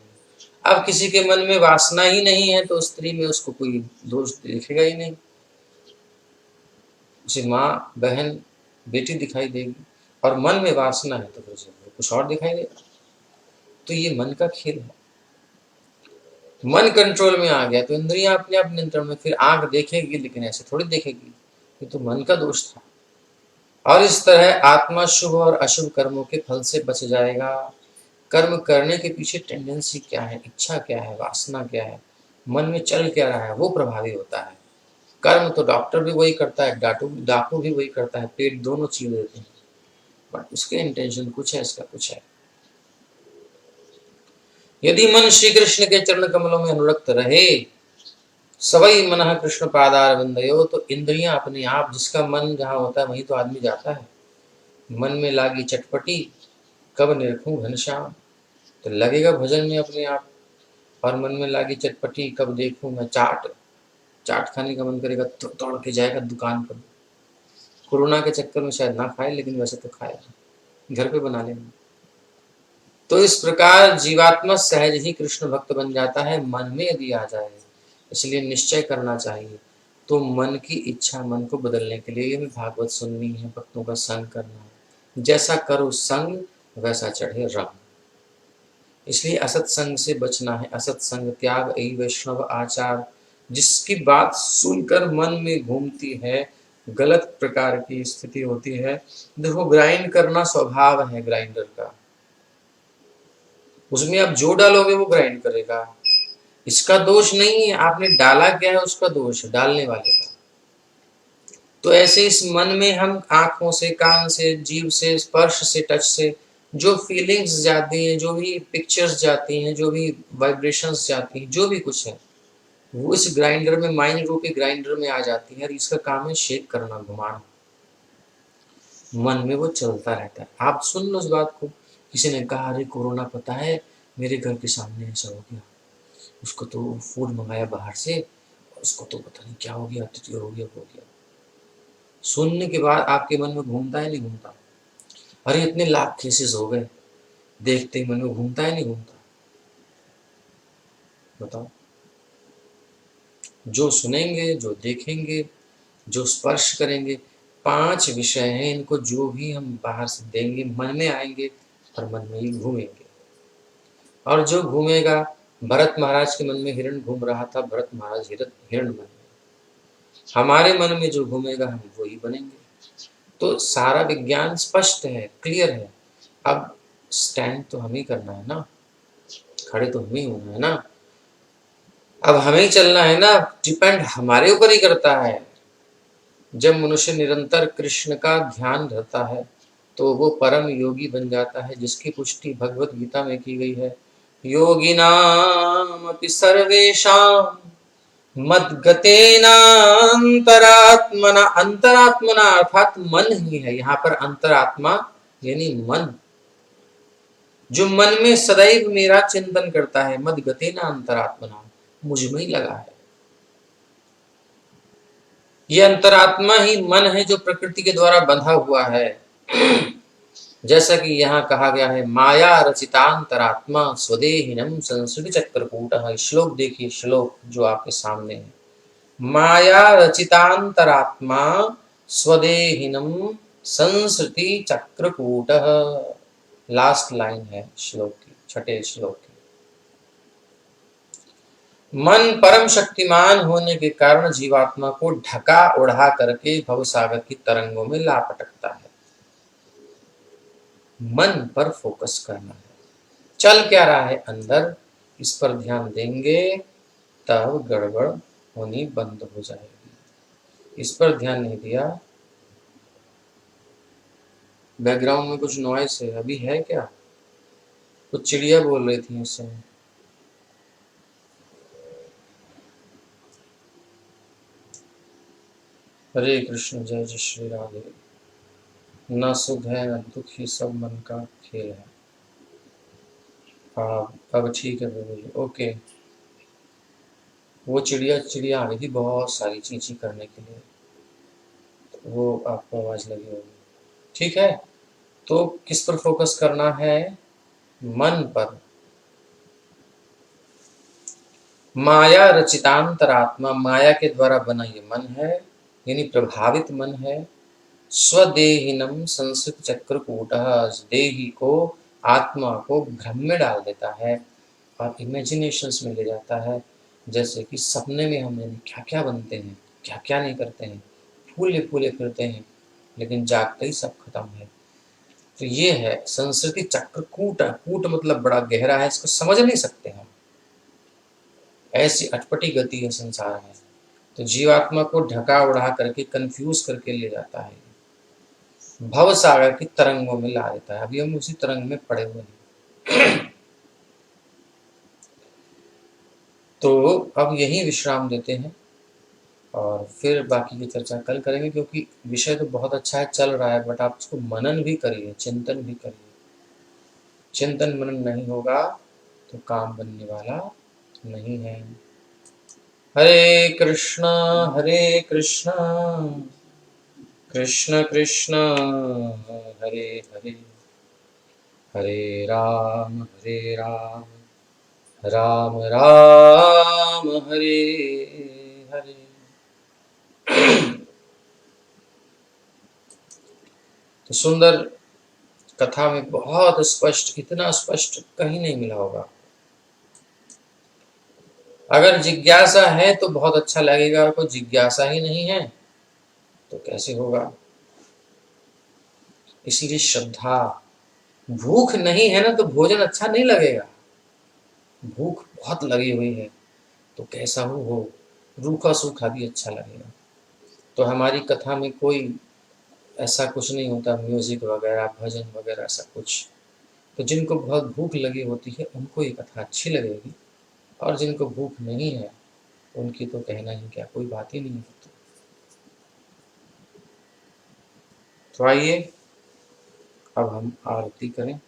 अब किसी के मन में वासना ही नहीं है तो स्त्री में उसको कोई दोष दिखेगा ही नहीं, उसे माँ बहन बेटी दिखाई देगी, और मन में वासना है तो फिर कुछ और दिखाई देगा। तो ये मन का खेल है। मन कंट्रोल में आ गया तो इंद्रियां अपने आप नियंत्रण में, फिर आंख देखेगी लेकिन ऐसे थोड़ी देखेगी, ये तो मन का दोष था। और इस तरह आत्मा शुभ और अशुभ कर्मों के फल से बच जाएगा। कर्म करने के पीछे टेंडेंसी क्या है, इच्छा क्या है, वासना क्या है, मन में चल क्या रहा है, वो प्रभावी होता है। कर्म तो डॉक्टर भी वही करता है, डाकू भी वही करता है, पेट दोनों चीज देते हैं, बट उसके इंटेंशन कुछ है, इसका कुछ है। यदि मन श्री कृष्ण के चरण कमलों में अनुरक्त रहे, सवई मन कृष्ण पादार विंदयो, तो इंद्रियां अपने आप, जिसका मन जहां होता है वहीं तो आदमी जाता है। मन में लागी चटपटी, कब निरखूं घनश्याम, तो लगेगा भजन में अपने आप। और मन में लागी चटपटी, कब देखूं मैं चाट, चाट खाने का मन करेगा तो दौड़ के जाएगा दुकान पर। कोरोना के चक्कर में शायद ना खाए, लेकिन वैसे तो खाएगा, घर पे बना लेना। तो इस प्रकार जीवात्मा सहज ही कृष्ण भक्त बन जाता है, मन में यदि आ जाए। इसलिए निश्चय करना चाहिए, तो मन की इच्छा, मन को बदलने के लिए हमें भागवत सुननी है, भक्तों का संग करना है। जैसा करो संग वैसा चढ़े रंग। इसलिए असत्संग से बचना है, असत्संग त्याग यही वैष्णव आचार। जिसकी बात सुनकर मन में घूमती है, गलत प्रकार की स्थिति होती है। देखो ग्राइंड करना स्वभाव है ग्राइंडर का, उसमें आप जो डालोगे वो ग्राइंड करेगा, इसका दोष नहीं है, आपने डाला क्या है उसका दोष है, डालने वाले का। तो ऐसे इस मन में हम आंखों से, कान से, जीभ से, स्पर्श से, टच से जो फीलिंग्स जाती हैं, जो भी पिक्चर्स जाती हैं, जो भी वाइब्रेशंस जाती हैं, जो भी कुछ है, वो इस ग्राइंडर में, माइंड रूपी ग्राइंडर में आ जाती है। और इसका काम है शेक करना, घुमाना, मन में वो चलता रहता है। आप सुन लो इस बात को। किसी ने कहा अरे कोरोना पता है मेरे घर के सामने ऐसा हो गया, उसको तो फूड मंगाया बाहर से, उसको तो पता नहीं क्या हो गया, तितली हो गया, हो गया। सुनने के बाद आपके मन में घूमता है नहीं घूमता, अरे इतने लाख केसेस हो गए, देखते ही मन में घूमता है नहीं घूमता, बताओ। जो सुनेंगे, जो देखेंगे, जो स्पर्श करेंगे, 5 विषय हैं, इनको जो भी हम बाहर से देंगे मन में आएंगे और मन में ही घूमेंगे। और जो घूमेगा, भरत महाराज के मन में हिरण घूम रहा था, भरत महाराज हिरण बन गए। हमारे मन में जो घूमेगा हम वही बनेंगे। तो सारा विज्ञान स्पष्ट है, क्लियर है। अब स्टैंड तो हमें करना है ना, खड़े तो हमें होना है ना। अब हमें ही चलना है ना, डिपेंड हमारे ऊपर ही करता है। जब मनुष्य निरंतर कृष्ण का ध्यान धरता है तो वो परम योगी बन जाता है, जिसकी पुष्टि भगवत गीता में की गई है। योगिनामपि सर्वेषां मद्गतेनांतरात्मना, अंतरात्मना अर्थात मन ही है यहाँ पर अंतरात्मा यानी मन, जो मन में सदैव मेरा चिंतन करता है। मद्गतेना अंतरात्मना, मुझ में ही लगा है। ये अंतरात्मा ही मन है जो प्रकृति के द्वारा बंधा हुआ है। जैसा कि यहाँ कहा गया है, माया रचितांतरात्मा स्वदेहिनम संस्कृति चक्रकूट। श्लोक देखिए, श्लोक जो आपके सामने है, माया रचितांतरात्मा स्वदेहिनम संस्कृति चक्रकूट। लास्ट लाइन है श्लोक की, छठे श्लोक की। मन परम शक्तिमान होने के कारण जीवात्मा को ढका ओढ़ा करके भवसागर की तरंगों में ला पटकता है। मन पर फोकस करना है। चल क्या रहा है अंदर, इस पर ध्यान देंगे तब गड़बड़ होनी बंद हो जाएगी। इस पर ध्यान नहीं दिया, बैकग्राउंड में कुछ नॉइस है, अभी है क्या? कुछ चिड़िया बोल रही थी उस समय। हरे कृष्ण, जय जय श्री राधे। न सुख है न दुख, ही सब मन का खेल है। अब ठीक है बोलिए, ओके। वो चिड़िया आ गई थी बहुत सारी चींची करने के लिए, तो वो आपको आवाज लगी होगी। ठीक है, तो किस पर फोकस करना है? मन पर। माया रचितांतरात्मा, माया के द्वारा बना ये मन है, यानी प्रभावित मन है। स्वदेहिनम संस्कृत चक्रकूट, देही को, आत्मा को भ्रम में डाल देता है और इमेजिनेशंस में ले जाता है। जैसे कि सपने में हम क्या क्या बनते हैं, क्या क्या नहीं करते हैं, फूले फूले फिरते हैं, लेकिन जागते ही सब खत्म है। तो ये है संस्कृति चक्रकूट। कूट मतलब बड़ा गहरा है, इसको समझ नहीं सकते हम, ऐसी अटपटी गति है संसार में। तो जीवात्मा को ढका उड़ा करके कंफ्यूज करके ले जाता है, भव सागर की तरंगों में ला देता है। अभी हम उसी तरंग में पड़े हुए हैं। तो अब यही विश्राम देते हैं और फिर बाकी की चर्चा कल करेंगे, क्योंकि विषय तो बहुत अच्छा है, चल रहा है, बट आप उसको मनन भी करिए, चिंतन भी करिए। चिंतन मनन नहीं होगा तो काम बनने वाला नहीं है। हरे कृष्णा कृष्ण कृष्ण हरे हरे, हरे राम राम राम हरे हरे। तो सुंदर कथा में बहुत स्पष्ट, इतना स्पष्ट कहीं नहीं मिला होगा। अगर जिज्ञासा है तो बहुत अच्छा लगेगा, और कोई जिज्ञासा ही नहीं है तो कैसे होगा? इसीलिए श्रद्धा, भूख नहीं है ना तो भोजन अच्छा नहीं लगेगा। भूख बहुत लगी हुई है तो कैसा हो, रूखा सूखा भी अच्छा लगेगा। तो हमारी कथा में कोई ऐसा कुछ नहीं होता, म्यूजिक वगैरह, भजन वगैरह, ऐसा कुछ। तो जिनको बहुत भूख लगी होती है उनको ये कथा अच्छी लगेगी, और जिनको भूख नहीं है उनकी तो कहना ही क्या, कोई बात ही नहीं होती। तो आइए अब हम आरती करें।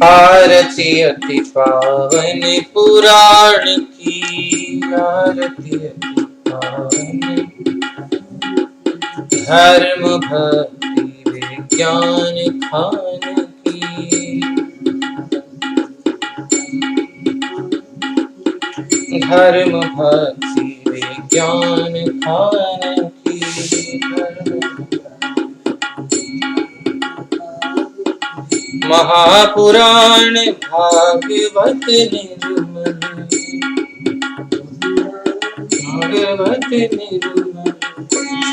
आरती अति पावन पुराण की, आरती अति पावन, धर्म भक्ति विज्ञान खान की, धर्म भक्ति विज्ञान खान की। महापुराण भागवत निरुमन, भागवत निरुमन,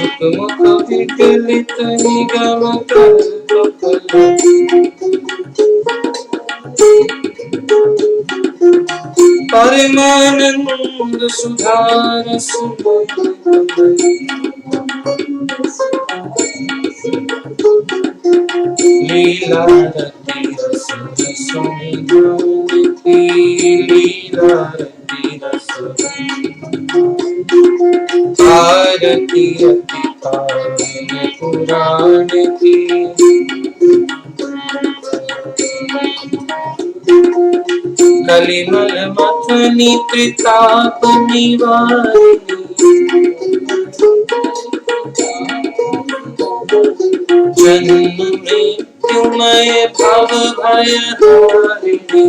सुख मुख विकलित निगम कल्प परमानंद सुधारस लीला रति रस की लीला रति रस आरती अति पावन पुराण की कलिमल मथनी त्रिताप निवारिणी जन्म मृत्युमय भव भय हारिणी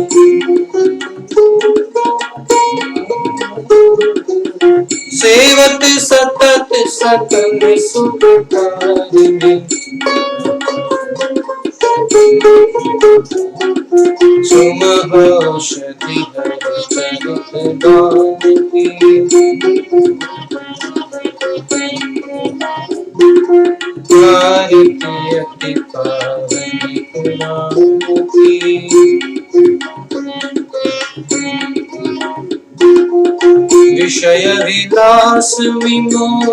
सेवत सतत सकल सुखकारिणी सुमहोषधि हर चरित गान की आरती अति पावन पुराण की विषय विलास विमोह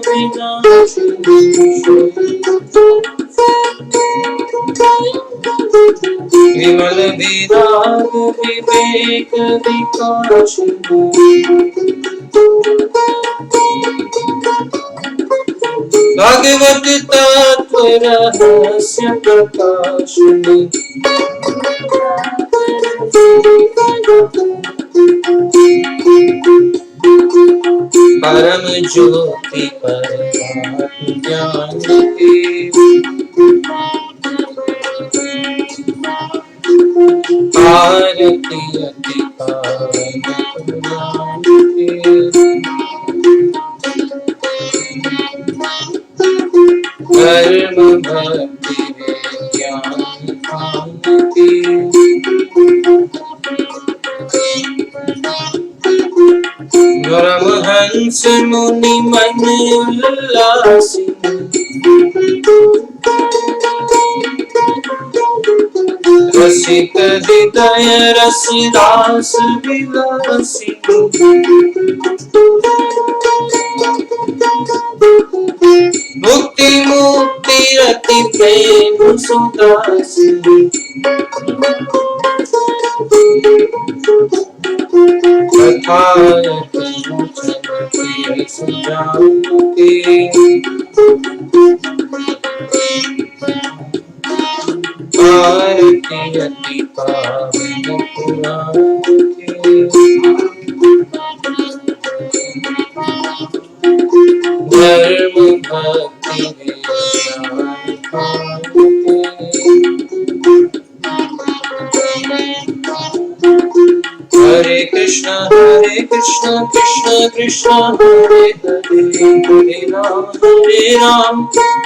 विनाशिनी विमल विराग विवेक विकासिनी भगवत तत्व रहस्य प्रकाशिनी परम ज्योति परमात्म ज्ञान की आरती अति पावन पुराण की धर्म भक्ति विज्ञान की परमहंस मुनि मन उल्लासिनी रसिक हृदय रस रास विलासिनी मुक्ति मुक्ति रति प्रेम सुदासिनी कथायत लोचन सुजानकी आरती अति पावन पुराण की धर्म भक्ति विज्ञान हरे कृष्ण कृष्ण कृष्ण हरे हरे हरे राम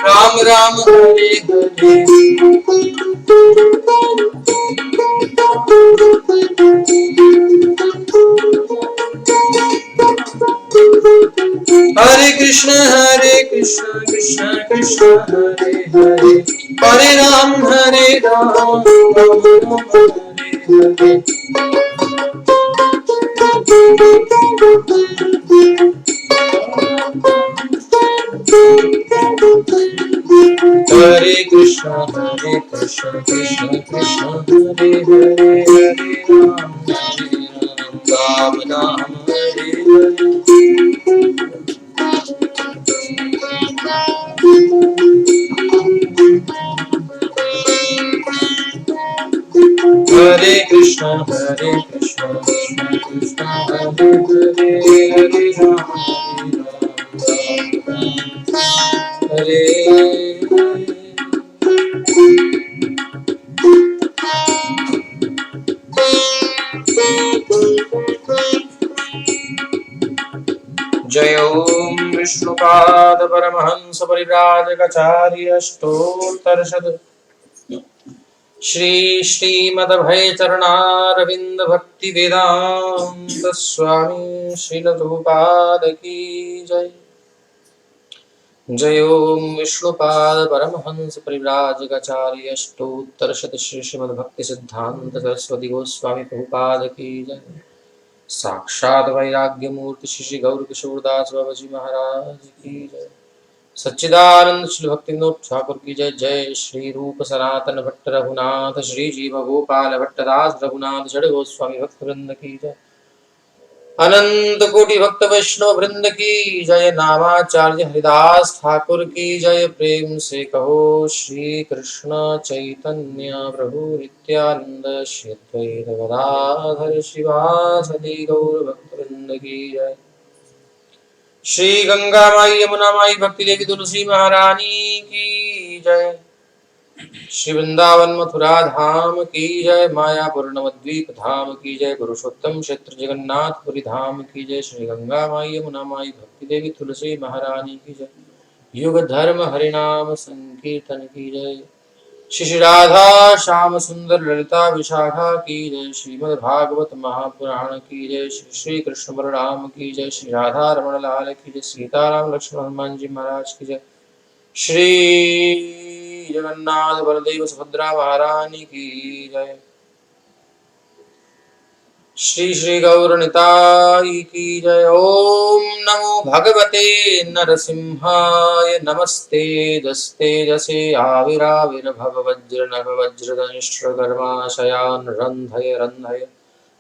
राम राम हरे हरे हरे कृष्ण कृष्ण कृष्ण हरे हरे हरे राम राम राम हरे हरे हरे कृष्ण कृष्ण कृष्ण हरे हरे हरे राम राम हरे हरे हरे कृष्ण कृष्ण कृष्ण हरे हरे हरे राम हरे जय ओम विष्णुपाद परमहंस परिव्राजकाचार्य अष्टोत्तरशत श्री श्रीमदभय चरणारविंद भक्ति वेदांत स्वामी श्रील प्रभुपाद की जय। जय ओम विष्णुपाद परमहंस परिव्राजकाचार्य अष्टोत्तर शत श्री श्रीमद्भक्ति सिद्धांत सरस्वती गोस्वामी प्रभुपाद की जय। साक्षात वैराग्य मूर्ति श्री गौर किशोरदास बाबा जी महाराज की जय। सच्चिदानंद श्री भक्ति विनोद ठाकुर की जय। जय श्री रूप सनातन भट्ट रघुनाथ श्री जीव गोपाल भट्टदास रघुनाथ जड़ गोस्वामी भक्त वृंद की जय। अनंत कोटि भक्त वैष्णव वृंद की जय। नामाचार्य हरिदास ठाकुर की जय। प्रेम से कहो श्री कृष्ण चैतन्य प्रभु नित्यानंद श्री अद्वैत गदाधर शिवासदि गौर भक्त वृंद की जय। श्री गंगा माई यमुना माई भक्ति देवी तुलसी महारानी की जय। श्री वृंदावन मथुरा धाम की जय। मायापुर नवद्वीप धाम की जय। पुरुषोत्तम क्षेत्र जगन्नाथपुरी धाम की जय। श्री गंगा माई यमुना माई भक्ति देवी तुलसी महारानी की जय। युग धर्म हरिनाम संकीर्तन की जय। श्री राधा श्याम सुंदर ललिता विशाखा की जय। श्रीमद् भागवत महापुराण की जय। श्री श्री कृष्ण बलराम की जय। श्री राधा रमण लाल की जय। सीताराम लक्ष्मण हनुमान जी महाराज की जय। श्री जगन्नाथ बलदेव सुभद्रा महारानी की जय। श्री श्री गौर निताई की जय। ओम नमो भगवते नरसिंहाय नमस्ते जस्ते आविराविर्भव वज्र नभ वज्रदंष्ट्र कर्माशयान् रन्धय रन्धय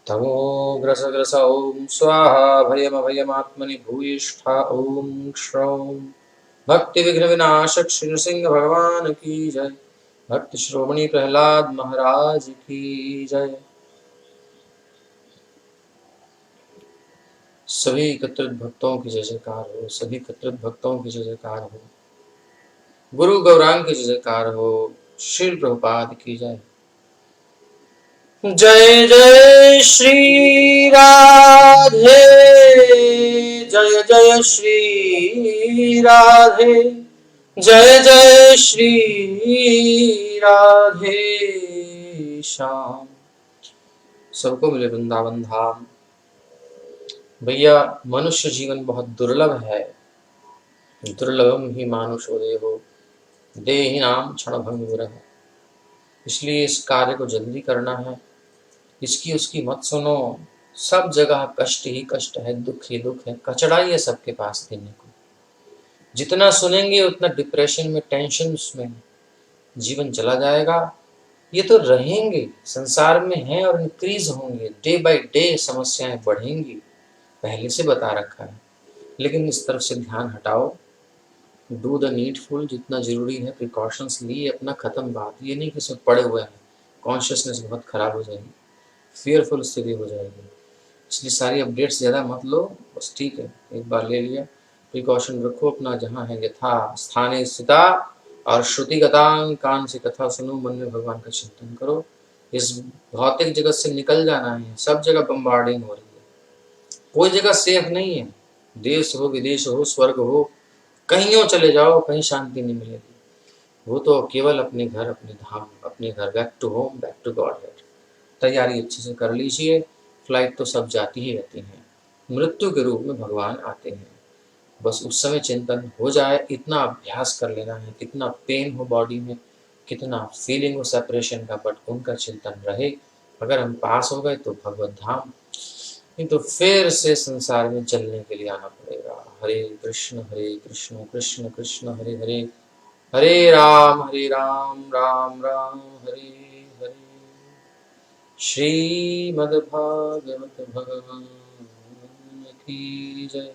तमो ग्रस ग्रस ओम स्वाहा भयम भयमात्मनि भूयिष्ठा ओम क्षौम भक्ति विघ्न विनाशक श्री नृसिंह भगवान की जय। भक्त श्रोमणी प्रहलाद महाराज की जय। सभी एकत्रित भक्तों की जय जयकार हो। सभी एकत्रित भक्तों की जय जयकार हो। गुरु गौरांग की जय जयकार हो। श्री प्रभुपाद की जय। जय जय श्री राधे जय जय श्री राधे जय जय श्री राधे श्याम। सबको मिले वृंदावन धाम। भैया मनुष्य जीवन बहुत दुर्लभ है। दुर्लभम ही मानुषो देहो देहिनाम क्षण भंगुरः। इसलिए इस कार्य को जल्दी करना है। इसकी उसकी मत सुनो। सब जगह कष्ट ही कष्ट है, दुख ही दुख है, कचड़ा ही है सबके पास देने को। जितना सुनेंगे उतना डिप्रेशन में, टेंशन में जीवन चला जाएगा। ये तो रहेंगे, संसार में हैं और इंक्रीज होंगे। डे बाय डे समस्याएं बढ़ेंगी, पहले से बता रखा है। लेकिन इस तरफ से ध्यान हटाओ। डू द नीडफुल, जितना जरूरी है प्रिकॉशंस लिए, अपना खत्म बात। ये नहीं कि सब पड़े हुए हैं, कॉन्शियसनेस बहुत खराब हो जाएगी, फियरफुल स्थिति हो जाएगी। इसलिए सारी अपडेट्स ज़्यादा मत लो, बस ठीक है एक बार ले लिया। प्रिकॉशन रखो अपना, जहाँ है यथा स्थाने स्थिता, और श्रुतिगतांग, कान से कथा सुनो, मन में भगवान का चिंतन करो। इस भौतिक जगत से निकल जाना है। सब जगह बम्बार्डिंग हो रही है, कोई जगह सेफ नहीं है। देश हो, विदेश हो, स्वर्ग हो, कहीं चले जाओ, कहीं शांति नहीं मिलेगी। वो तो केवल अपने घर, अपने धाम, अपने घर, back to home, back to Godhead. तैयारी अच्छे से कर लीजिए। फ्लाइट तो सब जाती ही रहती हैं, मृत्यु के रूप में भगवान आते हैं। बस उस समय चिंतन हो जाए, इतना अभ्यास कर लेना है। कितना पेन हो बॉडी में, कितना फीलिंग हो सेपरेशन का, बट उनका चिंतन रहे। अगर हम पास हो गए तो भगवत धाम, नहीं तो फिर से संसार में चलने के लिए आना पड़ेगा। हरे कृष्ण कृष्ण कृष्ण हरे हरे, हरे राम राम राम हरे हरे। श्रीमद्भागवत भगवान की जय।